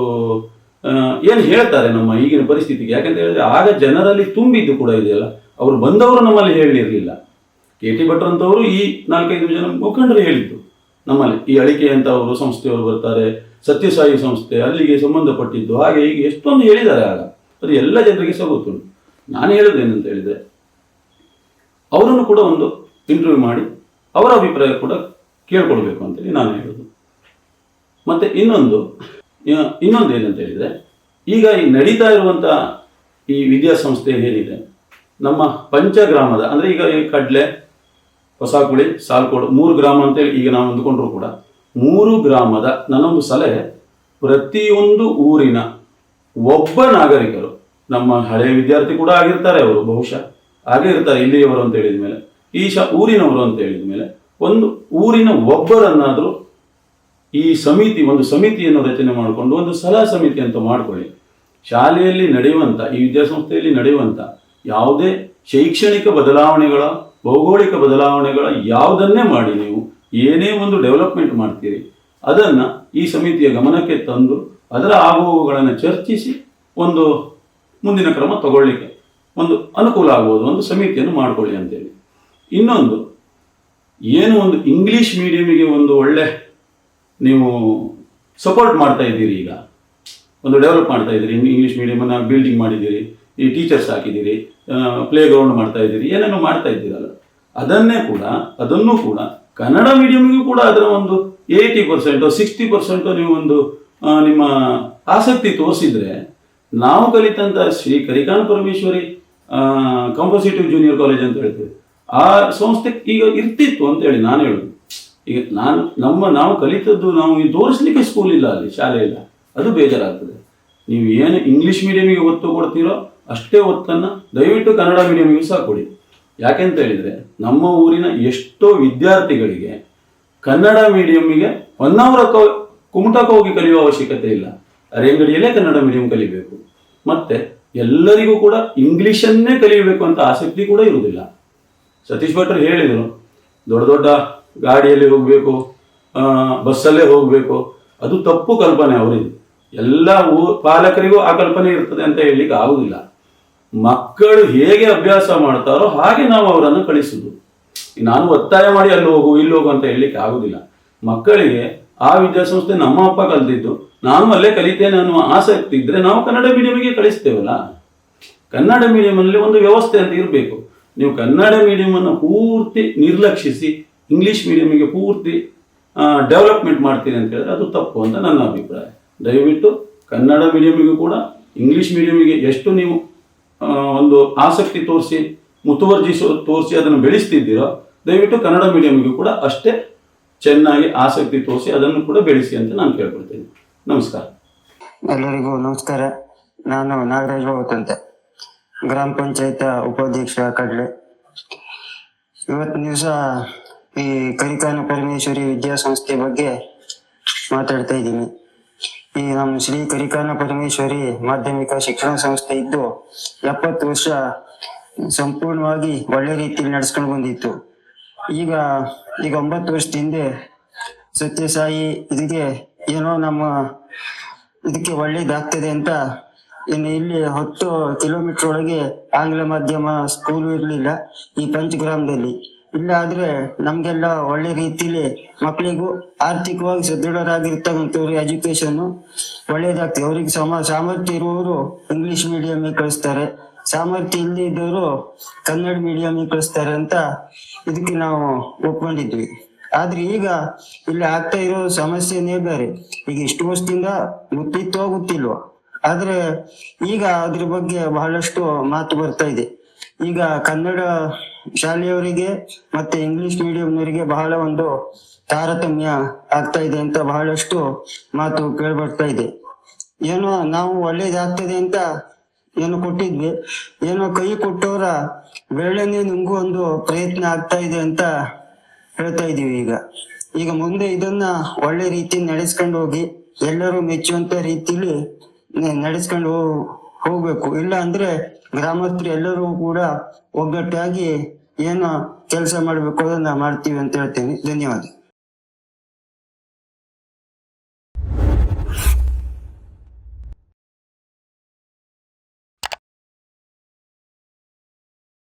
ಏನು ಹೇಳ್ತಾರೆ ನಮ್ಮ ಈಗಿನ ಪರಿಸ್ಥಿತಿಗೆ. ಯಾಕಂತ ಹೇಳಿದ್ರೆ ಆಗ ಜನರಲ್ಲಿ ತುಂಬಿದ್ದು ಕೂಡ ಇದೆಯಲ್ಲ, ಅವರು ಬಂದವರು ನಮ್ಮಲ್ಲಿ ಹೇಳಿರಲಿಲ್ಲ. KT ಭಟ್ರು ಅಂತವರು ಈ 4-5 ಜನ ಮುಖಂಡರು ಹೇಳಿದ್ದು ನಮ್ಮಲ್ಲಿ, ಈ ಅಳಿಕೆ ಅಂತ ಅವರು ಸಂಸ್ಥೆಯವರು ಬರ್ತಾರೆ, ಸತ್ಯಸಾಯಿ ಸಂಸ್ಥೆ ಅಲ್ಲಿಗೆ ಸಂಬಂಧಪಟ್ಟಿದ್ದು, ಹಾಗೆ ಹೀಗೆ ಎಷ್ಟೊಂದು ಹೇಳಿದ್ದಾರೆ ಆಗ. ಅದು ಎಲ್ಲ ಜನರಿಗೆ ಸಹ ಗೊತ್ತುಂಟು. ನಾನು ಹೇಳೋದೇನಂತ ಹೇಳಿದರೆ, ಅವರನ್ನು ಕೂಡ ಒಂದು ಇಂಟರ್ವ್ಯೂ ಮಾಡಿ ಅವರ ಅಭಿಪ್ರಾಯ ಕೂಡ ಕೇಳ್ಕೊಳ್ಬೇಕು ಅಂತೇಳಿ ನಾನು ಹೇಳೋದು. ಮತ್ತು ಇನ್ನೊಂದು ಏನಂತ ಹೇಳಿದರೆ, ಈಗ ಈ ನಡೀತಾ ಇರುವಂಥ ಈ ವಿದ್ಯಾಸಂಸ್ಥೆ ಏನಿದೆ ನಮ್ಮ ಪಂಚಗ್ರಾಮದ, ಅಂದರೆ ಈಗ ಈ ಕಡ್ಲೆ, ಹೊಸಕುಳಿ, ಸಾಲ್ಕೋಡು 3 ಗ್ರಾಮ ಅಂತೇಳಿ ಈಗ ನಾವು ಅಂದುಕೊಂಡ್ರು ಕೂಡ 3 ಗ್ರಾಮದ ನನ್ನೊಂದು ಸಲಹೆ, ಪ್ರತಿಯೊಂದು ಊರಿನ ಒಬ್ಬ ನಾಗರಿಕರು, ನಮ್ಮ ಹಳೆಯ ವಿದ್ಯಾರ್ಥಿ ಕೂಡ ಆಗಿರ್ತಾರೆ, ಅವರು ಬಹುಶಃ ಹಾಗೆ ಇರ್ತಾರೆ ಇಲ್ಲಿಯವರು ಅಂತ ಹೇಳಿದ ಮೇಲೆ, ಈ ಊರಿನವರು ಅಂತ ಹೇಳಿದ ಮೇಲೆ, ಒಂದು ಊರಿನ ಒಬ್ಬರನ್ನಾದರೂ ಈ ಒಂದು ಸಮಿತಿಯನ್ನು ರಚನೆ ಮಾಡಿಕೊಂಡು ಒಂದು ಸಲಹಾ ಸಮಿತಿ ಅಂತ ಮಾಡಿಕೊಳ್ಳಿ. ಶಾಲೆಯಲ್ಲಿ ನಡೆಯುವಂಥ, ಈ ವಿದ್ಯಾಸಂಸ್ಥೆಯಲ್ಲಿ ನಡೆಯುವಂಥ ಯಾವುದೇ ಶೈಕ್ಷಣಿಕ ಬದಲಾವಣೆಗಳ, ಭೌಗೋಳಿಕ ಬದಲಾವಣೆಗಳ ಯಾವುದನ್ನೇ ಮಾಡಿ ನೀವು ಏನೇ ಒಂದು ಡೆವಲಪ್ಮೆಂಟ್ ಮಾಡ್ತೀರಿ, ಅದನ್ನು ಈ ಸಮಿತಿಯ ಗಮನಕ್ಕೆ ತಂದು ಅದರ ಆಗುವುಗಳನ್ನು ಚರ್ಚಿಸಿ ಒಂದು ಮುಂದಿನ ಕ್ರಮ ತಗೊಳ್ಳಿಕ್ಕೆ ಒಂದು ಅನುಕೂಲ ಆಗ್ಬೋದು, ಒಂದು ಸಮಿತಿಯನ್ನು ಮಾಡ್ಕೊಳ್ಳಿ ಅಂತೇಳಿ. ಇನ್ನೊಂದು ಏನು, ಒಂದು ಇಂಗ್ಲೀಷ್ ಮೀಡಿಯಮಿಗೆ ಒಂದು ಒಳ್ಳೆ ನೀವು ಸಪೋರ್ಟ್ ಮಾಡ್ತಾ ಇದ್ದೀರಿ, ಈಗ ಒಂದು ಡೆವಲಪ್ ಮಾಡ್ತಾ ಇದ್ದೀರಿ, ಇಂಗ್ಲೀಷ್ ಮೀಡಿಯಮನ್ನು ಬಿಲ್ಡಿಂಗ್ ಮಾಡಿದ್ದೀರಿ, ಈ ಟೀಚರ್ಸ್ ಹಾಕಿದ್ದೀರಿ, ಪ್ಲೇ ಗ್ರೌಂಡ್ ಮಾಡ್ತಾ ಇದ್ದೀರಿ, ಏನೇನೋ ಮಾಡ್ತಾ ಇದ್ದೀರಲ್ಲ, ಅದನ್ನು ಕೂಡ ಕನ್ನಡ ಮೀಡಿಯಮಿಗೂ ಕೂಡ ಅದರ ಒಂದು 80% 60% ನೀವು ಒಂದು ನಿಮ್ಮ ಆಸಕ್ತಿ ತೋರಿಸಿದ್ರೆ, ನಾವು ಕಲಿತಂಥ ಶ್ರೀ ಕರಿಕಾನ ಪರಮೇಶ್ವರಿ ಕಾಂಪೋಸಿಟಿವ್ ಜೂನಿಯರ್ ಕಾಲೇಜ್ ಅಂತ ಹೇಳ್ತೇವೆ, ಆ ಸಂಸ್ಥೆ ಈಗ ಇರ್ತಿತ್ತು ಅಂತೇಳಿ ನಾನು ಹೇಳೋದು. ಈಗ ನಾವು ಕಲಿತದ್ದು, ನಾವು ತೋರಿಸ್ಲಿಕ್ಕೆ ಸ್ಕೂಲ್ ಇಲ್ಲ, ಅಲ್ಲಿ ಶಾಲೆ ಇಲ್ಲ, ಅದು ಬೇಜಾರಾಗ್ತದೆ. ನೀವು ಏನು ಇಂಗ್ಲೀಷ್ ಮೀಡಿಯಮಿಗೆ ಒತ್ತು ಕೊಡ್ತೀರೋ ಅಷ್ಟೇ ಒತ್ತನ್ನು ದಯವಿಟ್ಟು ಕನ್ನಡ ಮೀಡಿಯಮಿಗೂ ಸಹ ಕೊಡಿ. ಯಾಕೆಂತ ಹೇಳಿದರೆ, ನಮ್ಮ ಊರಿನ ಎಷ್ಟೋ ವಿದ್ಯಾರ್ಥಿಗಳಿಗೆ ಕನ್ನಡ ಮೀಡಿಯಮಿಗೆ ಕುಮಟಕ್ಕೆ ಹೋಗಿ ಕಲಿಯುವ ಅವಶ್ಯಕತೆ ಇಲ್ಲ, ಅರೆಂಗಡಿಯಲ್ಲೇ ಕನ್ನಡ ಮೀಡಿಯಂ ಕಲಿಬೇಕು. ಮತ್ತು ಎಲ್ಲರಿಗೂ ಕೂಡ ಇಂಗ್ಲೀಷನ್ನೇ ಕಲಿಯಬೇಕು ಅಂತ ಆಸಕ್ತಿ ಕೂಡ ಇರುವುದಿಲ್ಲ. ಸತೀಶ್ ಭಟ್ರು ಹೇಳಿದರು, ದೊಡ್ಡ ದೊಡ್ಡ ಗಾಡಿಯಲ್ಲಿ ಹೋಗಬೇಕು, ಬಸ್ಸಲ್ಲೇ ಹೋಗಬೇಕು, ಅದು ತಪ್ಪು ಕಲ್ಪನೆ ಅವರಿದು. ಎಲ್ಲ ಪಾಲಕರಿಗೂ ಆ ಕಲ್ಪನೆ ಇರ್ತದೆ ಅಂತ ಹೇಳಲಿಕ್ಕೆ ಆಗುವುದಿಲ್ಲ. ಮಕ್ಕಳು ಹೇಗೆ ಅಭ್ಯಾಸ ಮಾಡ್ತಾರೋ ಹಾಗೆ ನಾವು ಅವರನ್ನು ಕಳಿಸುವುದು. ನಾನು ಒತ್ತಾಯ ಮಾಡಿ ಅಲ್ಲಿ ಹೋಗು ಇಲ್ಲಿ ಹೋಗು ಅಂತ ಹೇಳಲಿಕ್ಕೆ ಆಗುದಿಲ್ಲ. ಮಕ್ಕಳಿಗೆ ಆ ವಿದ್ಯಾಸಂಸ್ಥೆ ನಮ್ಮ ಅಪ್ಪ ಕಲ್ತಿದ್ದು, ನಾನು ಅಲ್ಲೇ ಕಲಿತೇನೆ ಅನ್ನುವ ಆಸಕ್ತಿ ಇದ್ರೆ ನಾವು ಕನ್ನಡ ಮೀಡಿಯಮಿಗೆ ಕಳಿಸ್ತೇವಲ್ಲ. ಕನ್ನಡ ಮೀಡಿಯಮಲ್ಲಿ ಒಂದು ವ್ಯವಸ್ಥೆ ಅಂತ ಇರಬೇಕು. ನೀವು ಕನ್ನಡ ಮೀಡಿಯಮನ್ನು ಪೂರ್ತಿ ನಿರ್ಲಕ್ಷಿಸಿ ಇಂಗ್ಲೀಷ್ ಮೀಡಿಯಮಿಗೆ ಪೂರ್ತಿ ಡೆವಲಪ್ಮೆಂಟ್ ಮಾಡ್ತೀರಿ ಅಂತ ಹೇಳಿದ್ರೆ ಅದು ತಪ್ಪು ಅಂತ ನನ್ನ ಅಭಿಪ್ರಾಯ. ದಯವಿಟ್ಟು ಕನ್ನಡ ಮೀಡಿಯಮಿಗೂ ಕೂಡ ಇಂಗ್ಲೀಷ್ ಮೀಡಿಯಮಿಗೆ ಎಷ್ಟು ನೀವು ಒಂದು ಆಸಕ್ತಿ ತೋರಿಸಿ ಮುತುವರ್ಜಿ ತೋರಿಸಿ ಅದನ್ನು ಬೆಳೆಸ್ತಿದ್ದೀರೋ, ದಯವಿಟ್ಟು ಕನ್ನಡ ಮೀಡಿಯಮಿಗೂ ಕೂಡ ಅಷ್ಟೇ ಚೆನ್ನಾಗಿ ಆಸಕ್ತಿ ತೋರಿಸಿ ಅದನ್ನು ಕೂಡ ಬೆಳೆಸಿ ಅಂತ ನಾನು ಕೇಳ್ಕೊಳ್ತೇನೆ. ನಮಸ್ಕಾರ. ಎಲ್ಲರಿಗೂ ನಮಸ್ಕಾರ. ನಾನು ನಾಗರಾಜ್ ಬಾವತ್ ಅಂತ, ಗ್ರಾಮ ಪಂಚಾಯತ್ ಉಪಾಧ್ಯಕ್ಷ ಕಡ್ಲೆ. ಇವತ್ತಿನ ದಿವಸ ಈ ಕರಿಕಾನ ಪರಮೇಶ್ವರಿ ವಿದ್ಯಾಸಂಸ್ಥೆ ಬಗ್ಗೆ ಮಾತಾಡ್ತಾ ಇದ್ದೀನಿ. ಈ ನಮ್ಮ ಶ್ರೀ ಕರಿಕಾನ ಪರಮೇಶ್ವರಿ ಮಾಧ್ಯಮಿಕ ಶಿಕ್ಷಣ ಸಂಸ್ಥೆ ಇದ್ದು 70 ವರ್ಷ ಸಂಪೂರ್ಣವಾಗಿ ಒಳ್ಳೆ ರೀತಿಯಲ್ಲಿ ನಡೆಸ್ಕೊಂಡು ಬಂದಿತ್ತು. ಈಗ 9 ವರ್ಷದ ಹಿಂದೆ ಸತ್ಯಸಾಯಿ ಇದಕ್ಕೆ ಏನೋ ಇದಕ್ಕೆ ಒಳ್ಳೇದಾಗ್ತದೆ ಅಂತ ಇನ್ನು ಇಲ್ಲಿ 10 ಕಿಲೋಮೀಟರ್ ಒಳಗೆ ಆಂಗ್ಲ ಮಾಧ್ಯಮ ಸ್ಕೂಲು ಇರಲಿಲ್ಲ ಈ ಪಂಚಗ್ರಾಮದಲ್ಲಿ. ಇಲ್ಲ ಆದ್ರೆ ನಮ್ಗೆಲ್ಲ ಒಳ್ಳೆ ರೀತಿಲಿ ಮಕ್ಕಳಿಗೂ ಆರ್ಥಿಕವಾಗಿ ಸದೃಢರಾಗಿರ್ತಕ್ಕಂಥವ್ರು ಎಜುಕೇಶನ್ ಒಳ್ಳೇದಾಗ್ತದೆ. ಅವ್ರಿಗೆ ಸಾಮರ್ಥ್ಯ ಇರುವವರು ಇಂಗ್ಲಿಷ್ ಮೀಡಿಯಂಗೆ ಕಳಿಸ್ತಾರೆ, ಸಾಮರ್ಥ್ಯ ಇಲ್ಲದೆ ಇದ್ದವರು ಕನ್ನಡ ಮೀಡಿಯಂಗೆ ಕಳಿಸ್ತಾರೆ ಅಂತ ಇದಕ್ಕೆ ನಾವು ಒಪ್ಕೊಂಡಿದ್ವಿ. ಆದ್ರೆ ಈಗ ಇಲ್ಲಿ ಆಗ್ತಾ ಇರೋ ಸಮಸ್ಯೆನೇ ಬೇರೆ. ಈಗ ಇಷ್ಟು ವರ್ಷದಿಂದ ಗೊತ್ತಿಲ್ವೋ, ಆದ್ರೆ ಈಗ ಅದ್ರ ಬಗ್ಗೆ ಬಹಳಷ್ಟು ಮಾತು ಬರ್ತಾ ಇದೆ. ಈಗ ಕನ್ನಡ ಶಾಲೆಯವರಿಗೆ ಮತ್ತೆ ಇಂಗ್ಲಿಷ್ ಮೀಡಿಯಂನವರಿಗೆ ಬಹಳ ಒಂದು ತಾರತಮ್ಯ ಆಗ್ತಾ ಇದೆ ಅಂತ ಬಹಳಷ್ಟು ಮಾತು ಕೇಳ್ಬರ್ತಾ ಇದೆ. ಏನೋ ನಾವು ಒಳ್ಳೇದಾಗ್ತದೆ ಅಂತ ಏನೋ ಕೊಟ್ಟಿದ್ವಿ, ಏನೋ ಕೈ ಕೊಟ್ಟವರ ಬೆರಳನ್ನೇ ನುಂಗುವ ಪ್ರಯತ್ನ ಆಗ್ತಾ ಇದೆ ಅಂತ ಹೇಳ್ತಾ ಇದೀವಿ. ಈಗ ಮುಂದೆ ಇದನ್ನ ಒಳ್ಳೆ ರೀತಿ ನಡೆಸ್ಕೊಂಡು ಹೋಗಿ ಎಲ್ಲರೂ ಮೆಚ್ಚುವಂತ ರೀತಿಲಿ ನಡೆಸ್ಕೊಂಡು ಹೋಗ್ಬೇಕು. ಇಲ್ಲ ಅಂದ್ರೆ ಗ್ರಾಮಸ್ಥರು ಎಲ್ಲರೂ ಕೂಡ ಒಗ್ಗಟ್ಟಾಗಿ ಏನೋ ಕೆಲಸ ಮಾಡ್ಬೇಕು, ಅದನ್ನ ಮಾಡ್ತೀವಿ ಅಂತ ಹೇಳ್ತೀನಿ. ಧನ್ಯವಾದ.